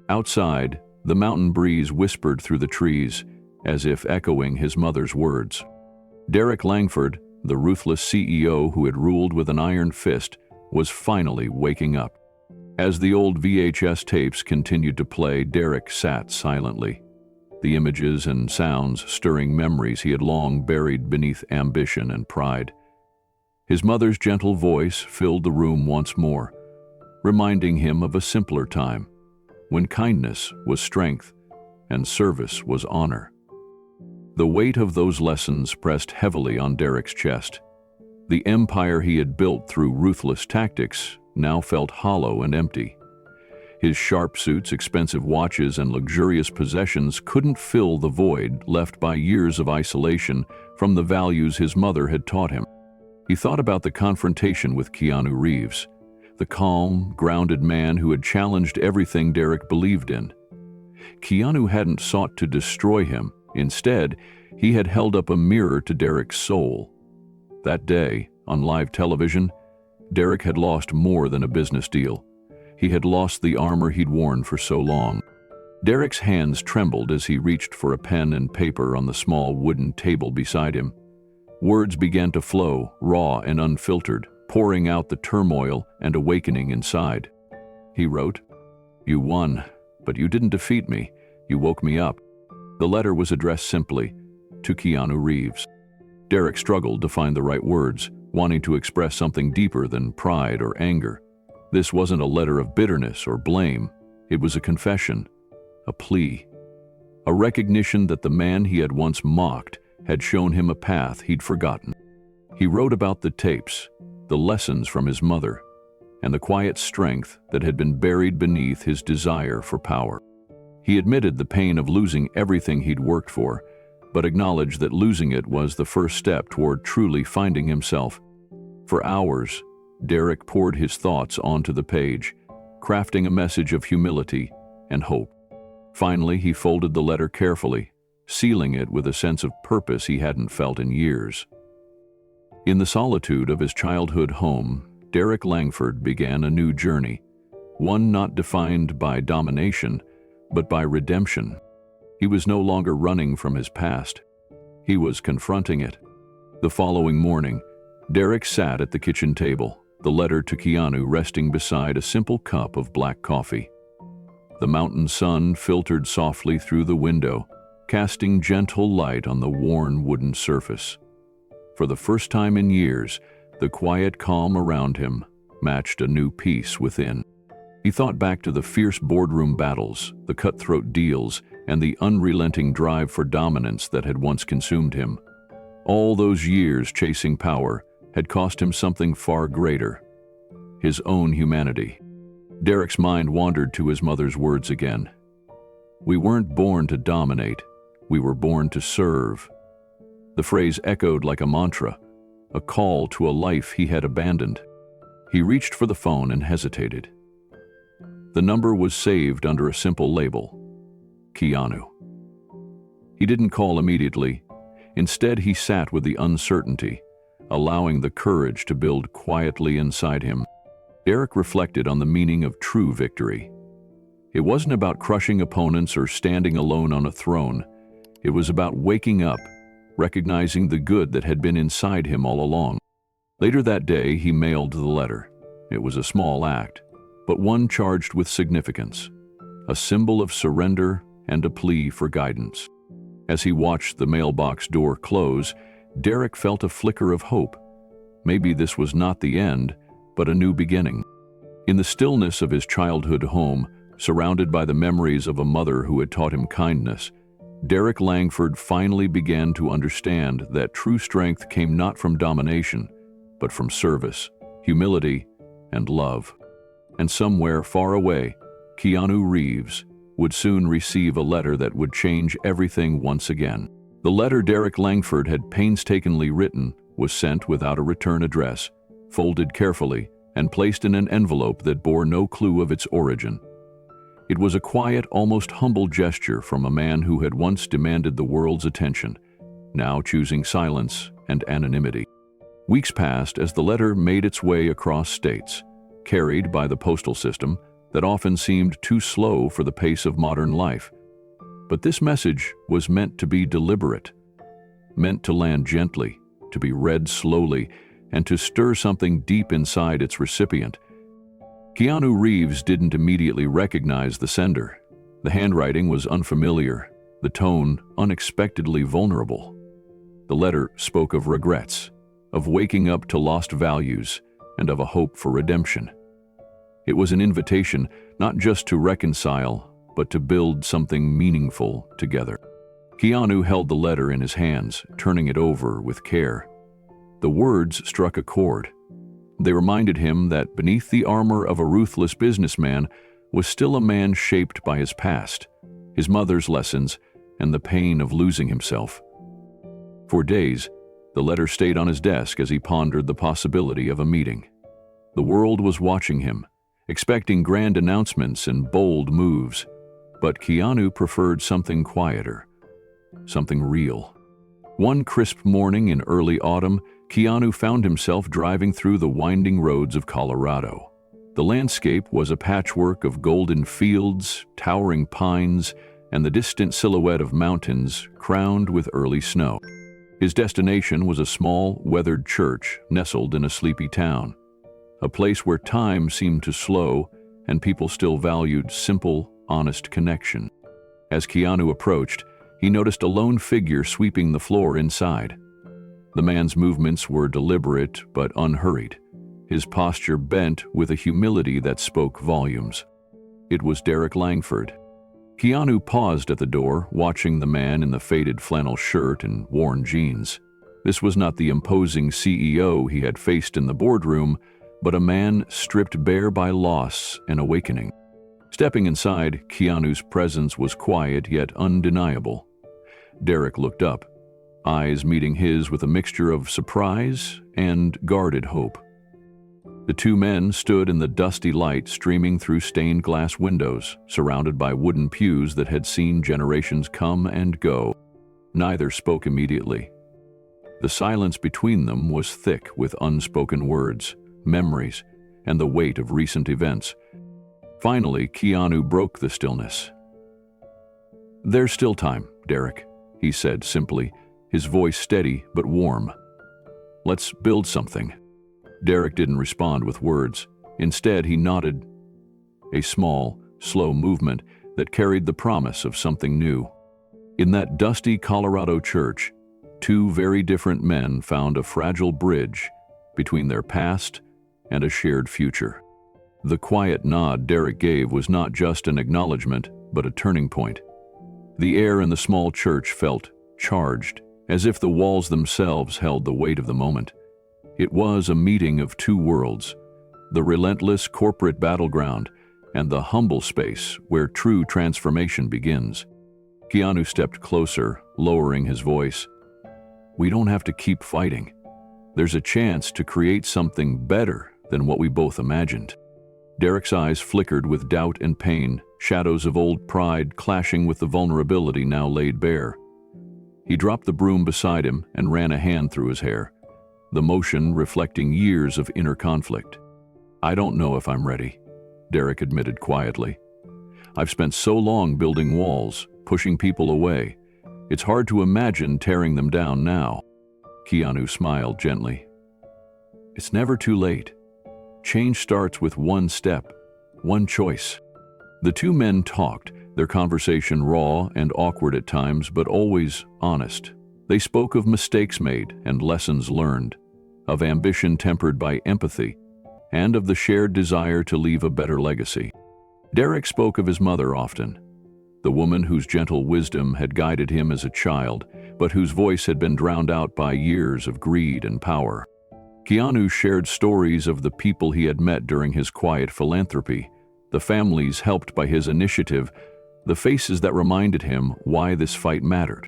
A: Outside, the mountain breeze whispered through the trees, as if echoing his mother's words. Derek Langford, the ruthless CEO who had ruled with an iron fist, was finally waking up. As the old VHS tapes continued to play, Derek sat silently, the images and sounds stirring memories he had long buried beneath ambition and pride. His mother's gentle voice filled the room once more, reminding him of a simpler time, when kindness was strength and service was honor. The weight of those lessons pressed heavily on Derek's chest. The empire he had built through ruthless tactics now felt hollow and empty. His sharp suits, expensive watches, and luxurious possessions couldn't fill the void left by years of isolation from the values his mother had taught him. He thought about the confrontation with Keanu Reeves, the calm, grounded man who had challenged everything Derek believed in. Keanu hadn't sought to destroy him. Instead, he had held up a mirror to Derek's soul. That day, on live television, Derek had lost more than a business deal. He had lost the armor he'd worn for so long. Derek's hands trembled as he reached for a pen and paper on the small wooden table beside him. Words began to flow, raw and unfiltered, pouring out the turmoil and awakening inside. He wrote, "You won, but you didn't defeat me. You woke me up." The letter was addressed simply to Keanu Reeves. Derek struggled to find the right words, wanting to express something deeper than pride or anger. This wasn't a letter of bitterness or blame. It was a confession, a plea, a recognition that the man he had once mocked had shown him a path he'd forgotten. He wrote about the tapes, the lessons from his mother, and the quiet strength that had been buried beneath his desire for power. He admitted the pain of losing everything he'd worked for, but acknowledged that losing it was the first step toward truly finding himself. For hours, Derek poured his thoughts onto the page, crafting a message of humility and hope. Finally, he folded the letter carefully, sealing it with a sense of purpose he hadn't felt in years. In the solitude of his childhood home, Derek Langford began a new journey, one not defined by domination, but by redemption. He was no longer running from his past. He was confronting it. The following morning, Derek sat at the kitchen table, the letter to Keanu resting beside a simple cup of black coffee. The mountain sun filtered softly through the window, casting gentle light on the worn wooden surface. For the first time in years, the quiet calm around him matched a new peace within. He thought back to the fierce boardroom battles, the cutthroat deals, and the unrelenting drive for dominance that had once consumed him. All those years chasing power had cost him something far greater: his own humanity. Derek's mind wandered to his mother's words again. "We weren't born to dominate, we were born to serve." The phrase echoed like a mantra, a call to a life he had abandoned. He reached for the phone and hesitated. The number was saved under a simple label: Keanu. He didn't call immediately. Instead, he sat with the uncertainty, allowing the courage to build quietly inside him. Derek reflected on the meaning of true victory. It wasn't about crushing opponents or standing alone on a throne. It was about waking up, recognizing the good that had been inside him all along. Later that day, he mailed the letter. It was a small act, but one charged with significance, a symbol of surrender and a plea for guidance. As he watched the mailbox door close, Derek felt a flicker of hope. Maybe this was not the end, but a new beginning. In the stillness of his childhood home, surrounded by the memories of a mother who had taught him kindness, Derek Langford finally began to understand that true strength came not from domination, but from service, humility, and love. And somewhere far away, Keanu Reeves would soon receive a letter that would change everything once again. The letter Derek Langford had painstakingly written was sent without a return address, folded carefully, and placed in an envelope that bore no clue of its origin. It was a quiet, almost humble gesture from a man who had once demanded the world's attention, now choosing silence and anonymity. Weeks passed as the letter made its way across states, carried by the postal system that often seemed too slow for the pace of modern life. But this message was meant to be deliberate, meant to land gently, to be read slowly, and to stir something deep inside its recipient. Keanu Reeves didn't immediately recognize the sender. The handwriting was unfamiliar, the tone unexpectedly vulnerable. The letter spoke of regrets, of waking up to lost values, and of a hope for redemption. It was an invitation not just to reconcile, but to build something meaningful together. Keanu held the letter in his hands, turning it over with care. The words struck a chord. They reminded him that beneath the armor of a ruthless businessman was still a man shaped by his past, his mother's lessons, and the pain of losing himself. For days, the letter stayed on his desk as he pondered the possibility of a meeting. The world was watching him, expecting grand announcements and bold moves, but Keanu preferred something quieter, something real. One crisp morning in early autumn, Keanu found himself driving through the winding roads of Colorado. The landscape was a patchwork of golden fields, towering pines, and the distant silhouette of mountains crowned with early snow. His destination was a small, weathered church nestled in a sleepy town, a place where time seemed to slow and people still valued simple, honest connection. As Keanu approached, he noticed a lone figure sweeping the floor inside. The man's movements were deliberate but unhurried, his posture bent with a humility that spoke volumes. It was Derek Langford. Keanu paused at the door, watching the man in the faded flannel shirt and worn jeans. This was not the imposing CEO he had faced in the boardroom, but a man stripped bare by loss and awakening. Stepping inside, Keanu's presence was quiet yet undeniable. Derek looked up, eyes meeting his with a mixture of surprise and guarded hope. The two men stood in the dusty light streaming through stained glass windows, surrounded by wooden pews that had seen generations come and go. Neither spoke immediately. The silence between them was thick with unspoken words, memories, and the weight of recent events. Finally, Keanu broke the stillness. "There's still time, Derek," he said simply, his voice steady but warm. "Let's build something." Derek didn't respond with words. Instead, he nodded, a small, slow movement that carried the promise of something new. In that dusty Colorado church, two very different men found a fragile bridge between their past and a shared future. The quiet nod Derek gave was not just an acknowledgement, but a turning point. The air in the small church felt charged, as if the walls themselves held the weight of the moment. It was a meeting of two worlds, the relentless corporate battleground and the humble space where true transformation begins. Keanu stepped closer, lowering his voice. "We don't have to keep fighting. There's a chance to create something better than what we both imagined." Derek's eyes flickered with doubt and pain, shadows of old pride clashing with the vulnerability now laid bare. He dropped the broom beside him and ran a hand through his hair, the motion reflecting years of inner conflict. "I don't know if I'm ready," Derek admitted quietly. "I've spent so long building walls, pushing people away. It's hard to imagine tearing them down now." Keanu smiled gently. "It's never too late. Change starts with one step, one choice." The two men talked, their conversation raw and awkward at times, but always honest. They spoke of mistakes made and lessons learned, of ambition tempered by empathy, and of the shared desire to leave a better legacy. Derek spoke of his mother often, the woman whose gentle wisdom had guided him as a child, but whose voice had been drowned out by years of greed and power. Keanu shared stories of the people he had met during his quiet philanthropy, the families helped by his initiative, the faces that reminded him why this fight mattered.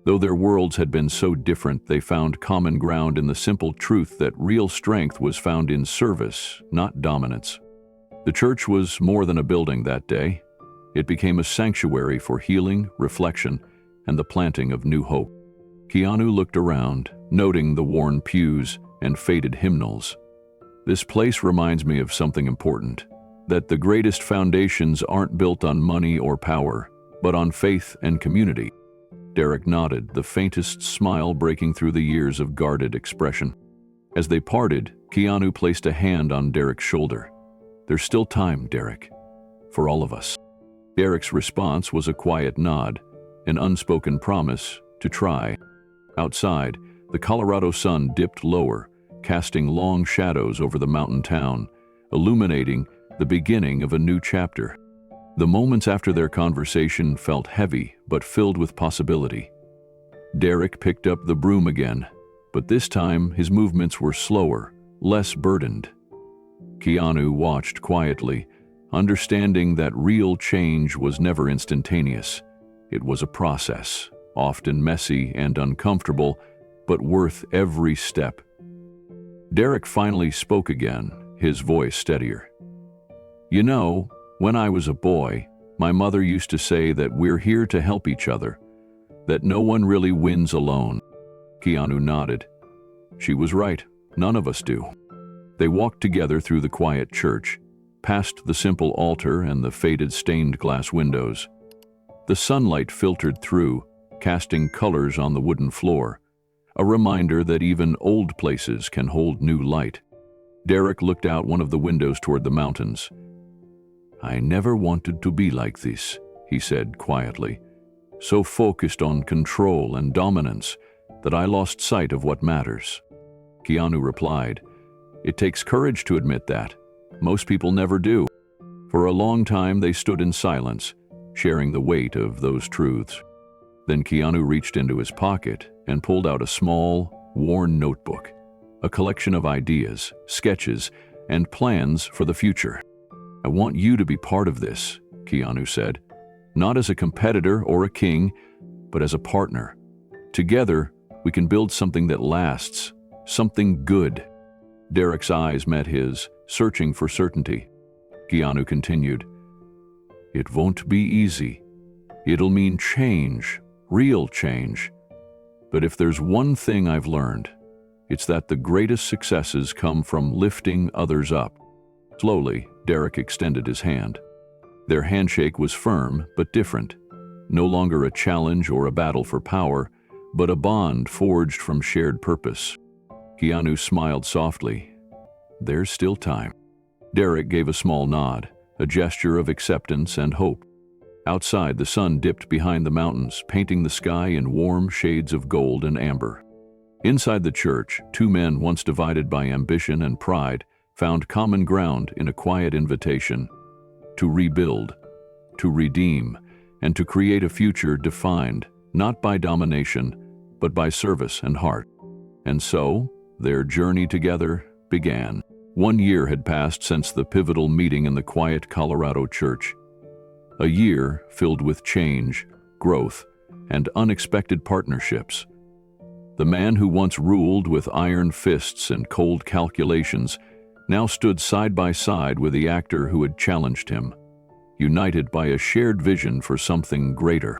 A: Though their worlds had been so different, they found common ground in the simple truth that real strength was found in service, not dominance. The church was more than a building that day. It became a sanctuary for healing, reflection, and the planting of new hope. Keanu looked around, noting the worn pews and faded hymnals. "This place reminds me of something important, that the greatest foundations aren't built on money or power, but on faith and community." Derek nodded, the faintest smile breaking through the years of guarded expression. As they parted, Keanu placed a hand on Derek's shoulder. There's still time, Derek. For all of us. Derek's response was a quiet nod, an unspoken promise to try. Outside, the Colorado sun dipped lower, casting long shadows over the mountain town, illuminating the beginning of a new chapter. The moments after their conversation felt heavy but filled with possibility. Derek picked up the broom again, but this time his movements were slower, less burdened. Keanu watched quietly, understanding that real change was never instantaneous. It was a process, often messy and uncomfortable, but worth every step. Derek finally spoke again, his voice steadier. You know, when I was a boy, my mother used to say that we're here to help each other, that no one really wins alone. Keanu nodded. She was right, none of us do. They walked together through the quiet church, past the simple altar and the faded stained glass windows. The sunlight filtered through, casting colors on the wooden floor, a reminder that even old places can hold new light. Derek looked out one of the windows toward the mountains. I never wanted to be like this, he said quietly, so focused on control and dominance that I lost sight of what matters. Keanu replied, It takes courage to admit that. Most people never do. For a long time they stood in silence, sharing the weight of those truths. Then Keanu reached into his pocket and pulled out a small, worn notebook, a collection of ideas, sketches, and plans for the future. I want you to be part of this, Keanu said, not as a competitor or a king, but as a partner. Together, we can build something that lasts, something good. Derek's eyes met his, searching for certainty. Keanu continued, It won't be easy. It'll mean change, real change. But if there's one thing I've learned, it's that the greatest successes come from lifting others up. Slowly, Derek extended his hand. Their handshake was firm but different, no longer a challenge or a battle for power, but a bond forged from shared purpose. Keanu smiled softly. There's still time. Derek gave a small nod, a gesture of acceptance and hope. Outside, the sun dipped behind the mountains, painting the sky in warm shades of gold and amber. Inside the church, two men once divided by ambition and pride found common ground in a quiet invitation to rebuild, to redeem, and to create a future defined not by domination, but by service and heart. And so, their journey together began. 1 year had passed since the pivotal meeting in the quiet Colorado church. A year filled with change, growth, and unexpected partnerships. The man who once ruled with iron fists and cold calculations now stood side by side with the actor who had challenged him, united by a shared vision for something greater.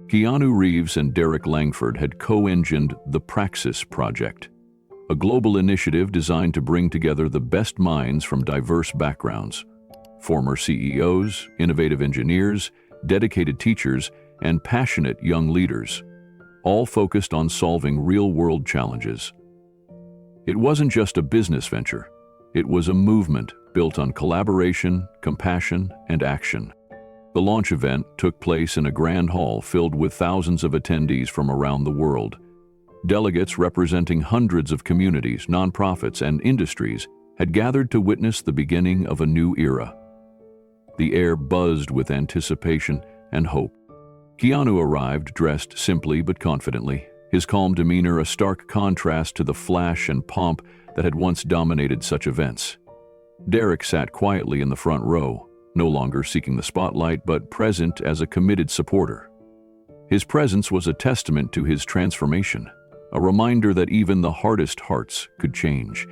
A: Keanu Reeves and Derek Langford had co-engined the Praxis Project, a global initiative designed to bring together the best minds from diverse backgrounds. Former CEOs, innovative engineers, dedicated teachers, and passionate young leaders, all focused on solving real-world challenges. It wasn't just a business venture. It was a movement built on collaboration, compassion, and action. The launch event took place in a grand hall filled with thousands of attendees from around the world. Delegates representing hundreds of communities, nonprofits, and industries had gathered to witness the beginning of a new era. The air buzzed with anticipation and hope. Keanu arrived dressed simply but confidently, his calm demeanor a stark contrast to the flash and pomp that had once dominated such events. Derek sat quietly in the front row, no longer seeking the spotlight but present as a committed supporter. His presence was a testament to his transformation, a reminder that even the hardest hearts could change.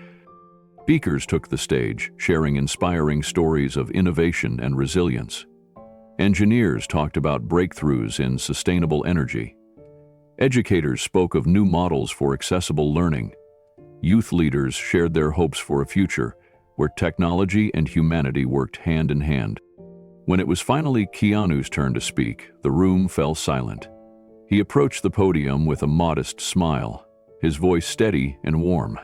A: Speakers took the stage, sharing inspiring stories of innovation and resilience. Engineers talked about breakthroughs in sustainable energy. Educators spoke of new models for accessible learning. Youth leaders shared their hopes for a future where technology and humanity worked hand in hand. When it was finally Keanu's turn to speak, the room fell silent. He approached the podium with a modest smile, his voice steady and warm.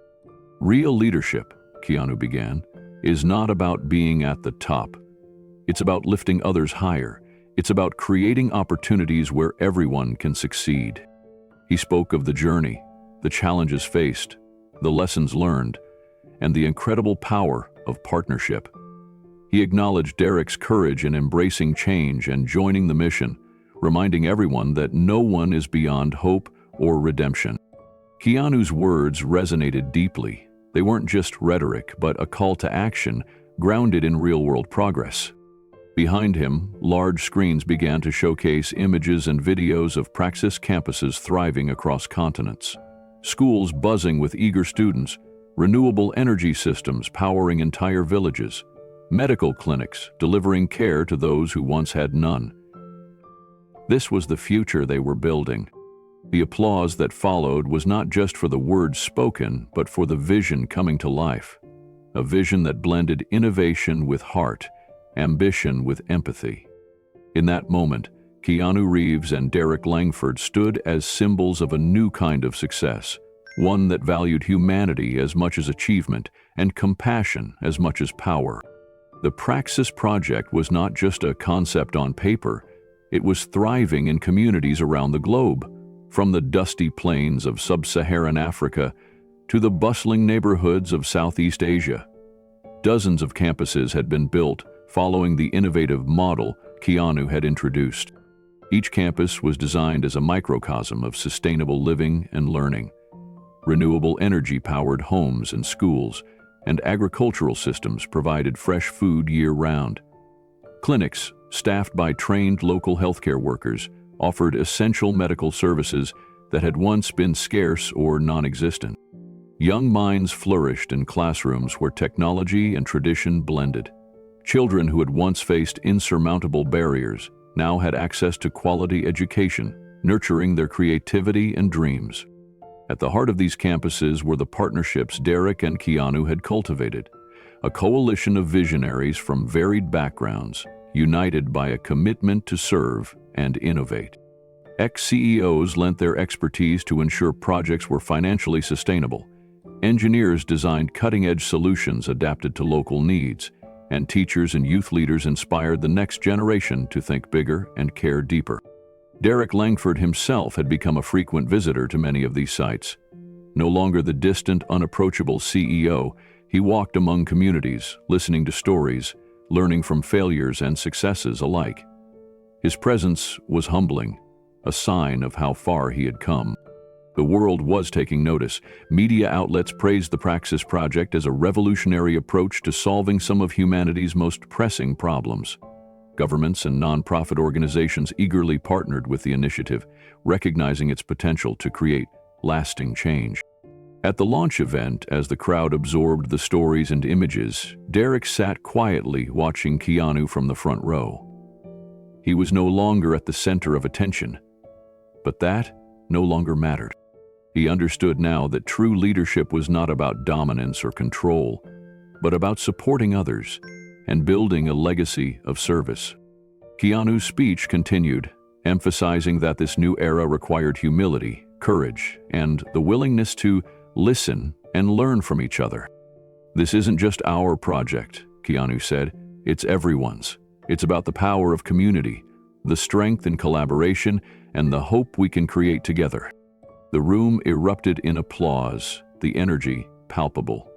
A: Real leadership, Keanu began, is not about being at the top. It's about lifting others higher. It's about creating opportunities where everyone can succeed. He spoke of the journey, the challenges faced, the lessons learned, and the incredible power of partnership. He acknowledged Derek's courage in embracing change and joining the mission, reminding everyone that no one is beyond hope or redemption. Keanu's words resonated deeply. They weren't just rhetoric, but a call to action grounded in real-world progress. Behind him, large screens began to showcase images and videos of Praxis campuses thriving across continents. Schools buzzing with eager students, renewable energy systems powering entire villages, medical clinics delivering care to those who once had none. This was the future they were building. The applause that followed was not just for the words spoken, but for the vision coming to life. A vision that blended innovation with heart, ambition with empathy. In that moment, Keanu Reeves and Derek Langford stood as symbols of a new kind of success, one that valued humanity as much as achievement and compassion as much as power. The Praxis project was not just a concept on paper, it was thriving in communities around the globe, from the dusty plains of sub-Saharan Africa to the bustling neighborhoods of Southeast Asia. Dozens of campuses had been built following the innovative model Keanu had introduced. Each campus was designed as a microcosm of sustainable living and learning. Renewable energy-powered homes and schools, and agricultural systems provided fresh food year-round. Clinics, staffed by trained local healthcare workers, offered essential medical services that had once been scarce or non-existent. Young minds flourished in classrooms where technology and tradition blended. Children who had once faced insurmountable barriers now had access to quality education, nurturing their creativity and dreams. At the heart of these campuses were the partnerships Derek and Keanu had cultivated, a coalition of visionaries from varied backgrounds, united by a commitment to serve and innovate. Ex-CEOs lent their expertise to ensure projects were financially sustainable. Engineers designed cutting-edge solutions adapted to local needs, and teachers and youth leaders inspired the next generation to think bigger and care deeper. Derek Langford himself had become a frequent visitor to many of these sites. No longer the distant, unapproachable CEO, he walked among communities, listening to stories, learning from failures and successes alike. His presence was humbling, a sign of how far he had come. The world was taking notice. Media outlets praised the Praxis project as a revolutionary approach to solving some of humanity's most pressing problems. Governments and nonprofit organizations eagerly partnered with the initiative, recognizing its potential to create lasting change. At the launch event, as the crowd absorbed the stories and images, Derek sat quietly watching Keanu from the front row. He was no longer at the center of attention, but that no longer mattered. He understood now that true leadership was not about dominance or control, but about supporting others and building a legacy of service. Keanu's speech continued, emphasizing that this new era required humility, courage, and the willingness to listen and learn from each other. "This isn't just our project," Keanu said. "It's everyone's. It's about the power of community, the strength in collaboration, and the hope we can create together." The room erupted in applause, the energy palpable.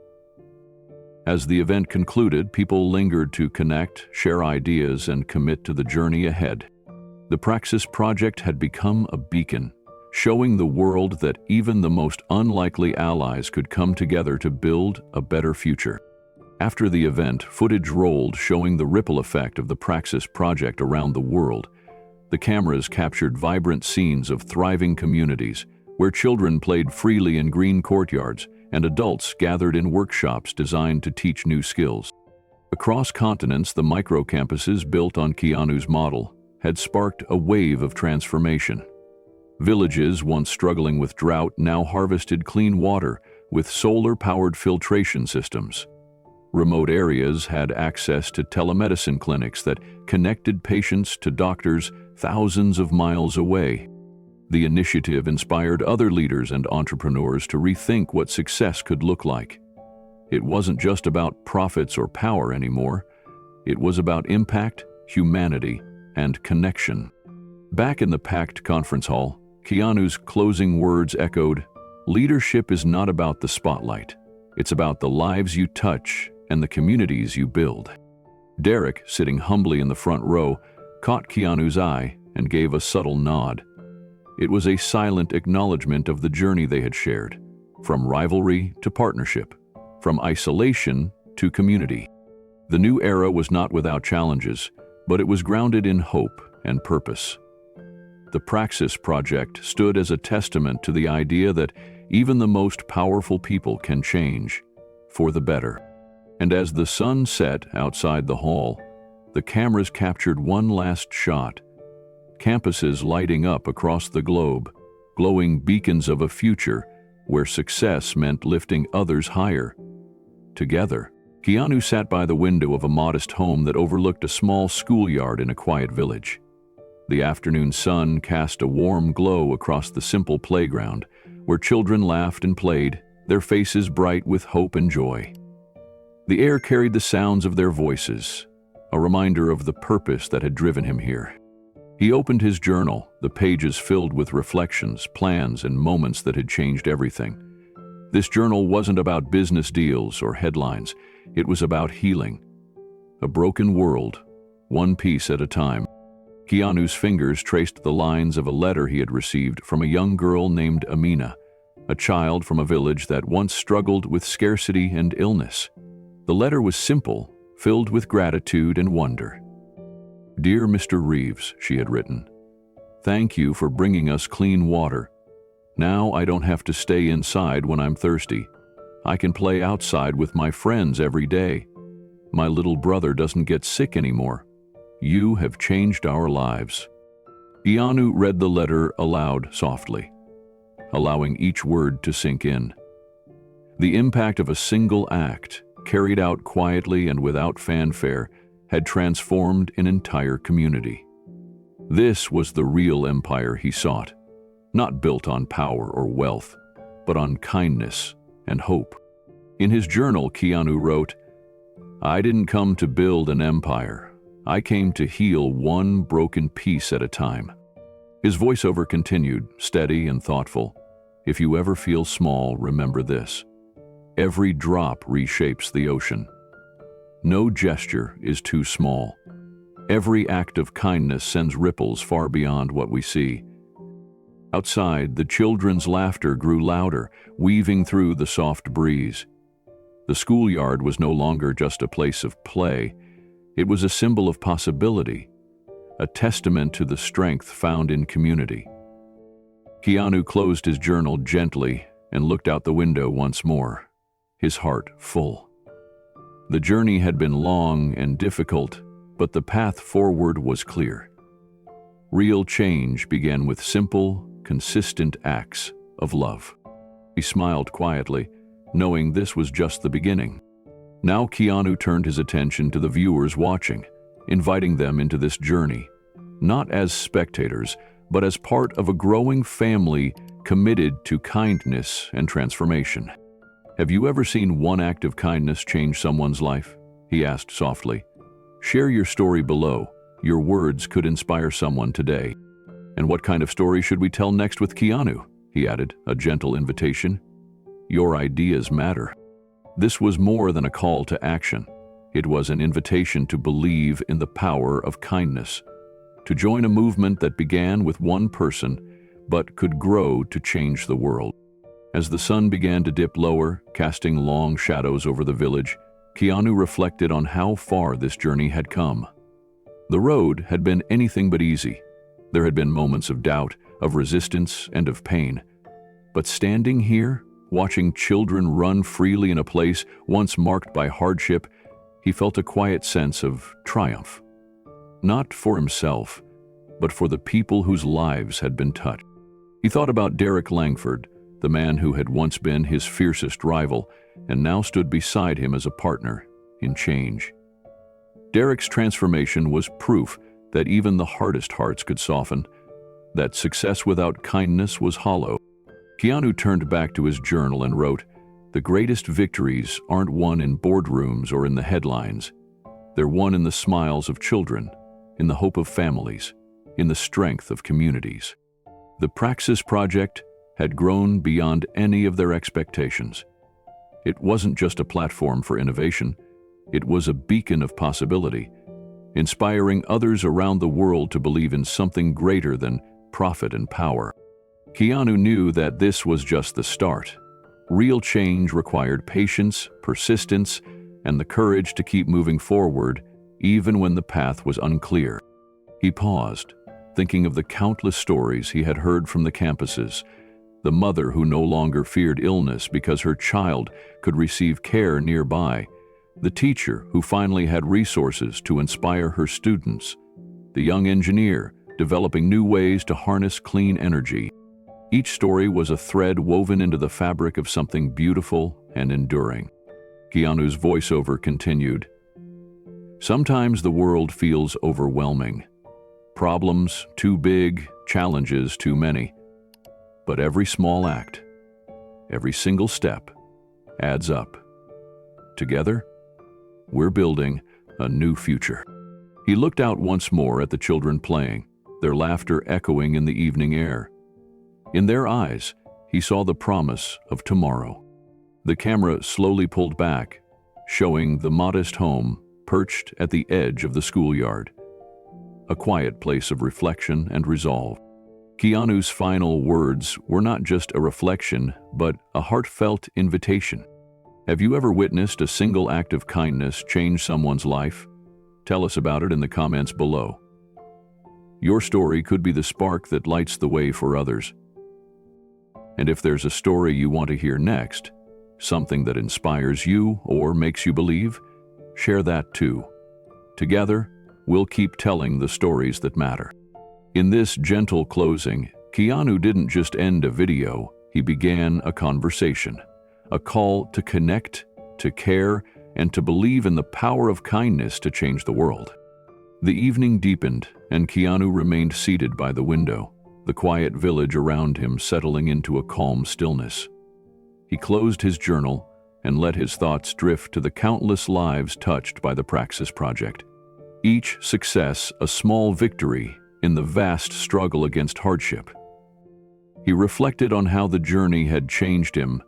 A: As the event concluded, people lingered to connect, share ideas, and commit to the journey ahead. The Praxis project had become a beacon, showing the world that even the most unlikely allies could come together to build a better future. After the event, footage rolled showing the ripple effect of the Praxis project around the world. The cameras captured vibrant scenes of thriving communities, where children played freely in green courtyards and adults gathered in workshops designed to teach new skills. Across continents, the micro-campuses built on Keanu's model had sparked a wave of transformation. Villages once struggling with drought now harvested clean water with solar-powered filtration systems. Remote areas had access to telemedicine clinics that connected patients to doctors thousands of miles away. The initiative inspired other leaders and entrepreneurs to rethink what success could look like. It wasn't just about profits or power anymore. It was about impact, humanity, and connection. Back in the packed conference hall, Keanu's closing words echoed, "Leadership is not about the spotlight. It's about the lives you touch and the communities you build." Derek, sitting humbly in the front row, caught Keanu's eye and gave a subtle nod. It was a silent acknowledgement of the journey they had shared, from rivalry to partnership, from isolation to community. The new era was not without challenges, but it was grounded in hope and purpose. The Praxis Project stood as a testament to the idea that even the most powerful people can change, for the better. And as the sun set outside the hall, the cameras captured one last shot. Campuses lighting up across the globe, glowing beacons of a future where success meant lifting others higher. Together, Keanu sat by the window of a modest home that overlooked a small schoolyard in a quiet village. The afternoon sun cast a warm glow across the simple playground, where children laughed and played, their faces bright with hope and joy. The air carried the sounds of their voices, a reminder of the purpose that had driven him here. He opened his journal, the pages filled with reflections, plans, and moments that had changed everything. This journal wasn't about business deals or headlines. It was about healing. A broken world, one piece at a time. Keanu's fingers traced the lines of a letter he had received from a young girl named Amina, a child from a village that once struggled with scarcity and illness. The letter was simple, filled with gratitude and wonder. "Dear Mr. Reeves," she had written, "thank you for bringing us clean water. Now I don't have to stay inside when I'm thirsty. I can play outside with my friends every day. My little brother doesn't get sick anymore. You have changed our lives." Keanu read the letter aloud softly, allowing each word to sink in. The impact of a single act, carried out quietly and without fanfare, had transformed an entire community. This was the real empire he sought, not built on power or wealth, but on kindness and hope. In his journal, Keanu wrote, "I didn't come to build an empire. I came to heal one broken piece at a time." His voiceover continued, steady and thoughtful. "If you ever feel small, remember this. Every drop reshapes the ocean. No gesture is too small. Every act of kindness sends ripples far beyond what we see." Outside, the children's laughter grew louder, weaving through the soft breeze. The schoolyard was no longer just a place of play. It was a symbol of possibility, a testament to the strength found in community. Keanu closed his journal gently and looked out the window once more, his heart full. The journey had been long and difficult, but the path forward was clear. Real change began with simple, consistent acts of love. He smiled quietly, knowing this was just the beginning. Now Keanu turned his attention to the viewers watching, inviting them into this journey, not as spectators, but as part of a growing family committed to kindness and transformation. "Have you ever seen one act of kindness change someone's life?" he asked softly. "Share your story below. Your words could inspire someone today." "And what kind of story should we tell next with Keanu?" he added, a gentle invitation. "Your ideas matter." This was more than a call to action. It was an invitation to believe in the power of kindness, to join a movement that began with one person but could grow to change the world. As the sun began to dip lower, casting long shadows over the village, Keanu reflected on how far this journey had come. The road had been anything but easy. There had been moments of doubt, of resistance, and of pain. But standing here, watching children run freely in a place once marked by hardship, he felt a quiet sense of triumph. Not for himself, but for the people whose lives had been touched. He thought about Derek Langford, the man who had once been his fiercest rival and now stood beside him as a partner in change. Derek's transformation was proof that even the hardest hearts could soften, that success without kindness was hollow. Keanu turned back to his journal and wrote, The greatest victories aren't won in boardrooms or in the headlines. They're won in the smiles of children, in the hope of families, in the strength of communities. The Praxis Project had grown beyond any of their expectations. It wasn't just a platform for innovation, it was a beacon of possibility, inspiring others around the world to believe in something greater than profit and power. Keanu knew that this was just the start. Real change required patience, persistence, and the courage to keep moving forward even when the path was unclear. He paused, thinking of the countless stories he had heard from the campuses, the mother who no longer feared illness because her child could receive care nearby, the teacher who finally had resources to inspire her students, the young engineer developing new ways to harness clean energy. Each story was a thread woven into the fabric of something beautiful and enduring. Keanu's voiceover continued, "Sometimes the world feels overwhelming. Problems too big, challenges too many. But every small act, every single step, adds up. Together, we're building a new future." He looked out once more at the children playing, their laughter echoing in the evening air. In their eyes, he saw the promise of tomorrow. The camera slowly pulled back, showing the modest home perched at the edge of the schoolyard, a quiet place of reflection and resolve. Keanu's final words were not just a reflection, but a heartfelt invitation. Have you ever witnessed a single act of kindness change someone's life? Tell us about it in the comments below. Your story could be the spark that lights the way for others. And if there's a story you want to hear next, something that inspires you or makes you believe, share that too. Together, we'll keep telling the stories that matter. In this gentle closing, Keanu didn't just end a video, he began a conversation, a call to connect, to care, and to believe in the power of kindness to change the world. The evening deepened, and Keanu remained seated by the window, the quiet village around him settling into a calm stillness. He closed his journal and let his thoughts drift to the countless lives touched by the Praxis Project. Each success a small victory in the vast struggle against hardship. He reflected on how the journey had changed him,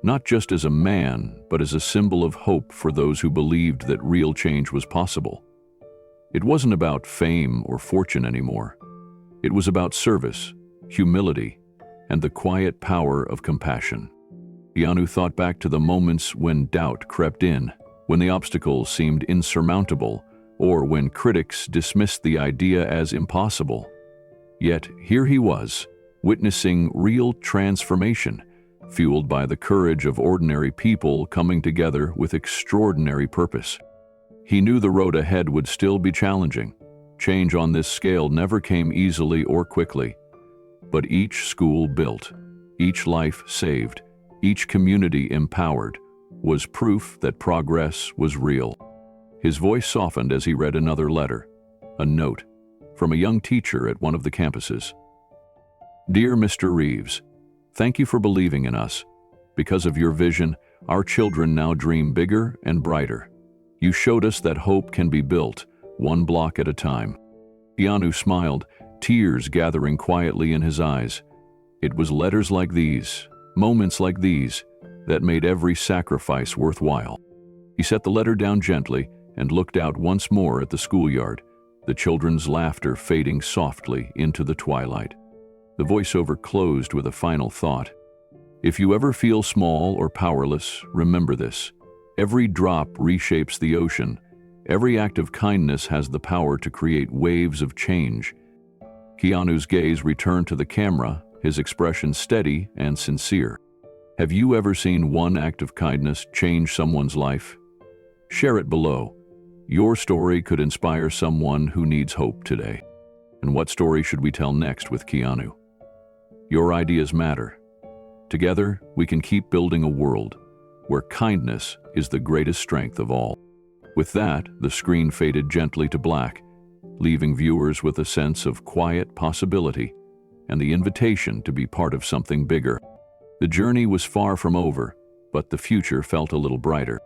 A: not just as a man, but as a symbol of hope for those who believed that real change was possible. It wasn't about fame or fortune anymore. It was about service, humility, and the quiet power of compassion. Keanu thought back to the moments when doubt crept in, when the obstacles seemed insurmountable, or when critics dismissed the idea as impossible. Yet here he was, witnessing real transformation, fueled by the courage of ordinary people coming together with extraordinary purpose. He knew the road ahead would still be challenging. Change on this scale never came easily or quickly. But each school built, each life saved, each community empowered, was proof that progress was real. His voice softened as he read another letter, a note, from a young teacher at one of the campuses. "Dear Mr. Reeves, thank you for believing in us. Because of your vision, our children now dream bigger and brighter. You showed us that hope can be built, one block at a time." Keanu smiled, tears gathering quietly in his eyes. It was letters like these, moments like these, that made every sacrifice worthwhile. He set the letter down gently and looked out once more at the schoolyard, the children's laughter fading softly into the twilight. The voiceover closed with a final thought. If you ever feel small or powerless, remember this. Every drop reshapes the ocean. Every act of kindness has the power to create waves of change. Keanu's gaze returned to the camera, his expression steady and sincere. Have you ever seen one act of kindness change someone's life? Share it below. Your story could inspire someone who needs hope today. And what story should we tell next with Keanu? Your ideas matter. Together, we can keep building a world where kindness is the greatest strength of all. With that, the screen faded gently to black, leaving viewers with a sense of quiet possibility and the invitation to be part of something bigger. The journey was far from over, but the future felt a little brighter.